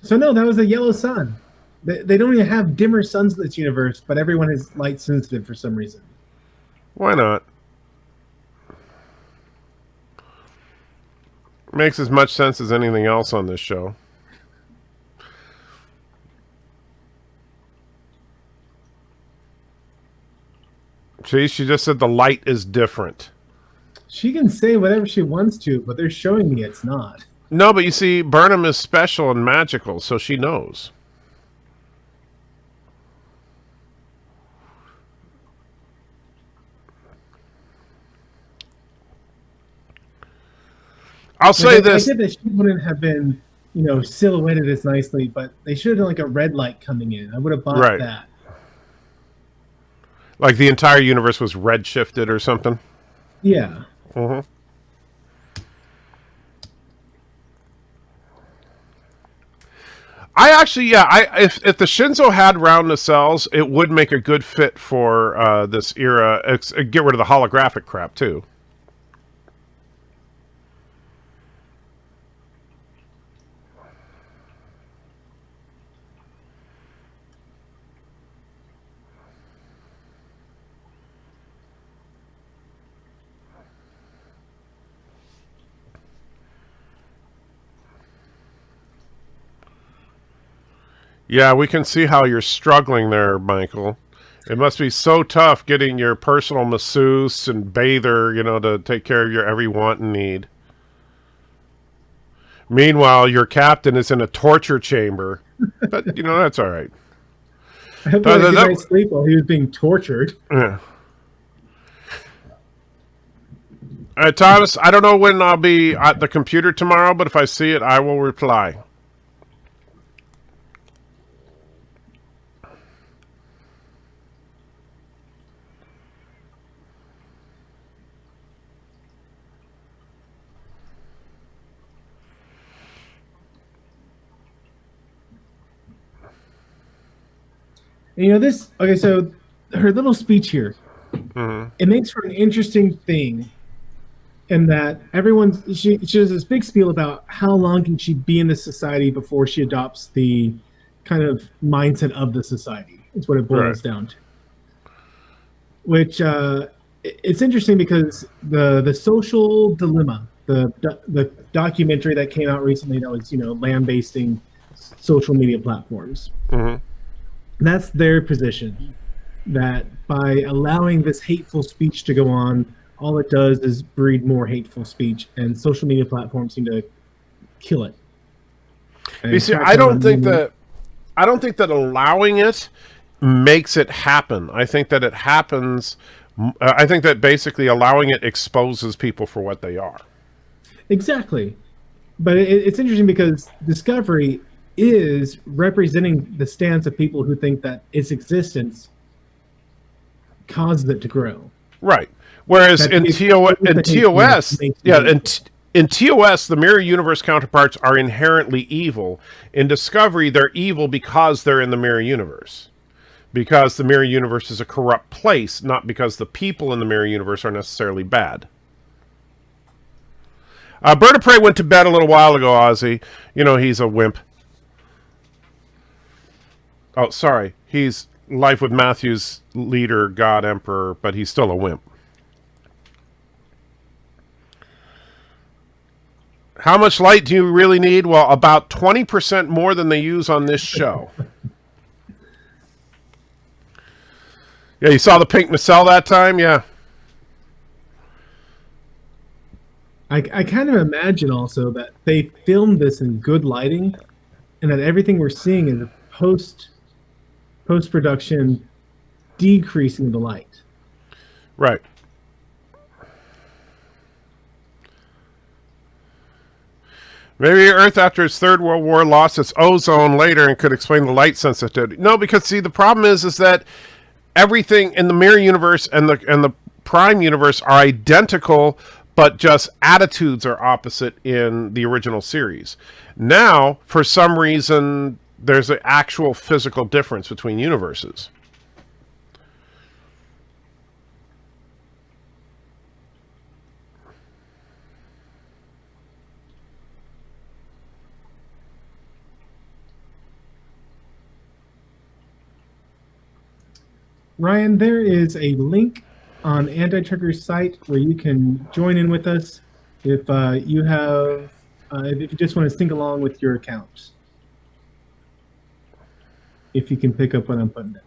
So no, that was a yellow sun. They don't even have dimmer suns in this universe, but everyone is light sensitive for some reason. Why not? Makes as much sense as anything else on this show. See, she just said the light is different. She can say whatever she wants to, but they're showing me it's not. No, but you see, Burnham is special and magical, so she knows. I'll say this. I get that she wouldn't have been, silhouetted as nicely, but they should have done like a red light coming in. I would have bought that. Like the entire universe was red shifted or something? Yeah. Mm-hmm. I actually, yeah, if the Shinzo had round nacelles, it would make a good fit for this era. Get rid of the holographic crap too. Yeah, we can see how you're struggling there, Michael. It must be so tough getting your personal masseuse and bather, to take care of your every want and need. Meanwhile, your captain is in a torture chamber. But, that's all right. I hope he had a good night's sleep while he was being tortured. Yeah. All right, Thomas, I don't know when I'll be at the computer tomorrow, but if I see it, I will reply. This. Okay, so her little speech here, it makes for an interesting thing, in that she does this big spiel about how long can she be in this society before she adopts the kind of mindset of the society. Is what it boils down to. Which it's interesting because the social dilemma, the documentary that came out recently that was lambasting social media platforms. That's their position, that by allowing this hateful speech to go on, all it does is breed more hateful speech, and social media platforms seem to kill it. You see, I don't think that allowing it makes it happen. I think that it happens. I think that basically allowing it exposes people for what they are. Exactly. But it's interesting because Discovery is representing the stance of people who think that its existence causes it to grow. Right. Whereas in TOS, in TOS, the mirror universe counterparts are inherently evil. In Discovery, they're evil because they're in the mirror universe. Because the mirror universe is a corrupt place, not because the people in the mirror universe are necessarily bad. Bird of Prey went to bed a little while ago, Ozzy. He's a wimp. Oh, sorry. He's Life with Matthew's leader, God Emperor, but he's still a wimp. How much light do you really need? Well, about 20% more than they use on this show. Yeah, you saw the pink nacelle that time? Yeah. I kind of imagine also that they filmed this in good lighting, and that everything we're seeing is post-production decreasing the light. Right. Maybe Earth, after its Third World War, lost its ozone later and could explain the light sensitivity. No, because see, the problem is that everything in the mirror universe and the prime universe are identical, but just attitudes are opposite in the original series. Now, for some reason, there's an actual physical difference between universes. Ryan, there is a link on Anti-Trigger's site where you can join in with us if you just want to sync along with your account. If you can pick up what I'm putting down.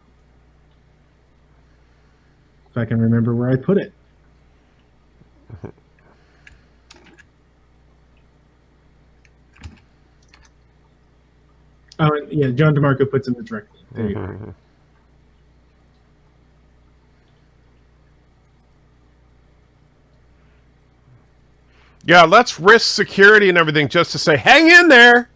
If I can remember where I put it. Oh, yeah, John DeMarco puts in the direct link. There you go. Yeah, let's risk security and everything just to say, hang in there.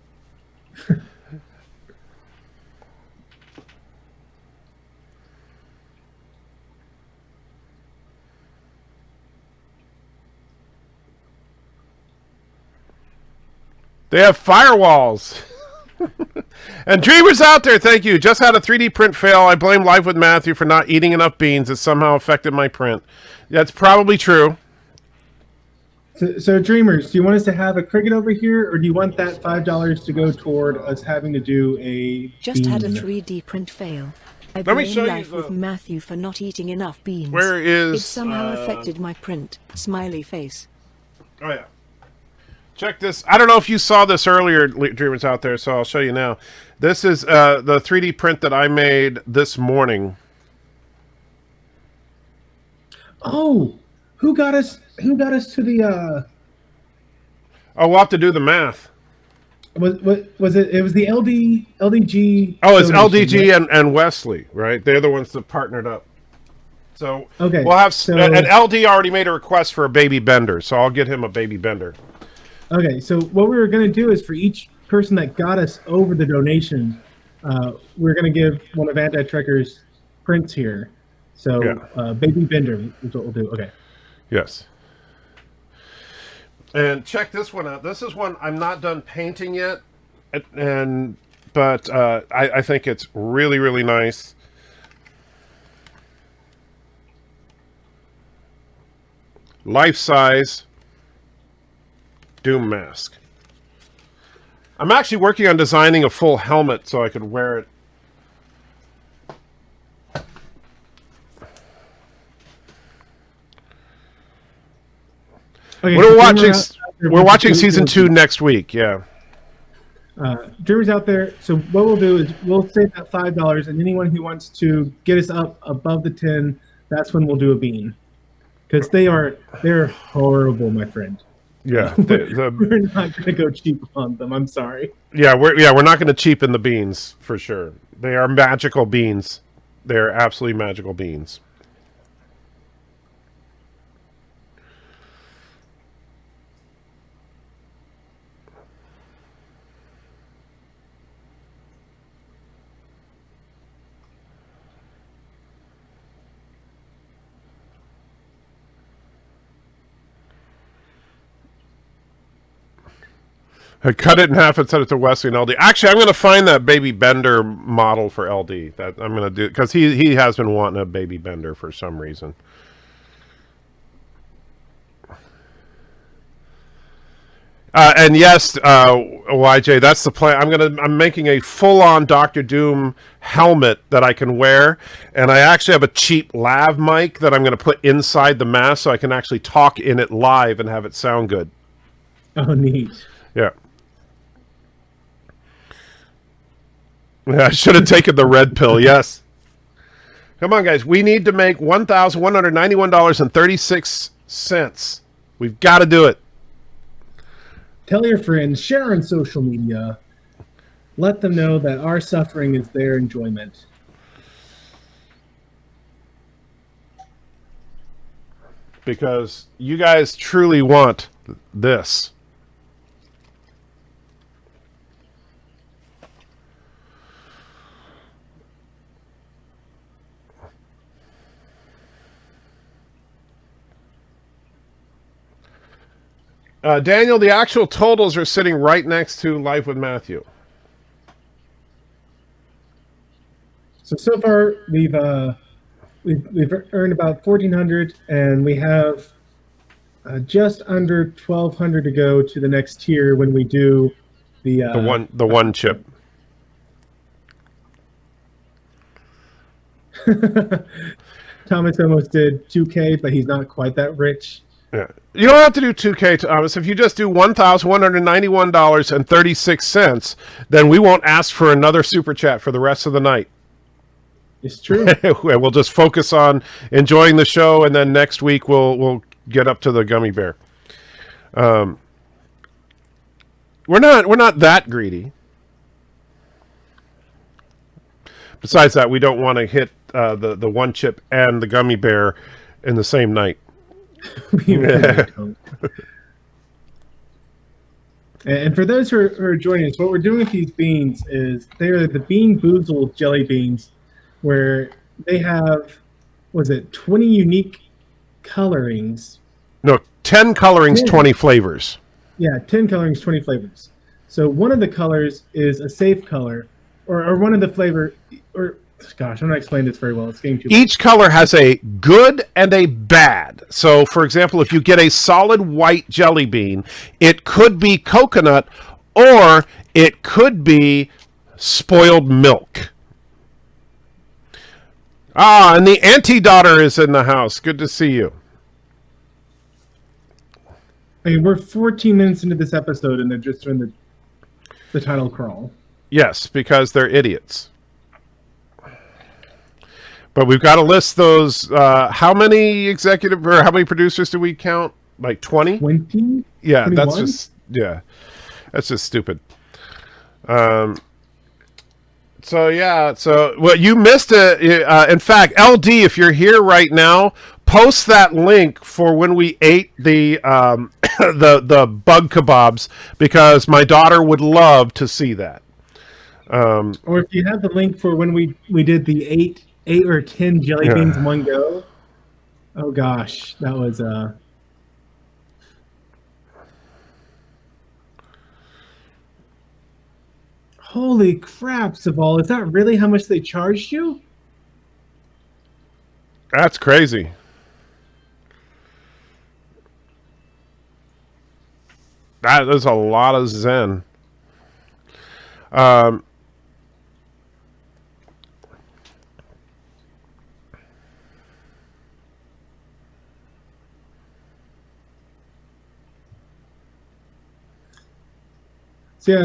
They have firewalls. And dreamers out there, thank you. Just had a 3D print fail. I blame Life with Matthew for not eating enough beans. It somehow affected my print. That's probably true. So dreamers, do you want us to have a cricket over here, or do you want that $5 to go toward us having to do a Just had a bean? 3D print fail. I Let me blame show you Life with Matthew for not eating enough beans. Where is... It somehow affected my print. Smiley face. Oh, yeah. Check this. I don't know if you saw this earlier, dreamers out there, so I'll show you now. This is the 3D print that I made this morning. Oh, who got us to the Oh, we'll have to do the math. was it? It was the LDG. Oh, it's donation, LDG right? and Wesley, right? They're the ones that partnered up. So Okay, we'll have so- and LD already made a request for a baby bender, so I'll get him a baby bender. Okay, so what we were going to do is for each person that got us over the donation, we're going to give one of Anti-Trekker's prints here. So Yeah. baby bender is what we'll do. Okay. Yes. And check this one out. This is one I'm not done painting yet, but I think it's really, really nice. Life-size Doom mask. I'm actually working on designing a full helmet so I could wear it. Okay, We're watching season 2 next week. Yeah. Dreamers out there. So what we'll do is we'll save that $5, and anyone who wants to get us up above the 10, that's when we'll do a bean. Because they're horrible, my friend. Yeah. We're not going to go cheap on them. I'm sorry. We're not going to cheapen the beans for sure. They are magical beans. They're absolutely magical beans. I cut it in half and sent it to Wesley and LD. Actually, I'm going to find that baby bender model for LD. That I'm going to do because he has been wanting a baby bender for some reason. And yes, YJ, that's the plan. I'm making a full-on Doctor Doom helmet that I can wear, and I actually have a cheap lav mic that I'm going to put inside the mask so I can actually talk in it live and have it sound good. Oh, neat. Yeah. I should have taken the red pill, yes. Come on, guys. We need to make $1,191.36. We've got to do it. Tell your friends, share on social media. Let them know that our suffering is their enjoyment. Because you guys truly want this. Daniel, the actual totals are sitting right next to Life with Matthew. So far we've earned about 1,400, and we have just under 1,200 to go to the next tier when we do the one chip. Thomas almost did 2K, but he's not quite that rich. Yeah. You don't have to do 2K, Thomas. If you just do $1,191.36, then we won't ask for another super chat for the rest of the night. It's true. We'll just focus on enjoying the show, and then next week we'll get up to the gummy bear. We're not that greedy. Besides that, we don't want to hit the one chip and the gummy bear in the same night. We really don't. And for those who are joining us, what we're doing with these beans is they're the Bean Boozled jelly beans, where they have, 20 unique colorings. No, 10 colorings, 20 flavors. Yeah, 10 colorings, 20 flavors. So one of the colors is a safe color, or one of the flavor, or gosh, I'm not explaining this very well. It's getting too. Each color has a good and a bad. So, for example, if you get a solid white jelly bean, it could be coconut or it could be spoiled milk. Ah, and the auntie daughter is in the house. Good to see you. I mean, we're 14 minutes into this episode, and they're just doing the title crawl. Yes, because they're idiots. But we've got to list those. How many executive or how many producers do we count? Like 20? 20? Yeah, 21? that's just stupid. So well, you missed it. In fact, LD, if you're here right now, post that link for when we ate the the bug kebabs, because my daughter would love to see that. Or if you have the link for when we did the 8 or 10 jelly beans in one go. Oh gosh, that was holy crap, Saval, is that really how much they charged you? That's crazy. That is a lot of Zen.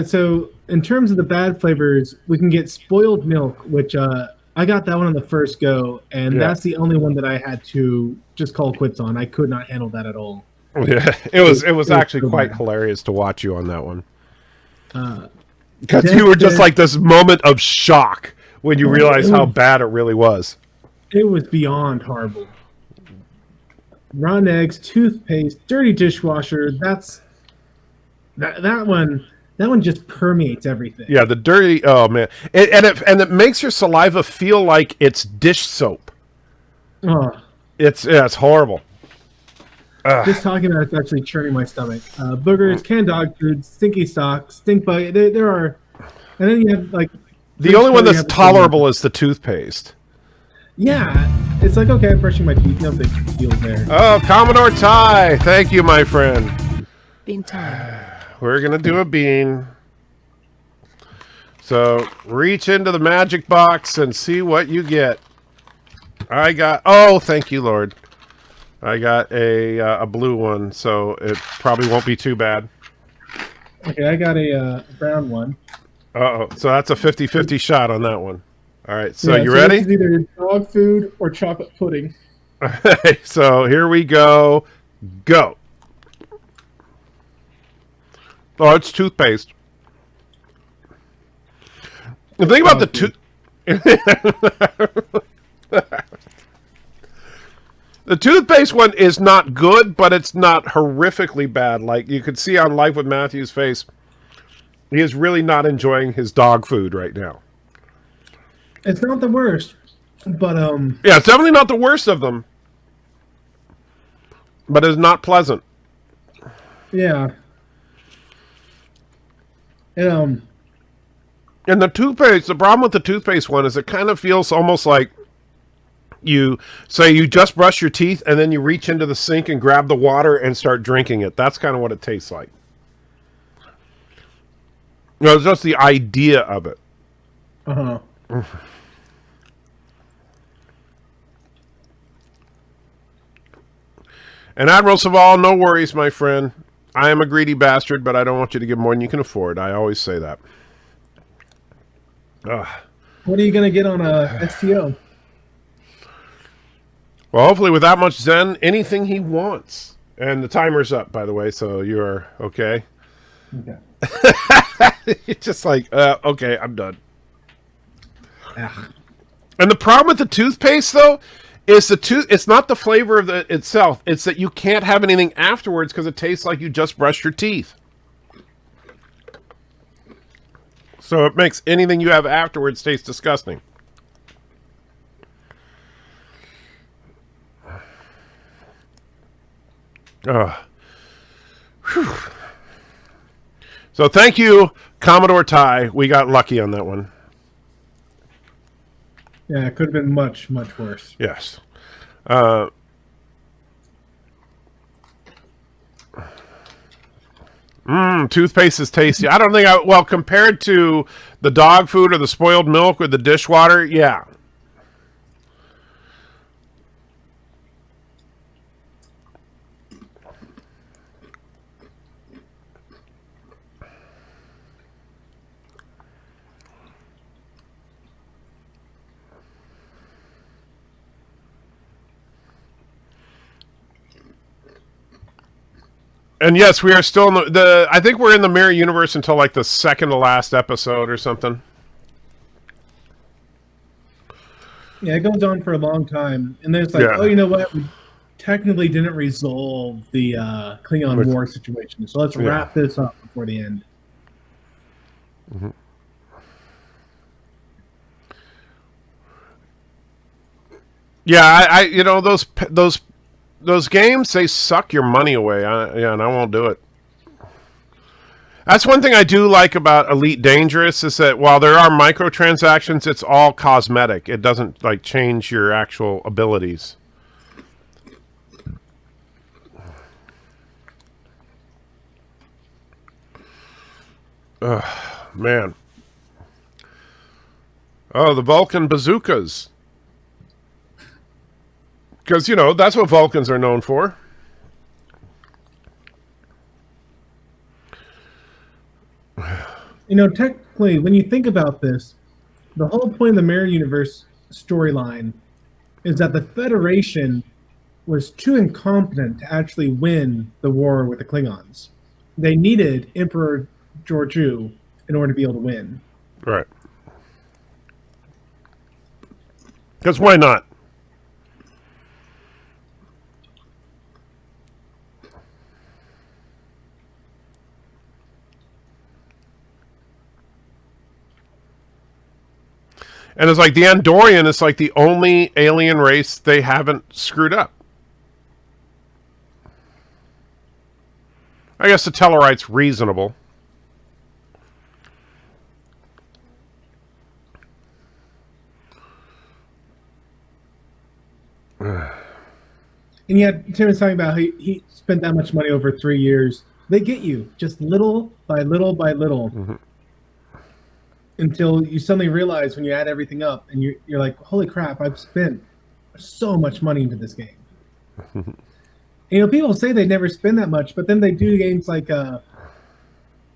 So in terms of the bad flavors, we can get spoiled milk, which I got that one on the first go, and that's the only one that I had to just call quits on. I could not handle that at all. Yeah, it was actually quite hilarious to watch you on that one. Because you were just like this moment of shock when you realized how bad it really was. It was beyond horrible. Rotten eggs, toothpaste, dirty dishwasher. That one just permeates everything. Yeah, the dirty. Oh man, it makes your saliva feel like it's dish soap. Oh, it's horrible. Just talking about it's actually churning my stomach. Boogers, canned dog food, stinky socks, stink bug. There are, and then you have like the only one that's tolerable is the toothpaste. Yeah, it's like okay, I'm brushing my teeth. No big deal there. Oh, Commodore Ty, thank you, my friend. Bean time. We're gonna do a bean. So reach into the magic box and see what you get. I got. Oh, thank you, Lord. I got a blue one, so it probably won't be too bad. Okay, I got a brown one. Uh-oh, so that's a 50-50 shot on that one. All right, so you ready? It's either dog food or chocolate pudding. So here we go. Go. Oh, it's toothpaste. The thing about the the toothpaste one is not good, but it's not horrifically bad. Like you could see on Life with Matthew's face, he is really not enjoying his dog food right now. It's not the worst, but yeah, it's definitely not the worst of them, but it's not pleasant. Yeah. And the toothpaste, the problem with the toothpaste one is it kind of feels almost like you just brush your teeth and then you reach into the sink and grab the water and start drinking it. That's kind of what it tastes like. You know, it's just the idea of it. Uh-huh. And Admiral Saval, no worries, my friend. I am a greedy bastard, but I don't want you to give more than you can afford. I always say that. Ugh. What are you going to get on a STO? Well, hopefully with that much Zen, anything he wants. And the timer's up, by the way, so you're okay. Okay. It's just like, okay, I'm done. And the problem with the toothpaste, though, is it's not the flavor of itself. It's that you can't have anything afterwards because it tastes like you just brushed your teeth. So it makes anything you have afterwards taste disgusting. So thank you, Commodore Ty. We got lucky on that one. Yeah, it could have been much, much worse. Yes. Toothpaste is tasty. I don't think well, compared to the dog food or the spoiled milk or the dishwater, yeah. And yes, we are still in the I think we're in the mirror universe until like the second to last episode or something. Yeah, it goes on for a long time, and then it's like, Yeah. oh, you know what? We technically didn't resolve the Klingon war situation, so let's wrap this up before the end. Yeah, I you know those games, they suck your money away. And I won't do it. That's one thing I do like about Elite Dangerous is that while there are microtransactions, it's all cosmetic. It doesn't like change your actual abilities. Man. Oh, the Vulcan bazookas. Because, you know, that's what Vulcans are known for. You know, technically, when you think about this, the whole point of the Mirror Universe storyline is that the Federation was too incompetent to actually win the war with the Klingons. They needed Emperor Georgiou in order to be able to win. Right. Because why not? And it's like the Andorian is like the only alien race they haven't screwed up. I guess the Tellarite's reasonable. And yet, Tim was talking about how he spent that much money over 3 years. They get you just little by little by little. Until you suddenly realize when you add everything up and you're like, holy crap, I've spent so much money into this game. And, you know, people say they never spend that much, but then they do games like, what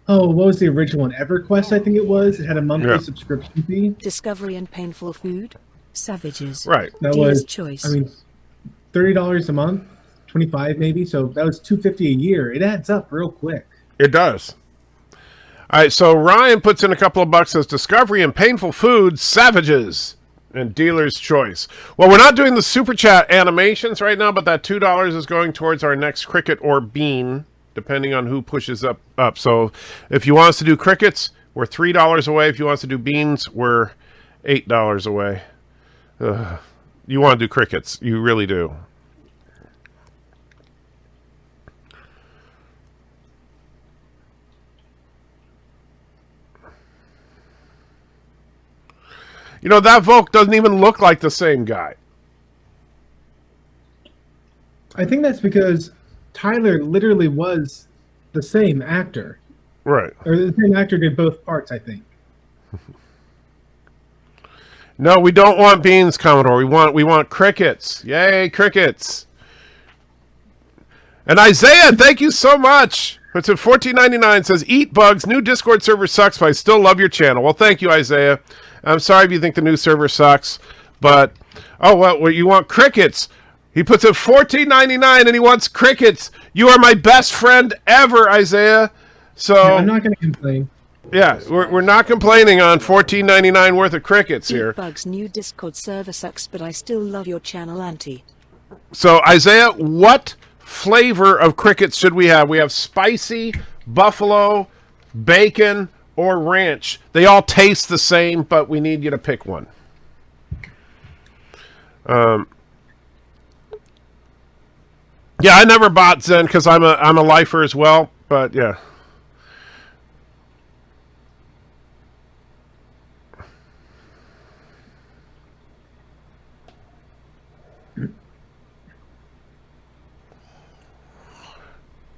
was the original one? EverQuest, I think it was. It had a monthly subscription fee. Discovery and painful food. Savages. Right. That Dealer's was, choice. I mean, $30 a month, $25 maybe. So that was $250 a year. It adds up real quick. It does. All right, so Ryan puts in a couple of bucks, says Discovery and Painful Food, Savages, and Dealer's Choice. Well, we're not doing the Super Chat animations right now, but that $2 is going towards our next cricket or bean, depending on who pushes up. So if you want us to do crickets, we're $3 away. If you want us to do beans, we're $8 away. You want to do crickets. You really do. You know, that Volk doesn't even look like the same guy. I think that's because Tyler literally was the same actor. Right. Or the same actor did both parts, I think. No, we don't want beans, Commodore. We want crickets. Yay, crickets. And Isaiah, thank you so much. It's at $14.99. Says, eat bugs. New Discord server sucks, but I still love your channel. Well, thank you, Isaiah. I'm sorry if you think the new server sucks, but well, you want crickets. He puts at $14.99 and he wants crickets. You are my best friend ever, Isaiah. So Yeah, I'm not going to complain. Yeah, we're not complaining on $14.99 worth of crickets here. Bug's new Discord server sucks, but I still love your channel, Auntie. So, Isaiah, what flavor of crickets should we have? We have spicy, buffalo, bacon, or ranch. They all taste the same, but we need you to pick one. Yeah, I never bought Zen because I'm a lifer as well, but yeah.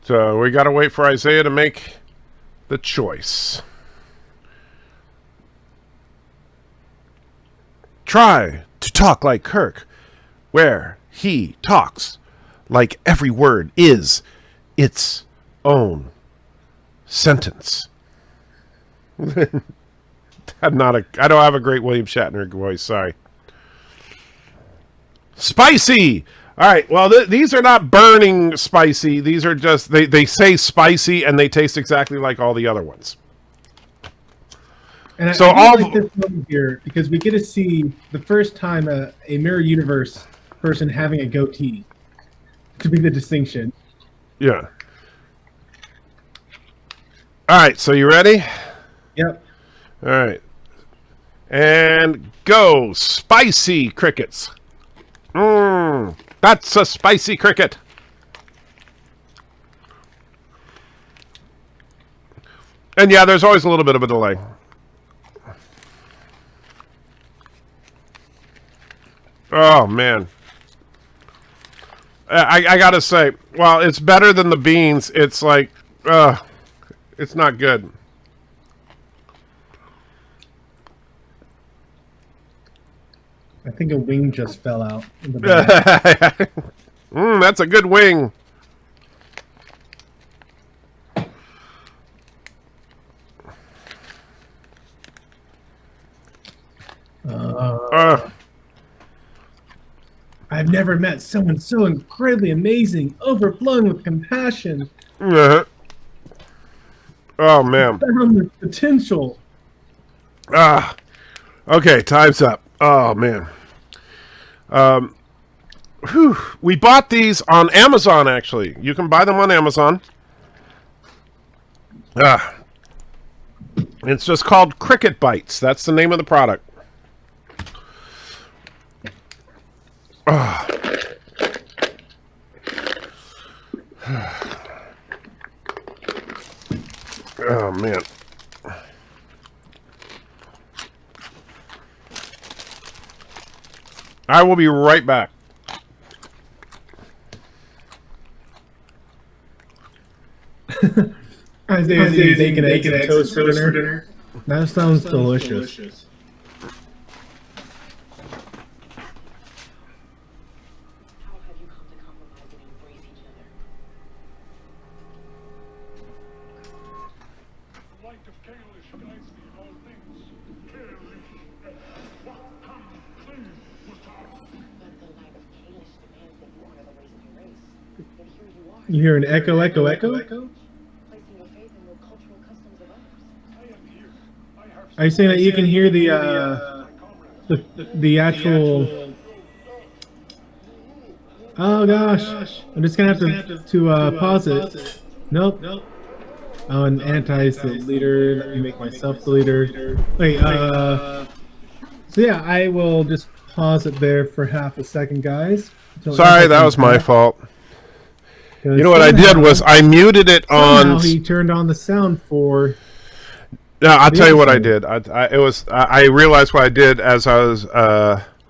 So we got to wait for Isaiah to make the choice. Try to talk like Kirk, where he talks like every word is its own sentence. I don't have a great William Shatner voice, sorry. Spicy! All right, well, these are not burning spicy. These are just, they say spicy and they taste exactly like all the other ones. And so I like this moment here because we get to see the first time a Mirror Universe person having a goatee to be the distinction. Yeah. All right, so you ready? Yep. All right. And go. Spicy crickets. That's a spicy cricket. And yeah, there's always a little bit of a delay. Oh, man. I gotta say, well, it's better than the beans. It's like, it's not good. I think a wing just fell out. In the back. That's a good wing. I've never met someone so incredibly amazing, overflowing with compassion. Oh, man. Boundless potential. Okay, time's up. Oh, man. We bought these on Amazon, actually. You can buy them on Amazon. It's just called Cricket Bites. That's the name of the product. Oh, man. I will be right back. Isaiah's bacon, eggs, and toast for dinner. That sounds delicious. You hear an echo, echo, echo? Are you saying that you can hear the actual? Oh gosh! I'm just gonna have to pause it. Nope. Oh, and Anti's the leader. Let me make myself the leader. Wait. So yeah, I will just pause it there for half a second, guys. Sorry, that was my fault. You know what I did was I muted it on. He turned on the sound for. No, I'll tell you what I did. I realized what I did as I was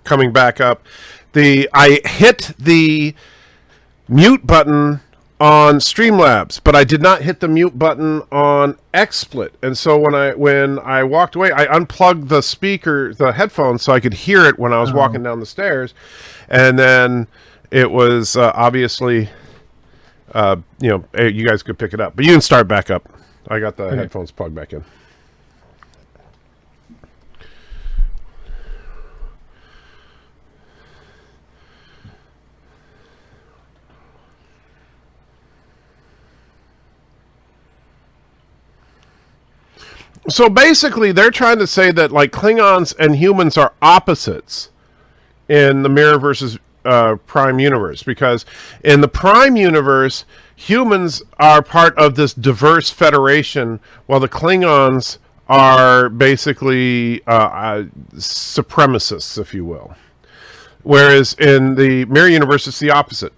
coming back up. I hit the mute button on Streamlabs, but I did not hit the mute button on XSplit. And so when I walked away, I unplugged the speaker, the headphones, so I could hear it when I was walking down the stairs. And then it was obviously. You guys could pick it up, but you can start back up. I got the headphones plugged back in. So basically, they're trying to say that like Klingons and humans are opposites in the Mirror versus Prime universe, because in the Prime universe, humans are part of this diverse federation, while the Klingons are basically supremacists, if you will. Whereas in the Mirror universe, it's the opposite.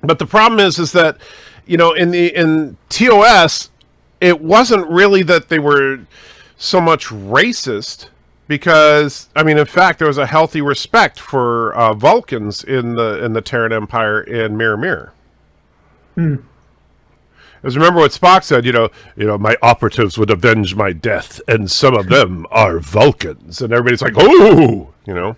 But the problem is that, in TOS, it wasn't really that they were so much racist. because I mean, in fact, there was a healthy respect for Vulcans in the Terran Empire in Mirror Mirror. Because remember what Spock said, you know, my operatives would avenge my death, and some of them are Vulcans, and everybody's like, oh, you know.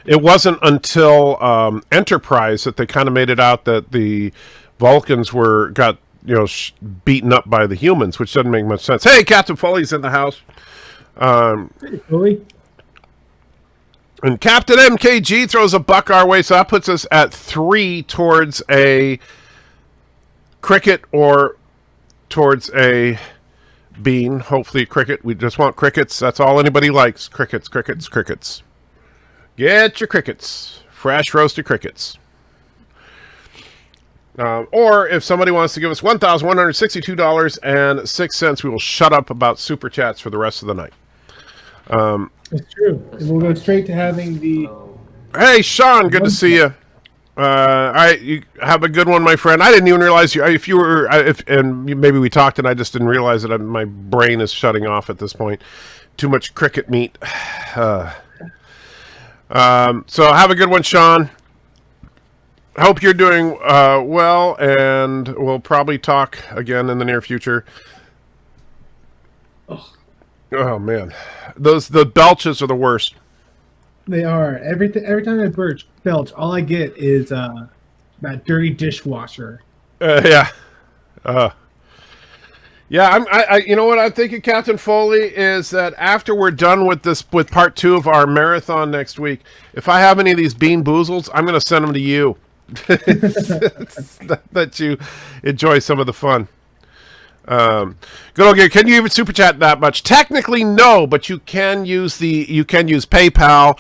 It wasn't until Enterprise that they kind of made it out that the Vulcans got beaten up by the humans, which doesn't make much sense. Hey, Captain Foley's in the house. Hey, Foley. And Captain MKG throws a buck our way, so that puts us at 3 towards a cricket or towards a bean. Hopefully cricket. We just want crickets. That's all anybody likes. Crickets, crickets, crickets. Get your crickets. Fresh roasted crickets. Or if somebody wants to give us $1,162.06, we will shut up about Super Chats for the rest of the night. It's true. And we'll go straight to having the... Hey, Sean, good to see you. All right, you have a good one, my friend. I didn't even realize maybe we talked and I just didn't realize that my brain is shutting off at this point. Too much cricket meat. So have a good one, Sean. Hope you're doing well, and we'll probably talk again in the near future. Oh man, the belches are the worst. They are. Every time I belch, all I get is that dirty dishwasher. Yeah. Yeah, I you know what I'm thinking, Captain Foley, is that after we're done with part 2 of our marathon next week, if I have any of these Bean Boozles, I'm going to send them to you. That you enjoy some of the fun. Good old Gary, can you even super chat that much? Technically, no, but you can use PayPal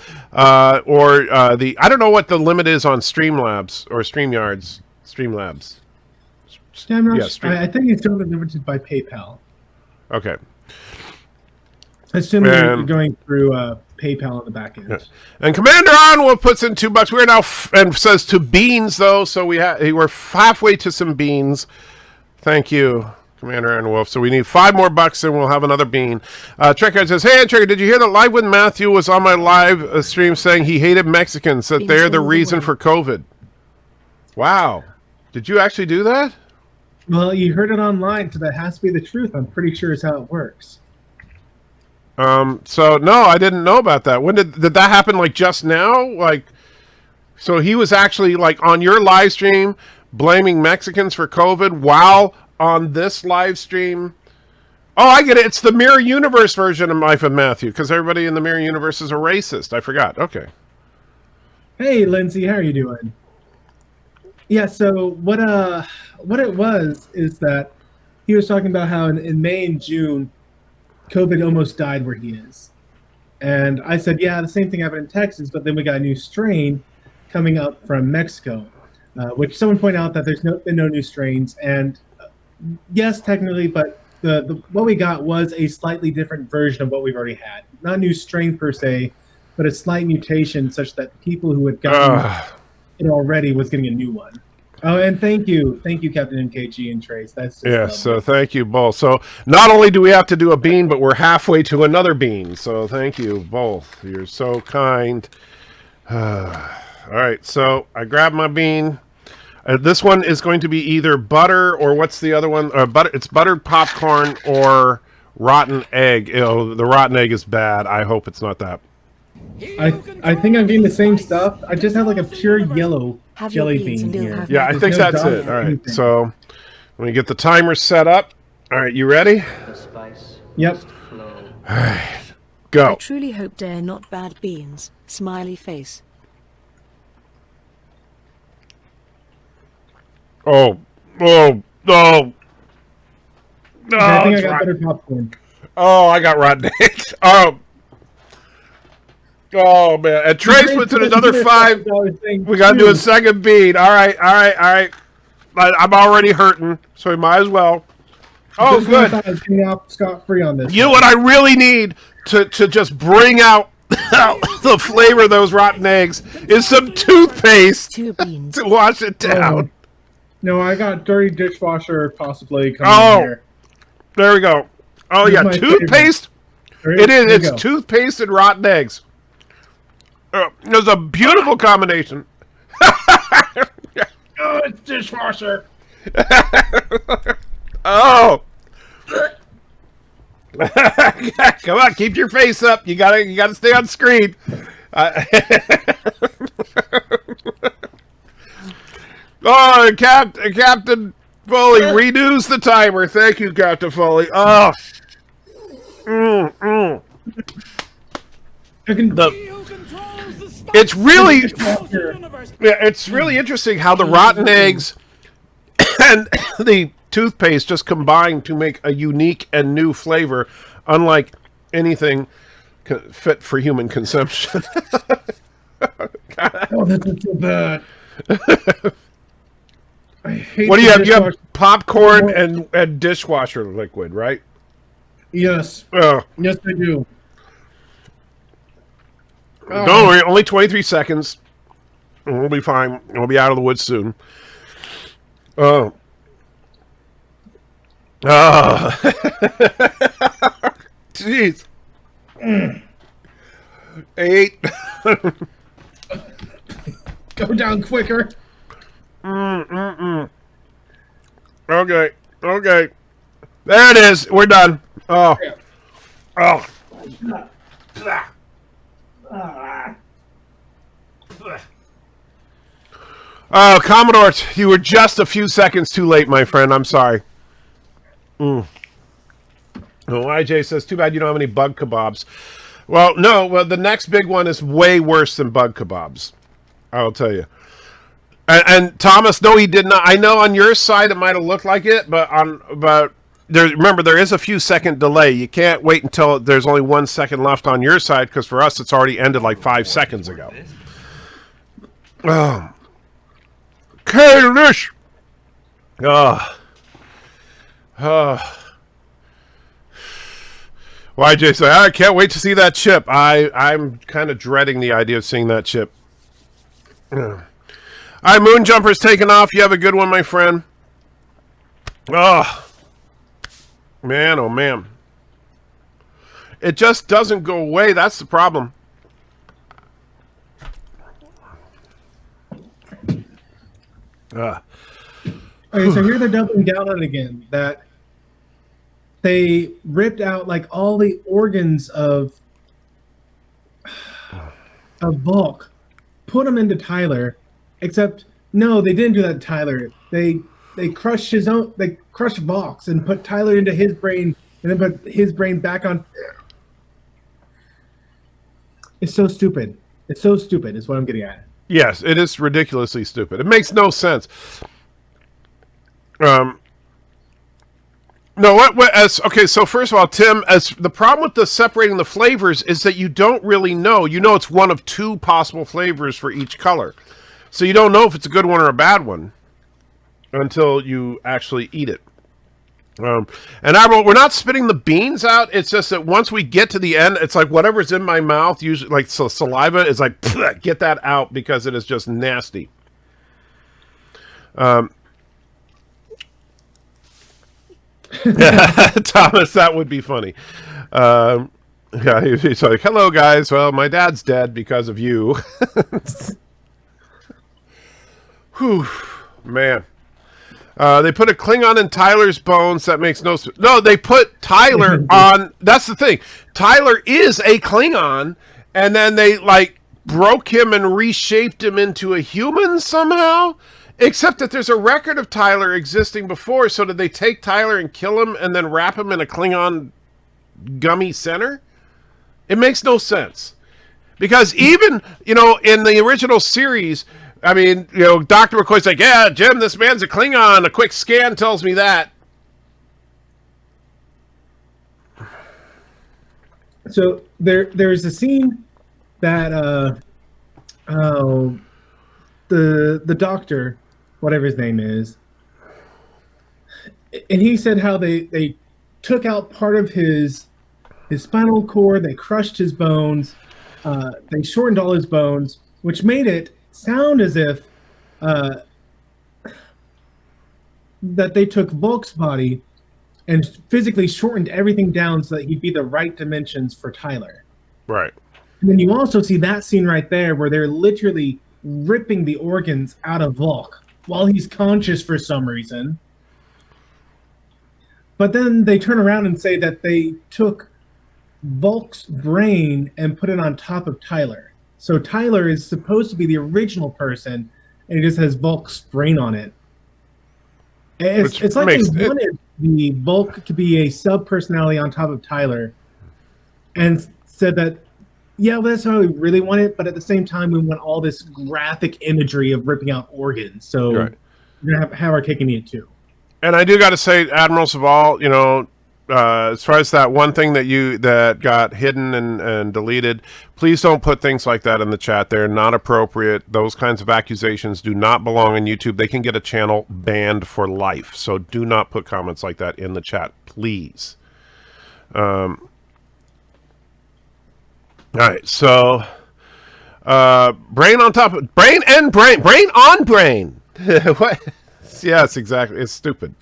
or I don't know what the limit is on Streamlabs or Streamlabs. Yeah, I think it's only limited by PayPal. Okay. Assuming you're going through PayPal on the back end. Yeah. And Commander Onwolf puts in $2. We're now and says to beans though, so we're halfway to some beans. Thank you, Commander Onwolf. So we need 5 more bucks, and we'll have another bean. Trekker says, "Hey, Trekker, did you hear that Live with Matthew was on my live stream saying he hated Mexicans, that they're the reason for COVID?" Wow, did you actually do that? Well, you heard it online, so that has to be the truth. I'm pretty sure is how it works. So no, I didn't know about that. When did that happen? Like just now? Like, so he was actually like on your live stream blaming Mexicans for COVID while on this live stream. Oh, I get it. It's the Mirror Universe version of Life of Matthew, because everybody in the Mirror Universe is a racist. I forgot. Okay. Hey, Lindsay, how are you doing? Yeah. So what it was is that he was talking about how in May and June, COVID almost died where he is. And I said, yeah, the same thing happened in Texas, but then we got a new strain coming up from Mexico, which someone pointed out that there's been no new strains. And yes, technically, but what we got was a slightly different version of what we've already had. Not a new strain per se, but a slight mutation such that people who had gotten it already was getting a new one. Oh, and thank you, Captain MKG and Trace. That's just so thank you both. So not only do we have to do a bean, but we're halfway to another bean. So thank you both. You're so kind. All right, so I grabbed my bean. This one is going to be either butter or what's the other one? Butter. It's buttered popcorn or rotten egg. The rotten egg is bad. I hope it's not that. I think I'm getting the same stuff. I just have like a pure yellow jelly bean here. Yeah, I think that's it. All right, so let me get the timer set up. All right, you ready? The spice Yep. must flow. All right, go. I truly hope they're not bad beans. Smiley face. Oh. I think I got better popcorn. Oh, I got rotten eggs. Oh man! And Trace puts in another $5. We got to do a second bean. All right. I'm already hurting, so we might as well. Oh, good. Scot-free on this. You know what I really need to just bring out the flavor of those rotten eggs is some toothpaste 2 beans. to wash it down. No, I got dirty dishwasher possibly coming in here. There we go. Oh, This is yeah, my toothpaste. favorite. It is. There you It's go. toothpaste and rotten eggs. There's a beautiful combination. Oh, it's dishwasher. Oh. Come on, keep your face up. You gotta stay on screen. Oh, Captain Foley renews the timer. Thank you, Captain Foley. Oh. I can, He who controls the spice It's really, controls the universe. yeah, it's really interesting how the rotten eggs and the toothpaste just combine to make a unique and new flavor, unlike anything fit for human consumption. oh, that's not so bad. I hate What do you the have? You have dishwasher. popcorn and dishwasher liquid, right? Yes. Oh, Yes, I do. don't worry, only 23 seconds. We'll be fine. We'll be out of the woods soon. Oh. Oh. Jeez. 8. Go down quicker. Okay. Okay. There it is. We're done. Oh. Oh. Oh, Commodore, you were just a few seconds too late, my friend. I'm sorry. Oh, IJ says, too bad you don't have any bug kebabs. Well, no. Well, the next big one is way worse than bug kebabs. I'll tell you. And Thomas, no, he did not. I know on your side it might have looked like it, but remember, there is a few second delay. You can't wait until there's only 1 second left on your side, because for us it's already ended like 5 seconds ago. Oh. Kalish! Oh. Oh. YJ said, I can't wait to see that chip. I'm kind of dreading the idea of seeing that chip. All right, Moonjumper's taking off. You have a good one, my friend. Oh. Man, oh man. It just doesn't go away. That's the problem. Okay, so here they're doubling down on it again. That they ripped out like all the organs of Bulk, put them into Tyler. Except no, they didn't do that to Tyler. They crushed his own. They crushed Vox and put Tyler into his brain, and then put his brain back on. It's so stupid. It's so stupid. Is what I'm getting at. Yes, it is ridiculously stupid. It makes no sense. No, okay, so first of all, Tim, as the problem with the separating the flavors is that you don't really know. You know it's one of 2 possible flavors for each color. So you don't know if it's a good one or a bad one until you actually eat it. And we're not spitting the beans out. It's just that once we get to the end, it's like whatever's in my mouth, usually like so saliva, is like, get that out because it is just nasty. Thomas, that would be funny. Yeah, he's like, hello guys. Well, my dad's dead because of you. Whew, man. They put a Klingon in Tyler's bones. That makes no sense. No, they put Tyler on. That's the thing. Tyler is a Klingon, and then they like broke him and reshaped him into a human somehow. Except that there's a record of Tyler existing before. So did they take Tyler and kill him and then wrap him in a Klingon gummy center? It makes no sense. Because even, in the original series, I mean, Dr. McCoy's like, yeah, Jim, this man's a Klingon. A quick scan tells me that. So there's a scene that the doctor, whatever his name is, and he said how they took out part of his spinal cord, they crushed his bones, they shortened all his bones, which made it sound as if that they took Volk's body and physically shortened everything down so that he'd be the right dimensions for Tyler. Right. And then you also see that scene right there where they're literally ripping the organs out of Volk while he's conscious for some reason. But then they turn around and say that they took Volk's brain and put it on top of Tyler. So Tyler is supposed to be the original person, and it just has Volk's brain on it. It's like they wanted the Volk to be a sub-personality on top of Tyler, and said that, yeah, well, that's how we really want it, but at the same time, we want all this graphic imagery of ripping out organs. So Right. we're going to have our cake and eat it too. And I do got to say, Admiral Saval, you know, as far as that one thing that got hidden and deleted, please don't put things like that in the chat. They're not appropriate. Those kinds of accusations do not belong on YouTube. They can get a channel banned for life. So do not put comments like that in the chat, please. All right, so brain on top of brain on brain. What? Yes, exactly. It's stupid.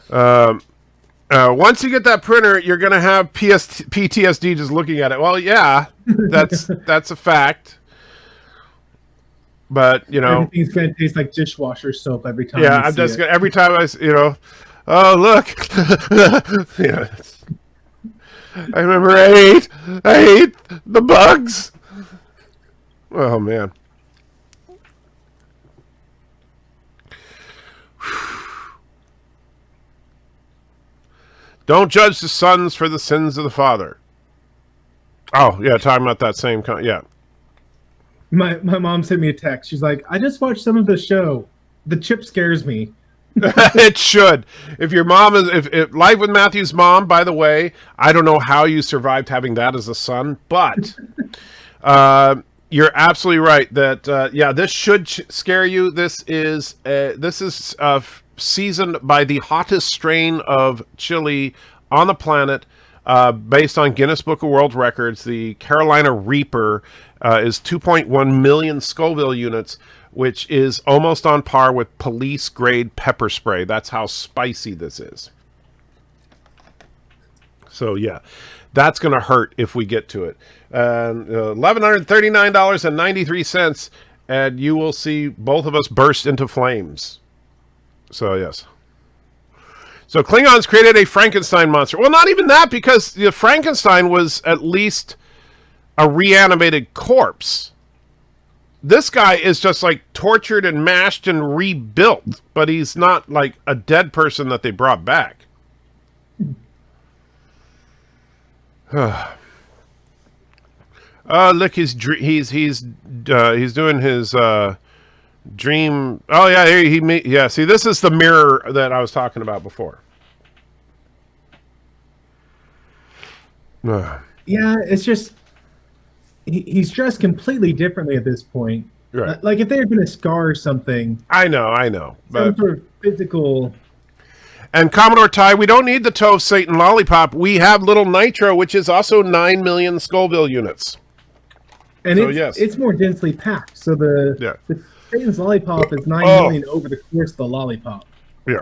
Once you get that printer, you're gonna have PTSD just looking at it. Well, yeah, that's a fact. But you know, everything's gonna taste like dishwasher soap every time. Yeah, I'm just gonna, every time oh look, yeah. I remember I ate the bugs. Oh man. Don't judge the sons for the sins of the father. Oh, yeah, talking about that same yeah. My mom sent me a text. She's like, I just watched some of the show. The chip scares me. It should. If your mom is, if Live with Matthew's mom, by the way, I don't know how you survived having that as a son, but you're absolutely right that, yeah, this should scare you. This is seasoned by the hottest strain of chili on the planet, based on Guinness Book of World Records. The Carolina Reaper is 2.1 million Scoville units, which is almost on par with police-grade pepper spray. That's how spicy this is. So, yeah, that's going to hurt if we get to it. $1,139.93, and you will see both of us burst into flames. So, yes. So, Klingons created a Frankenstein monster. Well, not even that, because the Frankenstein was at least a reanimated corpse. This guy is just, like, tortured and mashed and rebuilt, but he's not, like, a dead person that they brought back. Look, he's doing his... dream. Oh yeah, yeah. See, this is the mirror that I was talking about before. Yeah, it's just he's dressed completely differently at this point. Right. Like if there had been a scar or something. I know. Some But sort of physical. and Commodore Ty, we don't need the toe of Satan lollipop. We have Little Nitro, which is also 9 million Scoville units. And So, it's more densely packed. So the Satan's lollipop is 9 million over the course of the lollipop. Yeah.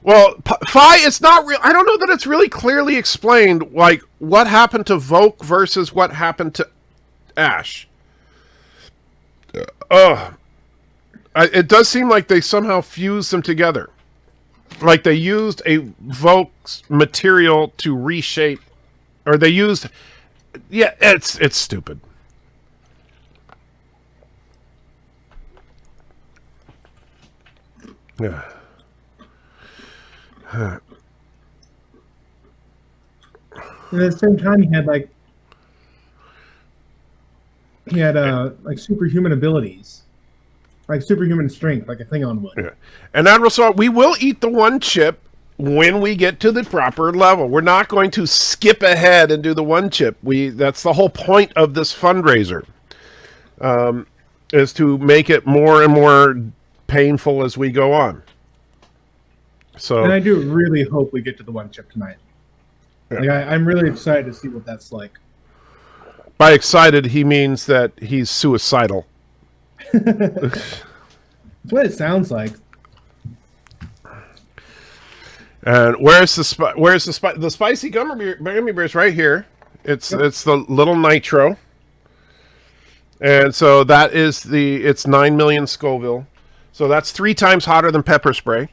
Well, Phi, it's not real. I don't know that it's really clearly explained, like, what happened to Volk versus what happened to Ash. It does seem like they somehow fused them together. Like they used a Volk's material to reshape, or they used... Yeah, it's stupid. Yeah. And at the same time, he had like superhuman abilities, like superhuman strength, like a Klingon would. Yeah. And Admiral Saw, we will eat the one chip when we get to the proper level. We're not going to skip ahead and do the one chip. That's the whole point of this fundraiser, is to make it more and more painful as we go on. So, and I do really hope we get to the one chip tonight. Yeah. Like I'm really excited to see what that's like. By excited, he means that he's suicidal. That's what it sounds like. And where's the spicy gummy bears right here? It's the little nitro. And so that is it's 9 million Scoville. So that's 3 times hotter than pepper spray.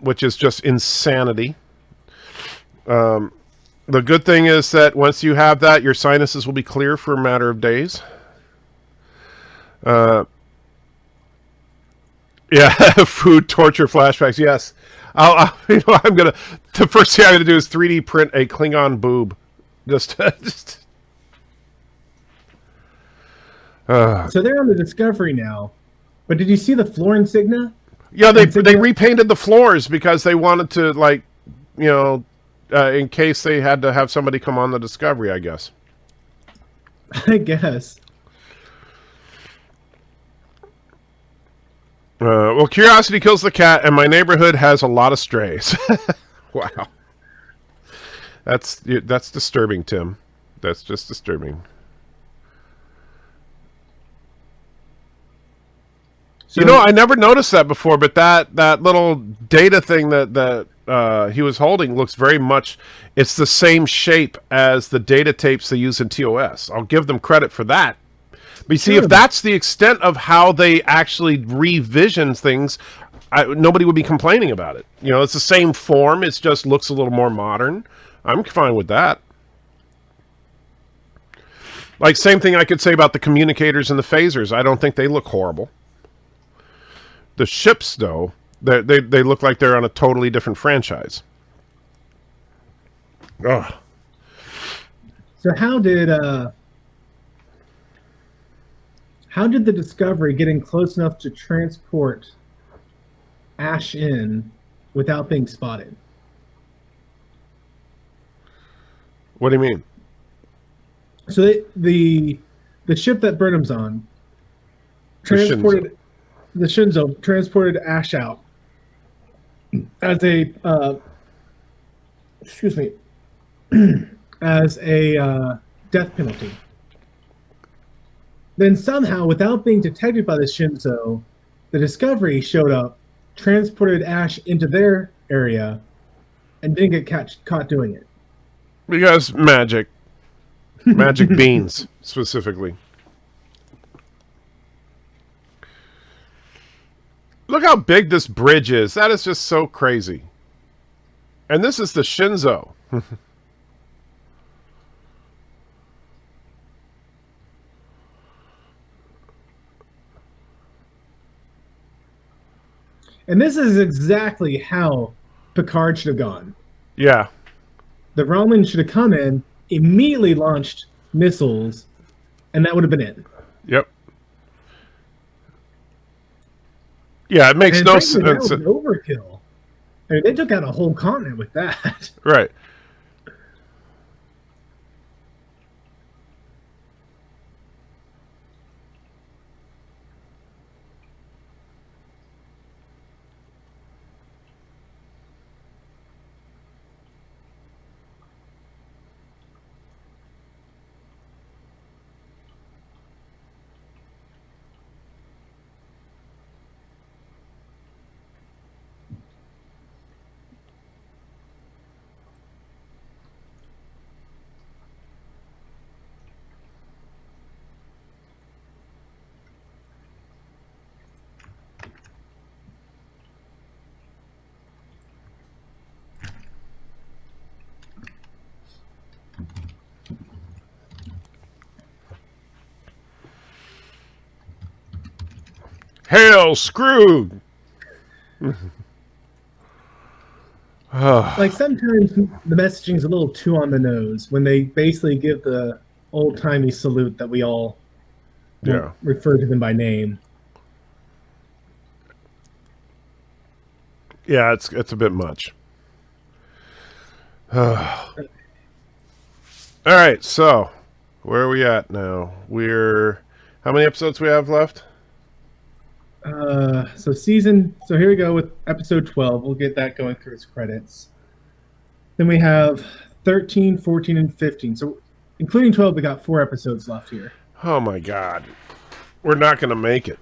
Which is just insanity. The good thing is that once you have that, your sinuses will be clear for a matter of days. Yeah, food torture flashbacks. Yes, the first thing I'm gonna do is 3D print a Klingon boob. Just. So they're on the Discovery now, but did you see the floor insignia? Yeah, they repainted the floors because they wanted to, like, in case they had to have somebody come on the Discovery, I guess. I guess. Well, curiosity kills the cat, and my neighborhood has a lot of strays. Wow. That's disturbing, Tim. That's just disturbing. So, I never noticed that before, but that little data thing that he was holding looks very much, it's the same shape as the data tapes they use in TOS. I'll give them credit for that. But you see, if that's the extent of how they actually revision things, nobody would be complaining about it. It's the same form, it just looks a little more modern. I'm fine with that. Like, same thing I could say about the communicators and the phasers. I don't think they look horrible. The ships, though, they look like they're on a totally different franchise. Ugh. So how did the Discovery get in close enough to transport Ash in without being spotted? What do you mean? So the ship that Burnham's on transported the Shinzo transported Ash out as a as a death penalty. Then somehow, without being detected by the Shinzo, the Discovery showed up, transported Ash into their area, and didn't get caught doing it. Because magic. Magic beans, specifically. Look how big this bridge is. That is just so crazy. And this is the Shinzo. And this is exactly how Picard should have gone. Yeah. The Romulan should have come in, immediately launched missiles, and that would have been it. Yep. Yeah, it makes no sense. That was overkill. I mean, they took out a whole continent with that. Right. Hail, screwed! Like, sometimes the messaging is a little too on the nose when they basically give the old-timey salute that we all refer to them by name. Yeah, it's a bit much. All right, so where are we at now? How many episodes we have left? So here we go with episode 12. We'll get that going through its credits. Then we have 13, 14, and 15. So including 12. We got 4 episodes left here. Oh my God. We're not going to make it.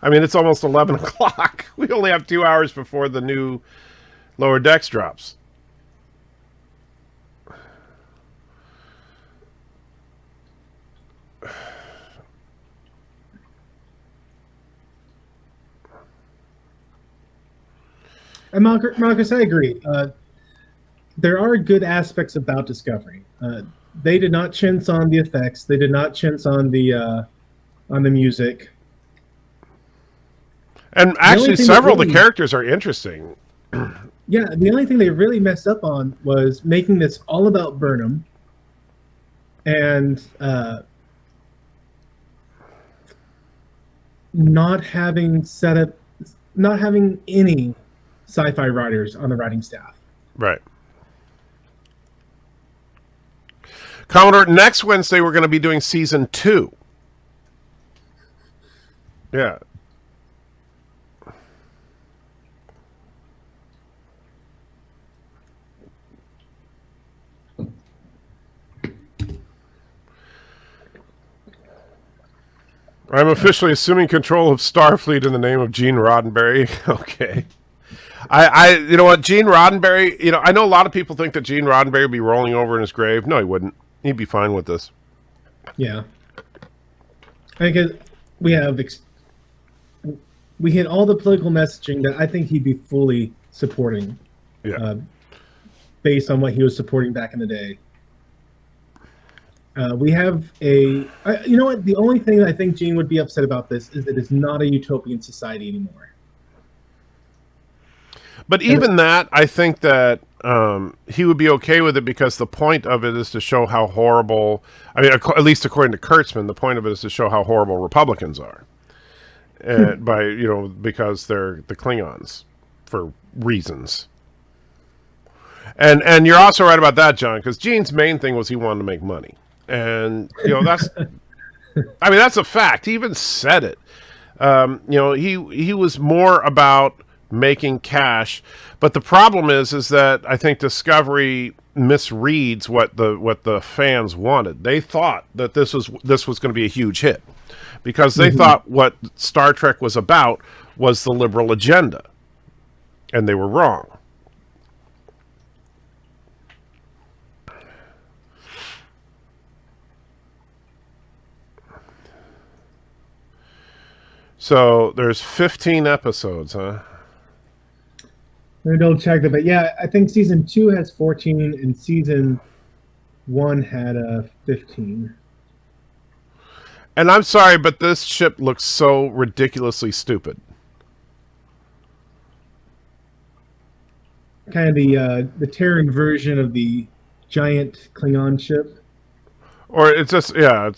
I mean, it's almost 11 o'clock. We only have 2 hours before the new Lower Decks drops. And Marcus, I agree. There are good aspects about Discovery. They did not chintz on the effects. They did not chintz on the music. And actually, several of the characters are interesting. Yeah, the only thing they really messed up on was making this all about Burnham, and not having any sci-fi writers on the writing staff. Right. Commodore, next Wednesday we're going to be doing season 2. Yeah. I'm officially assuming control of Starfleet in the name of Gene Roddenberry. Okay. You know what, Gene Roddenberry, I know a lot of people think that Gene Roddenberry would be rolling over in his grave. No, he wouldn't. He'd be fine with this. Yeah. I think we hit all the political messaging that I think he'd be fully supporting. Yeah. Based on what he was supporting back in the day. We have you know what? The only thing that I think Gene would be upset about this is that it's not a utopian society anymore. But even that, I think that he would be okay with it because the point of it is to show how horrible, I mean, at least according to Kurtzman, the point of it is to show how horrible Republicans are. And because they're the Klingons for reasons. And you're also right about that, John, because Gene's main thing was he wanted to make money. And, that's, I mean, that's a fact. He even said it. He was more about making cash, but the problem is that I think Discovery misreads what the fans wanted. They thought that this was going to be a huge hit because they thought what Star Trek was about was the liberal agenda, and they were wrong. So there's 15 episodes, huh? Let me double check that, but yeah, I think season 2 has 14 and season 1 had 15. And I'm sorry, but this ship looks so ridiculously stupid. Kind of the Terran version of the giant Klingon ship. Or it's just, yeah.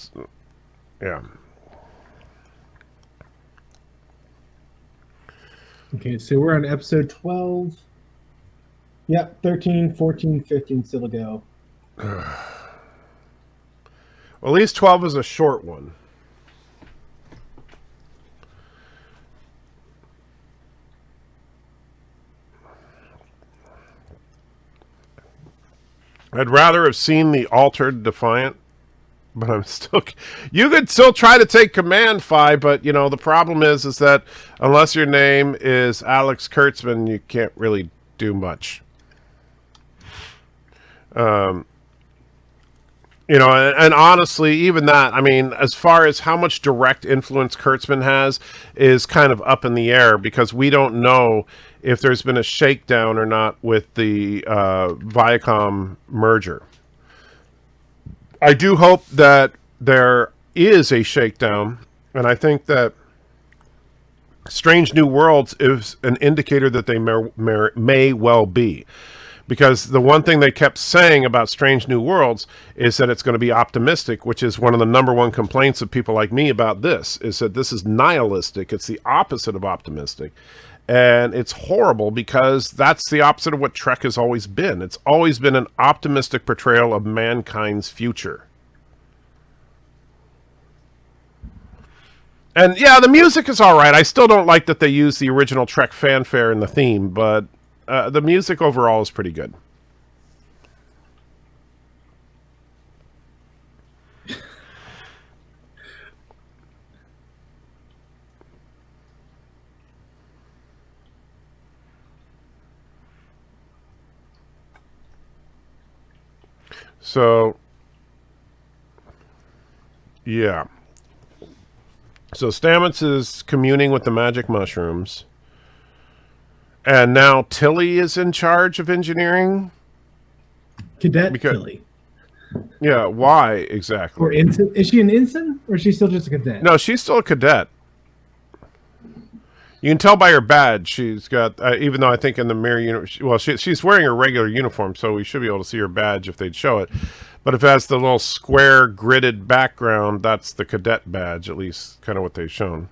Okay, so we're on episode 12. Yep, 13, 14, 15 still to go. Well, at least 12 is a short one. I'd rather have seen the altered Defiant, but I'm still... You could still try to take command, Phi, but, the problem is that unless your name is Alex Kurtzman, you can't really do much. And honestly, even that, I mean, as far as how much direct influence Kurtzman has is kind of up in the air because we don't know if there's been a shakedown or not with the Viacom merger. I do hope that there is a shakedown, and I think that Strange New Worlds is an indicator that they may well be. Because the one thing they kept saying about Strange New Worlds is that it's going to be optimistic, which is one of the number one complaints of people like me about this, is that this is nihilistic. It's the opposite of optimistic. And it's horrible because that's the opposite of what Trek has always been. It's always been an optimistic portrayal of mankind's future. And yeah, the music is all right. I still don't like that they use the original Trek fanfare in the theme, but the music overall is pretty good. So, yeah. So Stamets is communing with the magic mushrooms. And now Tilly is in charge of engineering? Cadet Tilly. Yeah, why exactly? Or ensign? Is she an ensign, or is she still just a cadet? No, she's still a cadet. You can tell by her badge. She's got, even though I think in the mirror, she's wearing her regular uniform, so we should be able to see her badge if they'd show it. But if it has the little square gridded background, that's the cadet badge, at least kind of what they've shown.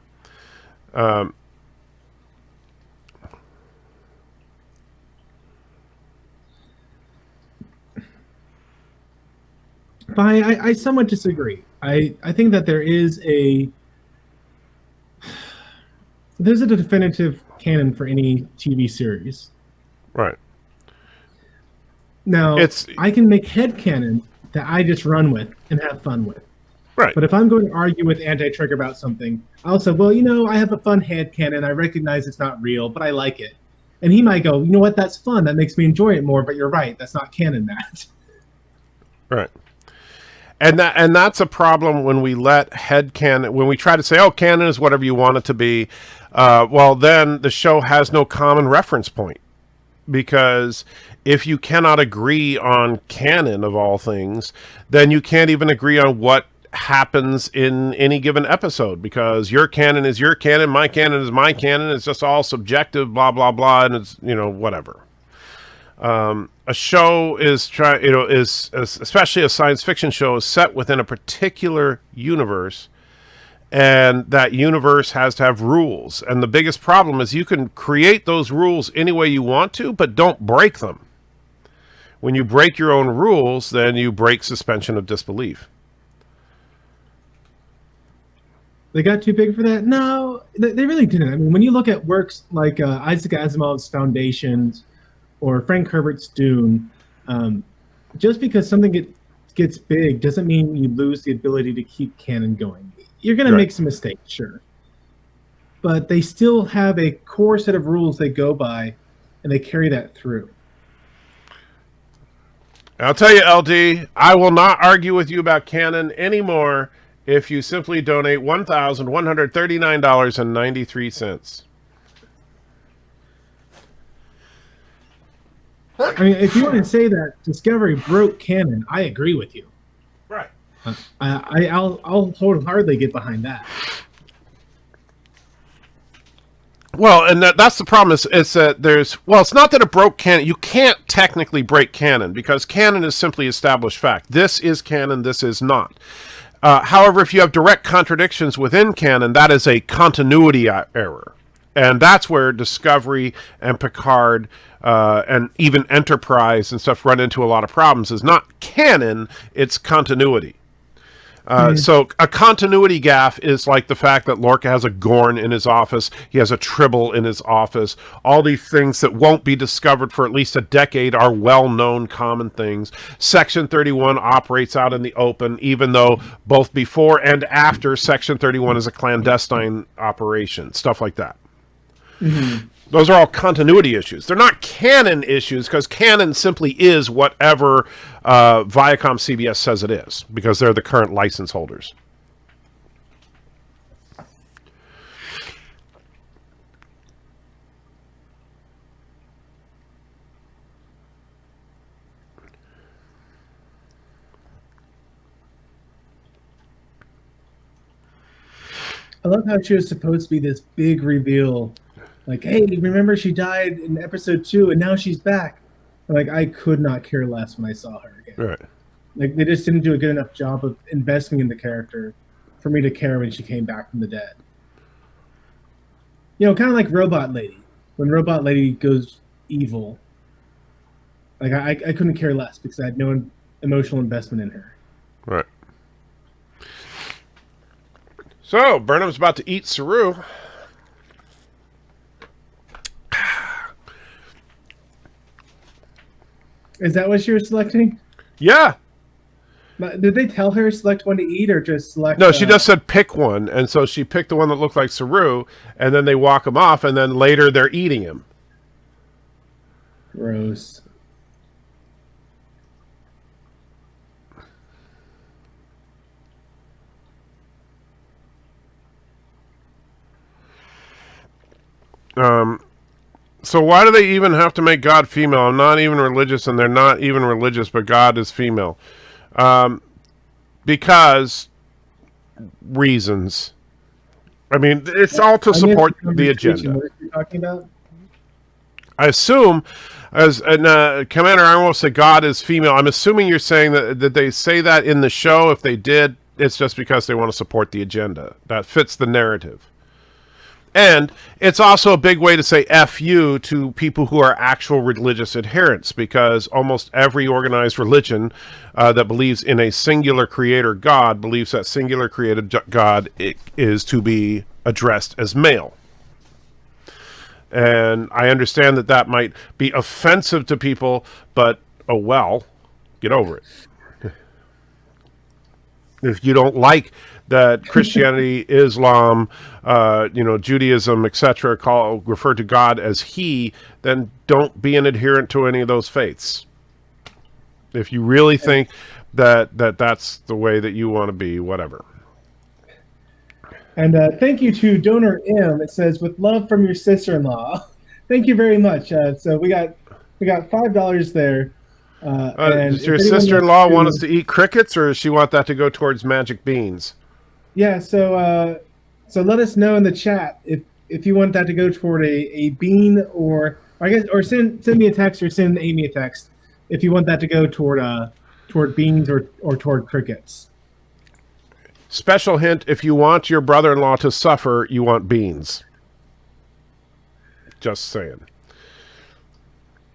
I somewhat disagree. I think that there's a definitive canon for any TV series. Right. Now, I can make headcanon that I just run with and have fun with. Right. But if I'm going to argue with Anti-Trigger about something, I'll say, well, I have a fun headcanon. I recognize it's not real, but I like it. And he might go, you know what, that's fun. That makes me enjoy it more, but you're right. That's not canon, Matt. Right. And that's a problem when we let headcanon, when we try to say, oh, canon is whatever you want it to be. Well, then the show has no common reference point. Because if you cannot agree on canon of all things, then you can't even agree on what happens in any given episode, because your canon is your canon, my canon is my canon. It's just all subjective, blah, blah, blah. And it's, whatever. A show is especially a science fiction show, is set within a particular universe, and that universe has to have rules. And the biggest problem is you can create those rules any way you want to, but don't break them. When you break your own rules, then you break suspension of disbelief. They got too big for that? No, they really didn't. I mean, when you look at works like Isaac Asimov's Foundations or Frank Herbert's Dune, just because something gets big doesn't mean you lose the ability to keep canon going. You're going to make some mistakes, sure. But they still have a core set of rules they go by, and they carry that through. I'll tell you, LD, I will not argue with you about canon anymore if you simply donate $1,139.93. I mean, if you want to say that Discovery broke canon, I agree with you. Right. I'll wholeheartedly get behind that. Well, and that's the problem is that it's not that it broke canon. You can't technically break canon because canon is simply established fact. This is canon, this is not. However, if you have direct contradictions within canon, that is a continuity error. And that's where Discovery and Picard and even Enterprise and stuff run into a lot of problems. Is not canon, it's continuity. So a continuity gaffe is like the fact that Lorca has a Gorn in his office, he has a Tribble in his office. All these things that won't be discovered for at least a decade are well-known common things. Section 31 operates out in the open, even though both before and after Section 31 is a clandestine operation, stuff like that. Mm-hmm. Those are all continuity issues. They're not canon issues because canon simply is whatever Viacom CBS says it is because they're the current license holders. I love how she was supposed to be this big reveal. Like, hey, remember she died in episode 2 and now she's back. Like, I could not care less when I saw her again. Right. Like, they just didn't do a good enough job of investing in the character for me to care when she came back from the dead. Kind of like Robot Lady. When Robot Lady goes evil, like, I couldn't care less because I had no emotional investment in her. Right. So, Burnham's about to eat Saru. Is that what she was selecting? Yeah. Did they tell her select one to eat or just select? No, she just said pick one, and so she picked the one that looked like Saru, and then they walk him off, and then later they're eating him. Gross. So why do they even have to make God female? I'm not even religious, and they're not even religious, but God is female. Because reasons. I mean, it's all to support the agenda. What are you talking about? I assume, Commander Armo said God is female. I'm assuming you're saying that they say that in the show. If they did, it's just because they want to support the agenda. That fits the narrative. And it's also a big way to say F you to people who are actual religious adherents, because almost every organized religion that believes in a singular creator God believes that singular created God is to be addressed as male. And I understand that might be offensive to people, but oh well, get over it. If you don't like that Christianity, Islam, Judaism, etc., refer to God as He, then don't be an adherent to any of those faiths. If you really think that's the way that you want to be, whatever. And thank you to Donor M. It says, with love from your sister-in-law. Thank you very much. So we got $5 there. Does your sister-in-law want us to eat crickets, or does she want that to go towards magic beans? Yeah, so let us know in the chat if you want that to go toward a bean, or send me a text, or send Amy a text if you want that to go toward beans or toward crickets. Special hint: if you want your brother-in-law to suffer, you want beans. Just saying.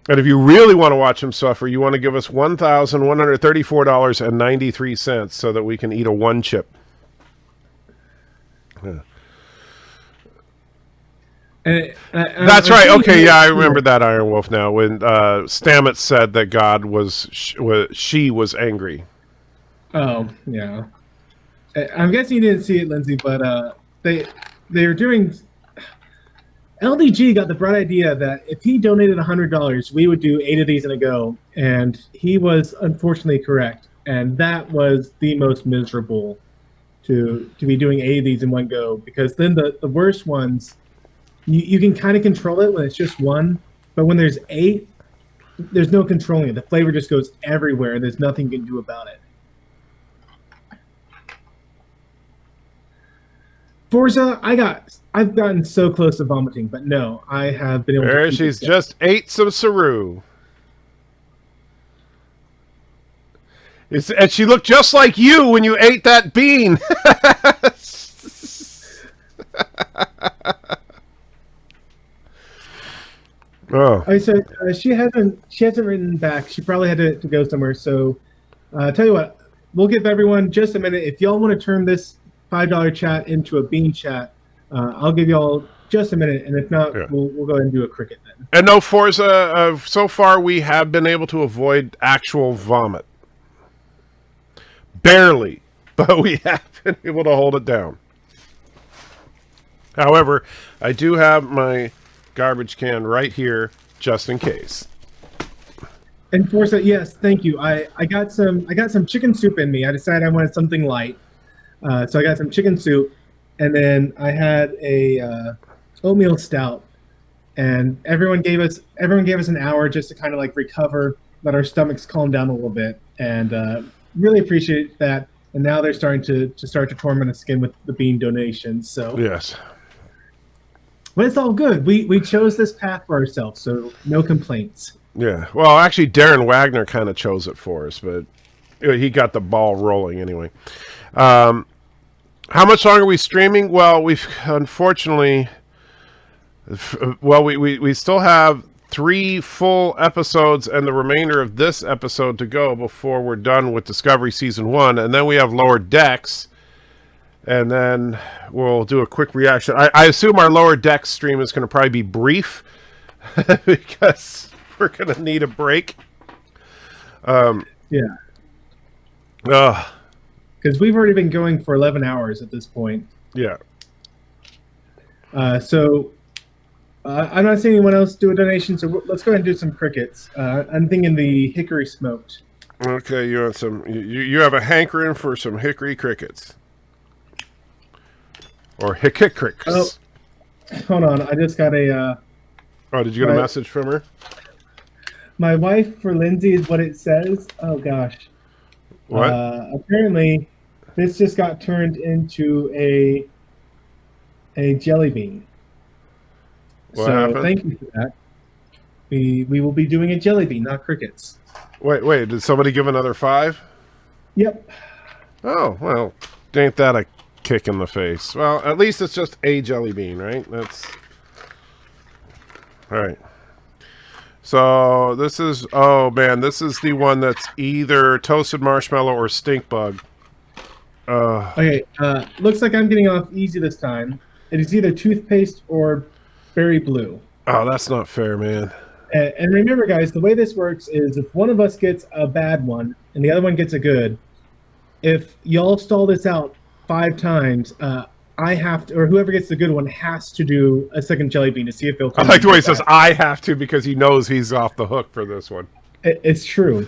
And if you really want to watch him suffer, you want to give us $1,134.93 so that we can eat a one chip. Yeah. That's right. Okay, yeah, I remember that, Iron Wolf, now, when Stamets said that God she was angry. Oh, yeah. I'm guessing you didn't see it, Lindsay, but they're doing... LDG got the bright idea that if he donated $100, we would do 8 of these in a go, and he was unfortunately correct. And that was the most miserable to be doing 8 of these in one go, because then the worst ones, you can kind of control it when it's just one, but when there's 8, there's no controlling it. The flavor just goes everywhere, and there's nothing you can do about it. Forza, I've gotten so close to vomiting, but no, I have been able to. There, she's just ate some Saru. And she looked just like you when you ate that bean. Oh. So she hasn't written back. She probably had to go somewhere. So, tell you what, we'll give everyone just a minute. If y'all want to turn this $5 chat into a bean chat, I'll give y'all just a minute, and if not, we'll go ahead and do a cricket then. And no, Forza, so far we have been able to avoid actual vomit. Barely, but we have been able to hold it down. However, I do have my garbage can right here, just in case. And Forza, yes, thank you. I got some chicken soup in me. I decided I wanted something light. So I got some chicken soup, and then I had a oatmeal stout, and everyone gave us an hour just to kind of like recover, let our stomachs calm down a little bit, and really appreciate that. And now they're starting to torment us again with the bean donations. So yes, but it's all good. We chose this path for ourselves, so no complaints. Yeah. Well, actually, Darren Wagner kind of chose it for us, but he got the ball rolling anyway. How much longer are we streaming? Well, we've unfortunately, we still have 3 full episodes and the remainder of this episode to go before we're done with Discovery Season 1, and then we have Lower Decks, and then we'll do a quick reaction. I assume our Lower Decks stream is going to probably be brief because we're going to need a break. Yeah. Because we've already been going for 11 hours at this point. Yeah. So I'm not seeing anyone else do a donation, so let's go ahead and do some crickets. I'm thinking the hickory smoked. Okay, you want some? You have a hankering for some hickory crickets, or hickory crickets. Oh, Hold on, I just got a. Oh, did you get a Right. message from her? My wife for Lindsay is what it says. Oh gosh. What? Apparently, this just got turned into a jelly bean. What So happened? thank you for that. We will be doing a jelly bean, not crickets. Wait, did somebody give another 5? Yep. Oh, well, ain't that a kick in the face? Well, at least it's just a jelly bean, right? That's... Alright. So, this is... Oh, man, this is the one that's either toasted marshmallow or stink bug. Okay. Looks like I'm getting off easy this time. It is either toothpaste or berry blue. Oh, that's not fair, man. And remember, guys, the way this works is if one of us gets a bad one and the other one gets a good, if y'all stall this out 5 times, I have to, or whoever gets the good one has to do a second jelly bean to see if they'll. I like the way he says, I have to, because he knows he's off the hook for this one. It's true.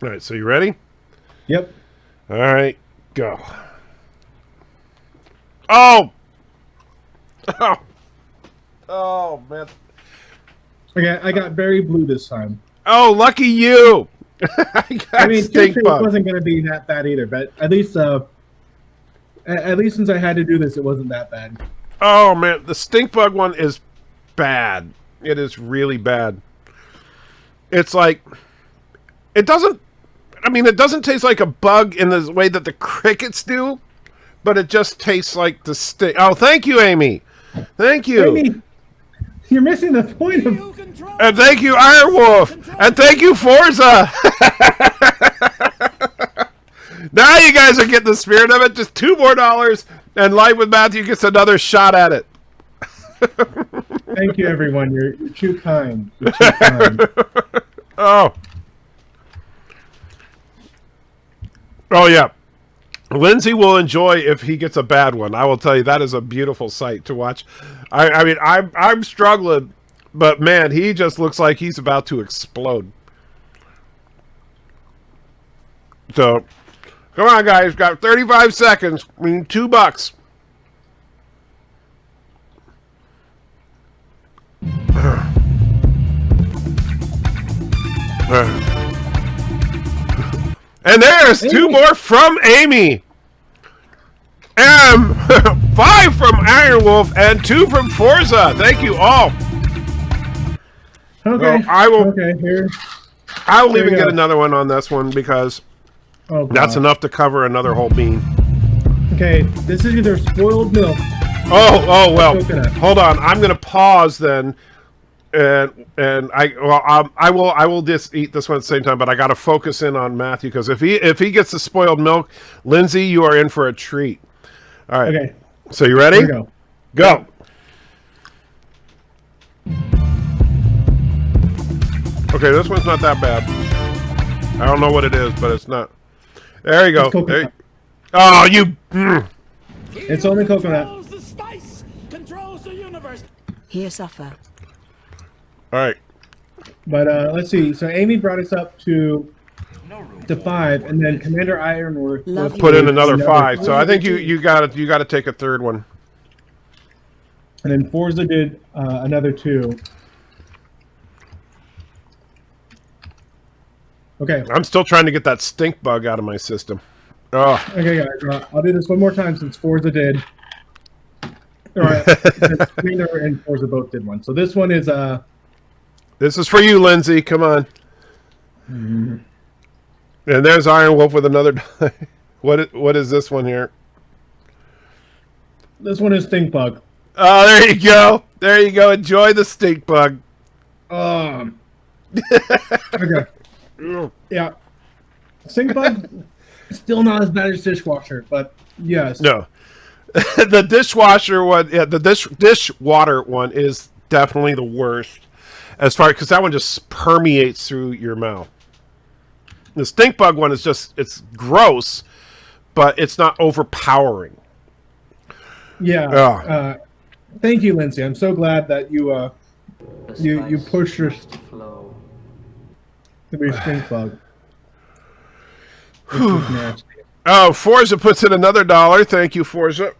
Alright, so you ready? Yep. Alright, go. Oh! Oh! Oh, man. Okay, I got berry blue this time. Oh, lucky you! I mean, stink toothpaste bug. wasn't going to be that bad either, but at least since I had to do this, it wasn't that bad. Oh, man, the stink bug one is bad. It is really bad. It's like... It doesn't... I mean, it doesn't taste like a bug in the way that the crickets do, but it just tastes like the stink. Oh, thank you, Amy. Thank you. Amy, you're missing the point of... You control And thank you, Iron Wolf. And thank you, Forza. Now you guys are getting the spirit of it. Just $2 more, and Live with Matthew gets another shot at it. Thank you, everyone. You're too kind. You're too kind. Oh. Oh, yeah. Lindsay will enjoy if he gets a bad one. I will tell you, that is a beautiful sight to watch. I mean, I'm struggling, but man, he just looks like he's about to explode. So, come on, guys. Got 35 seconds. We need $2. And there's 2 more from Amy. And 5 from Iron Wolf and 2 from Forza. Thank you all. Okay. Well, I will. Okay, here. I will There even you get go. another one on this one because Oh, God. that's enough to cover another whole bean. Okay, this is either spoiled milk. Oh well. Coconut. Hold on. I'm gonna pause then, and I will just eat this one at the same time. But I got to focus in on Matthew because if he gets the spoiled milk, Lindsay, you are in for a treat. All right. Okay, So you ready? here we go. Go. Okay, this one's not that bad. I don't know what it is, but it's not. There you go. It's coconut. Oh, you. It's only coconut. Controls the spice, controls the universe. Here suffer. All right. But let's see. So Amy brought us up to 5, and then Commander Ironworth Love Put in another another 5. So I think two. you got to take a third one. And then Forza did another 2. Okay. I'm still trying to get that stink bug out of my system. Oh, Okay, guys. I'll do this one more time since Forza did. All right. Since Commander and Forza both did one. So this one is this is for you, Lindsay. Come on. And there's Iron Wolf with another. What is this one here? This one is Stink Bug. Oh, there you go. There you go. Enjoy the stink bug. Okay. Yeah. Stink Bug, still not as bad as Dishwasher, but yes. No. The dishwasher one, yeah, the dishwater one is definitely the worst. As far because that one just permeates through your mouth. The stink bug one is it's gross, but it's not overpowering. Yeah. Thank you, Lindsay. I'm so glad that you The you spice pushed your must flow. to be Stink Bug. This is nasty. Oh, Forza puts in another $1. Thank you, Forza.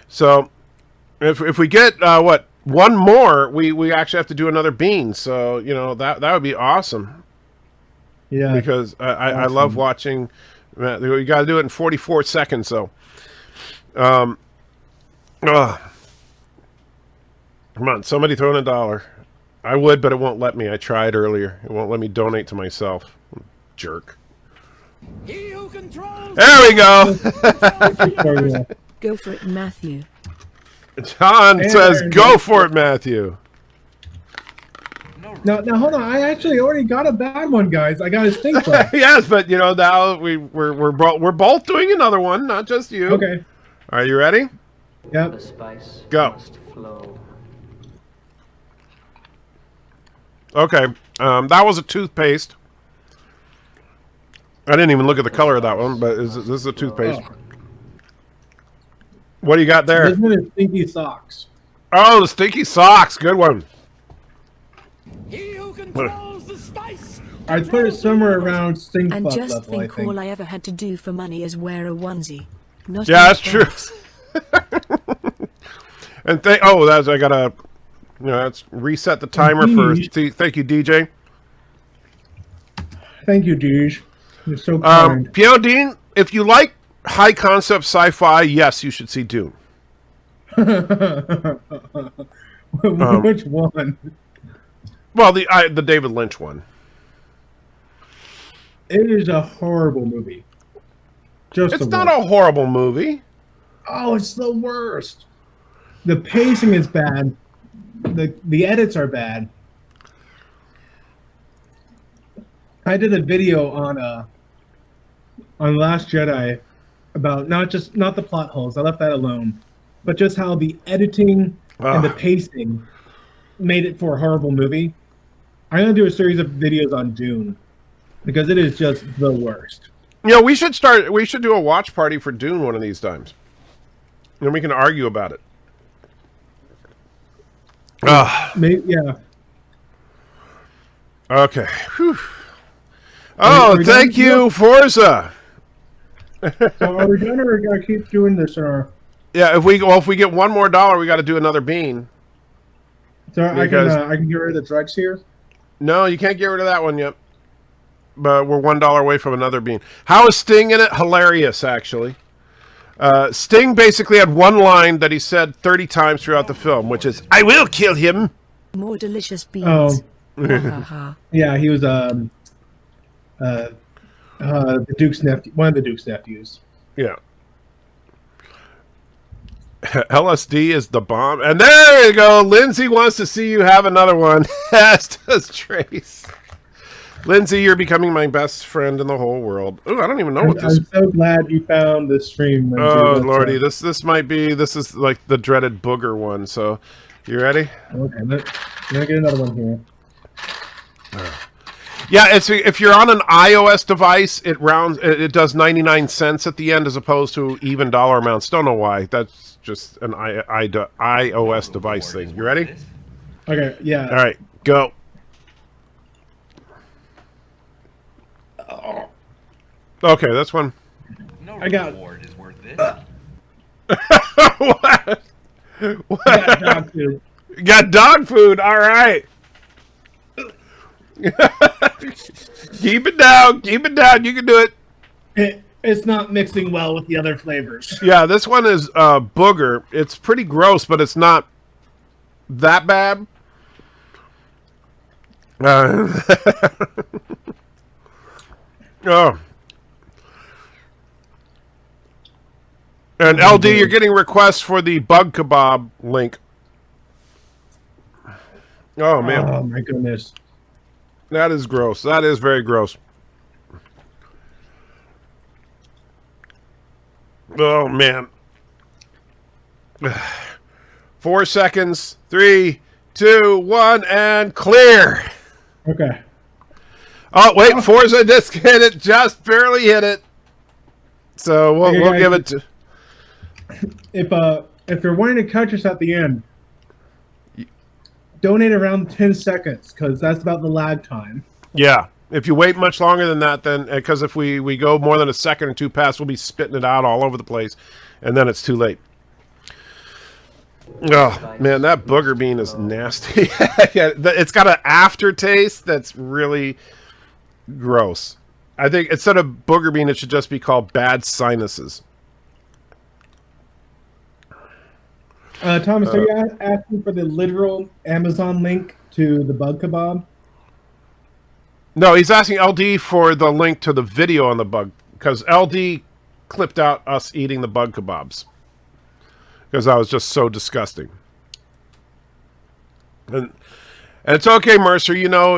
So, if we get one more, we actually have to do another bean. So that would be awesome. Yeah. Because I love watching. You got to do it in 44 seconds. So, come on, somebody throw in $1. I would, but it won't let me. I tried earlier. It won't let me donate to myself. Jerk. He who controls There we go. Go for it, Matthew. John says, "Go for it, Matthew." Now, hold on. I actually already got a bad one, guys. I got a stink bug. Yes, but now we're both doing another one, not just you. Okay. Are you ready? Yep. The spice Go. must flow. Okay. That was a toothpaste. I didn't even look at the color of that one, but this is a toothpaste. Oh. What do you got there? This one is stinky socks. Oh, the stinky socks. Good one. He who controls the spice. I'd put it somewhere around stink And bug just level, I think, think. all I ever had to do for money is wear a onesie. Not Yeah, in that's true. box. And I gotta, let's reset the timer first. Thank you, DJ. Thank you, Deej. You're so kind. Piano Dean, if you like high concept sci-fi, yes, you should see Dune. Which one? Well, the David Lynch one. It is a horrible movie. It's not a horrible movie. Oh, it's the worst. The pacing is bad. The edits are bad. I did a video on Last Jedi about not the plot holes. I left that alone, but just how the editing and the pacing made it for a horrible movie. I'm gonna do a series of videos on Dune because it is just the worst. We should do a watch party for Dune one of these times. And we can argue about it. Maybe, yeah. Okay. Whew. Oh, thank you, Forza. So are we done, or we gotta keep doing this? Or Yeah, if we get one more $1, we got to do another bean. so I can get rid of the drugs here. No, you can't get rid of that one yet. But we're $1 away from another bean. How is Sting in it? Hilarious, actually. Sting basically had one line that he said 30 times throughout the film, which is, "I will kill him." More delicious beans. Oh. Ha, ha, ha. Yeah, he was the Duke's nephew, one of the Duke's nephews. Yeah. LSD is the bomb. And there you go. Lindsay wants to see you have another one. As does Trace. Lindsay, you're becoming my best friend in the whole world. Oh, I don't even know what this is. I'm so glad you found this stream, Lindsay. Oh, That's, Lordy. This is like the dreaded booger one. So, you ready? Okay, let me get another one here. Yeah, if you're on an iOS device, it does 99 cents at the end as opposed to even dollar amounts. Don't know why. That's just an iOS device thing. You ready? Okay, yeah. All right, go. Okay, that's one. I got Reward is worth this. What? What? I got dog food. You got dog food. All right. Keep it down. Keep it down. You can do it. It's not mixing well with the other flavors. Yeah, this one is booger. It's pretty gross, but it's not that bad. Oh. And LD, you're getting requests for the bug kebab link. Oh, man. Oh, my goodness. That is gross. That is very gross. Oh, man. 4 seconds. 3, 2, 1, and clear. Okay. Oh, wait. Forza just hit it. Just barely hit it. So we'll give it to... If you're wanting to catch us at the end, donate around 10 seconds, because that's about the lag time. Yeah. If you wait much longer than that, then because if we go more than a second or two past, we'll be spitting it out all over the place, and then it's too late. Oh man, that booger bean is nasty. Yeah, it's got an aftertaste that's really gross. I think instead of booger bean, it should just be called bad sinuses. Thomas, are you asking for the literal Amazon link to the bug kebab? No, he's asking LD for the link to the video on the bug, because LD clipped out us eating the bug kebabs. Because I was just so disgusting. And it's okay, Mercer. You know,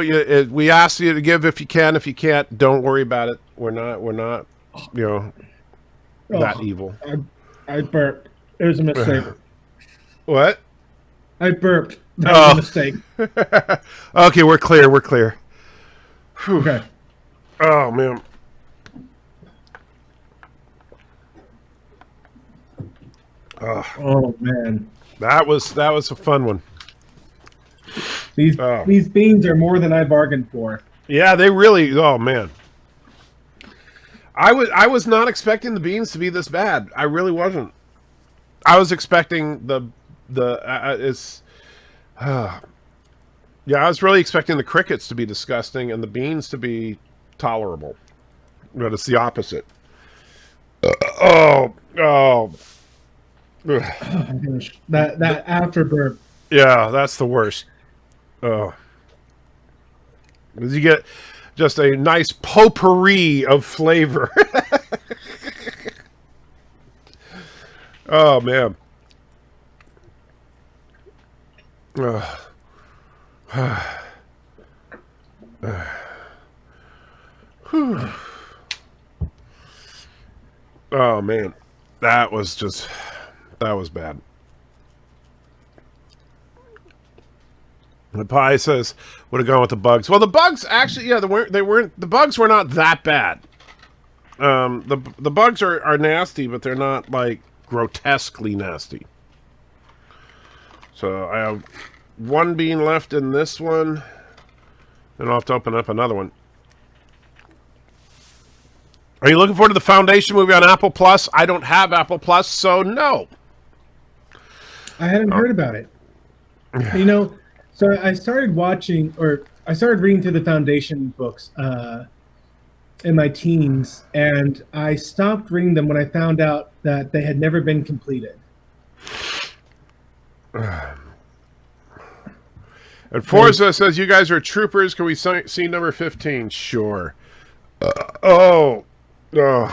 we asked you to give if you can. If you can't, don't worry about it. We're not, you know, that evil. I burped. It was a mistake. What? I burped. That was a mistake. Okay, we're clear. We're clear. Whew. Okay. Oh man. Oh man. That was a fun one. These beans are more than I bargained for. Yeah, they really. Oh man. I was not expecting the beans to be this bad. I really wasn't. I was expecting yeah, I was really expecting the crickets to be disgusting and the beans to be tolerable. But it's the opposite. Oh. That after burp. Yeah, that's the worst. Oh. Because you get just a nice potpourri of flavor. Oh, man. Oh man, that was bad. The pie says would have gone with the bugs. Well, the bugs actually, yeah, the bugs were not that bad. The bugs are nasty, but they're not like grotesquely nasty. So I have one bean left in this one, and I'll have to open up another one. Are you looking forward to the Foundation movie on Apple Plus? I don't have Apple Plus, so no. I hadn't heard about it. You know, so I started reading through the Foundation books in my teens, and I stopped reading them when I found out that they had never been completed. And Forza says, you guys are troopers. Can we see number 15? Sure. Oh, here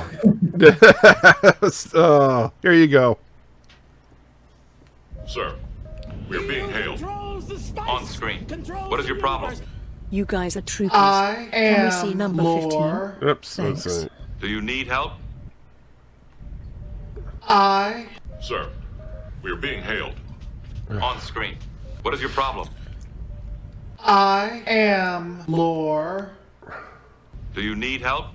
you go. Sir, we are being hailed. On screen. What is your problem? You guys are troopers. I Can we am see number more. 15? Oops. Thanks. Do you need help? Sir, we are being hailed. On screen. What is your problem? I am lore. Do you need help?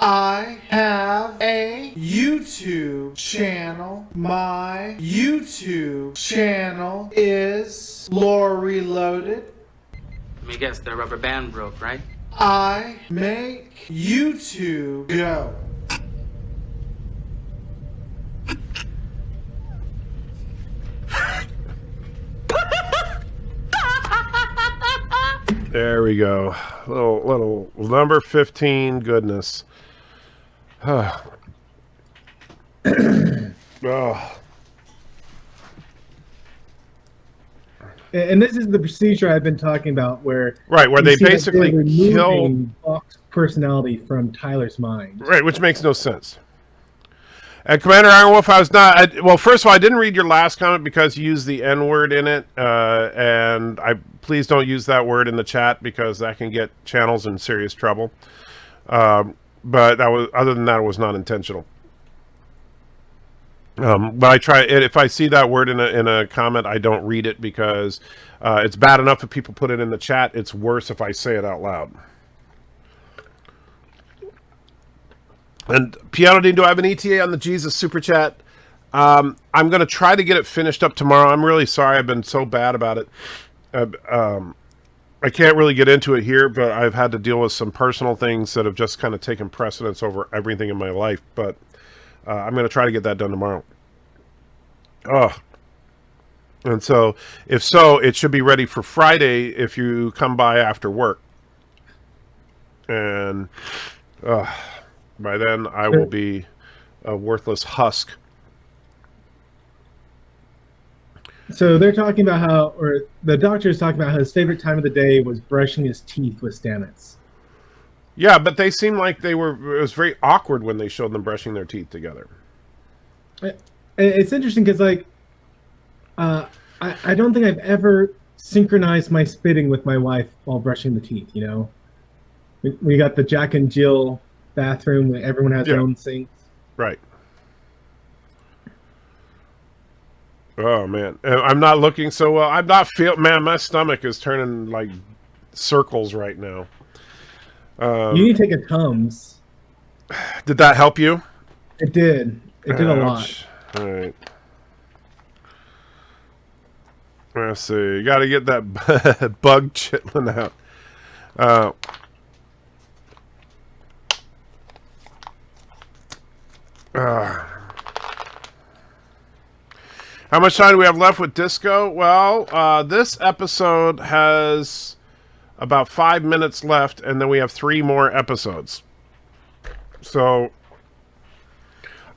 I have a YouTube channel. My YouTube channel is Lore Reloaded. Let me guess, the rubber band broke, right? I make YouTube go. There we go. Little number 15 goodness. Oh. And this is the procedure I've been talking about, where they basically kill Buck's personality from Tyler's mind. Right, which makes no sense. And Commander Ironwolf, I was not. Well, first of all, I didn't read your last comment because you used the N word in it, and please don't use that word in the chat because that can get channels in serious trouble. But other than that, it was not intentional. But I try. If I see that word in a comment, I don't read it because it's bad enough if people put it in the chat. It's worse if I say it out loud. And Piano Dean, do I have an ETA on the Jesus Super Chat? I'm going to try to get it finished up tomorrow. I'm really sorry. I've been so bad about it. I can't really get into it here, but I've had to deal with some personal things that have just kind of taken precedence over everything in my life. But I'm going to try to get that done tomorrow. Oh. And so, if so, it should be ready for Friday if you come by after work. And by then, I will be a worthless husk. So they're talking about how, or the doctor is talking about how his favorite time of the day was brushing his teeth with Stamets. Yeah, but they seemed like it was very awkward when they showed them brushing their teeth together. It's interesting because, like, I don't think I've ever synchronized my spitting with my wife while brushing the teeth, you know? We got the Jack and Jill bathroom where everyone has their own sinks. Right. Oh, man. I'm not looking so well. I'm not man, my stomach is turning like circles right now. You need to take a Tums. Did that help you? It did. It did a lot. All right. Let's see. You got to get that bug chitlin out. How much time do we have left with Disco? Well, this episode has about 5 minutes left, and then we have 3 more episodes. So,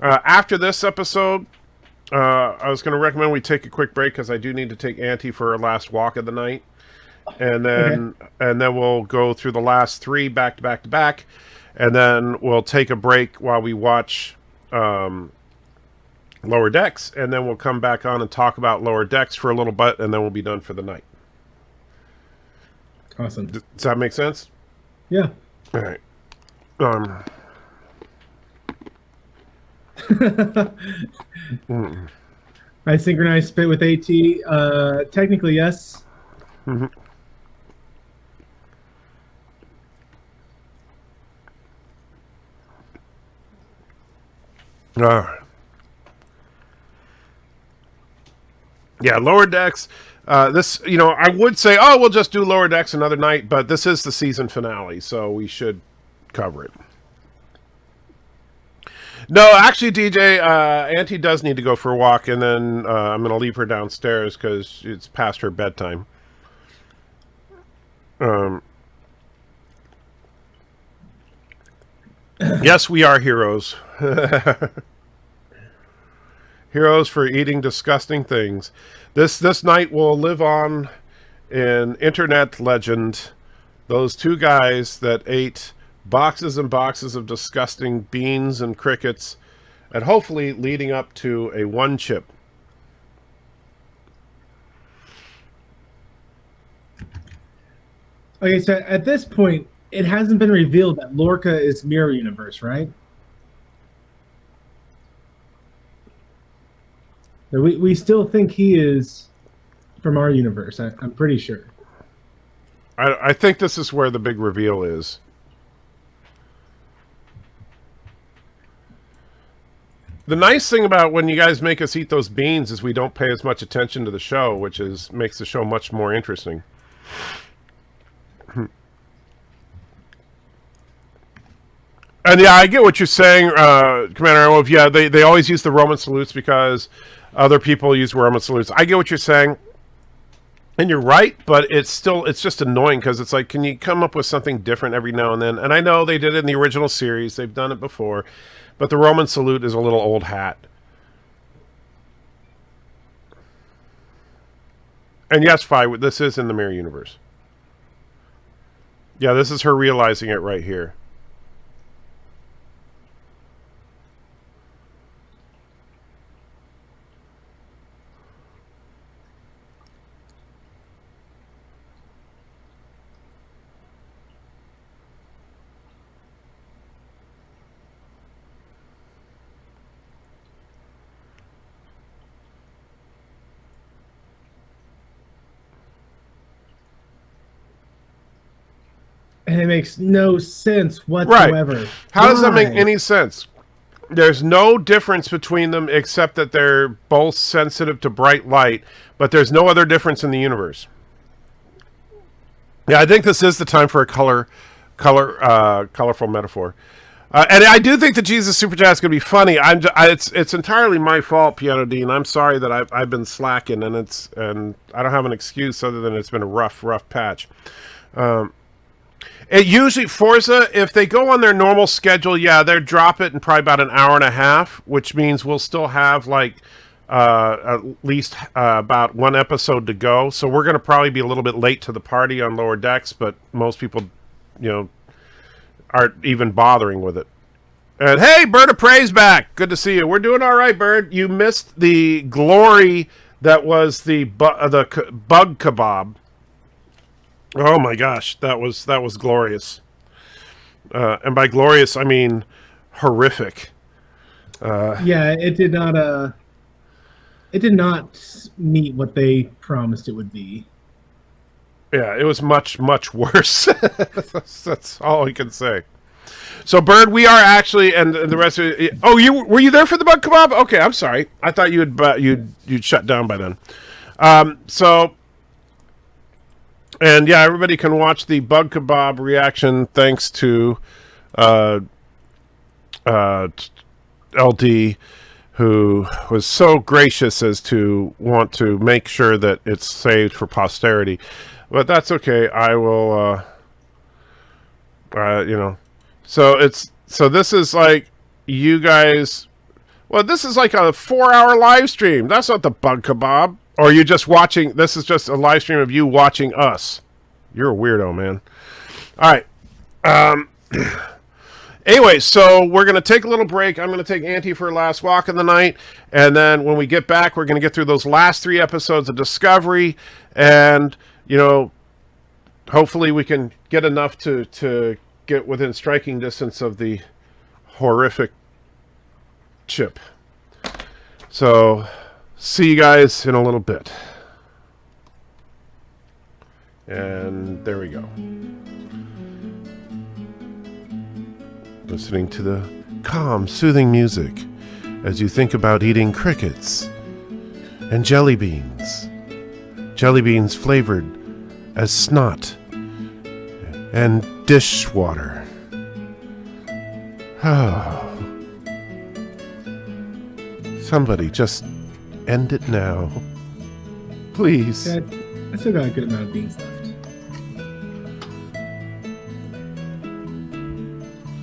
after this episode, I was going to recommend we take a quick break because I do need to take Auntie for her last walk of the night, and then we'll go through the last 3 back to back to back, and then we'll take a break while we watch Lower Decks, and then we'll come back on and talk about Lower Decks for a little bit, and then we'll be done for the night. Awesome. Does that make sense? Yeah. All right. I synchronized spit with AT. Technically, yes. Mm-hmm. All right. Yeah, Lower Decks. This, I would say, we'll just do Lower Decks another night, but this is the season finale, so we should cover it. No, actually, DJ, Auntie does need to go for a walk, and then I'm going to leave her downstairs because it's past her bedtime. Yes, we are heroes. Heroes for eating disgusting things. This night will live on in internet legend. Those 2 guys that ate boxes and boxes of disgusting beans and crickets, and hopefully leading up to a 1 chip. Okay, so at this point, it hasn't been revealed that Lorca is Mirror Universe, right? So we still think he is from our universe. I'm pretty sure. I think this is where the big reveal is. The nice thing about when you guys make us eat those beans is we don't pay as much attention to the show, which makes the show much more interesting. And yeah, I get what you're saying, Commander Wolf. Yeah, they always use the Roman salutes because other people use Roman salutes. I get what you're saying, and you're right, but it's just annoying because it's like, can you come up with something different every now and then? And I know they did it in the original series. They've done it before, but the Roman salute is a little old hat. And yes, Fi, this is in the Mirror Universe. Yeah, this is her realizing it right here. And it makes no sense whatsoever. Right. How does that make any sense? There's no difference between them except that they're both sensitive to bright light, but there's no other difference in the universe. Yeah, I think this is the time for a colorful metaphor. And I do think that Jesus Super Chat is going to be funny. It's entirely my fault, Piano Dean. I'm sorry that I've been slacking, and I don't have an excuse other than it's been a rough patch. It usually Forza, if they go on their normal schedule, yeah, they'll drop it in probably about an hour and a half, which means we'll still have like at least about one episode to go. So we're going to probably be a little bit late to the party on Lower Decks, but most people, aren't even bothering with it. And hey, Bird of Prey's back. Good to see you. We're doing all right, Bird. You missed the glory that was the bug kebab. Oh my gosh, that was glorious. And by glorious, I mean horrific. Yeah, it did not meet what they promised it would be. Yeah, it was much worse. That's all I can say. So, Bird, we are actually, and the rest of it. Oh, were you there for the bug kebab? Okay, I'm sorry. I thought you'd shut down by then. And yeah, everybody can watch the bug kebab reaction thanks to LD, who was so gracious as to want to make sure that it's saved for posterity. But that's okay. I will, So this is like you guys. Well, this is like a 4-hour live stream. That's not the bug kebab. Or are you just watching? This is just a live stream of you watching us. You're a weirdo, man. All right. Anyway, so we're going to take a little break. I'm going to take Auntie for her last walk of the night. And then when we get back, we're going to get through those last 3 episodes of Discovery. And, hopefully we can get enough to get within striking distance of the horrific chip. So, see you guys in a little bit. And there we go. Listening to the calm, soothing music as you think about eating crickets and jelly beans. Jelly beans flavored as snot and dishwater. Oh. Somebody just end it now. Please. I still got a good amount of beans left.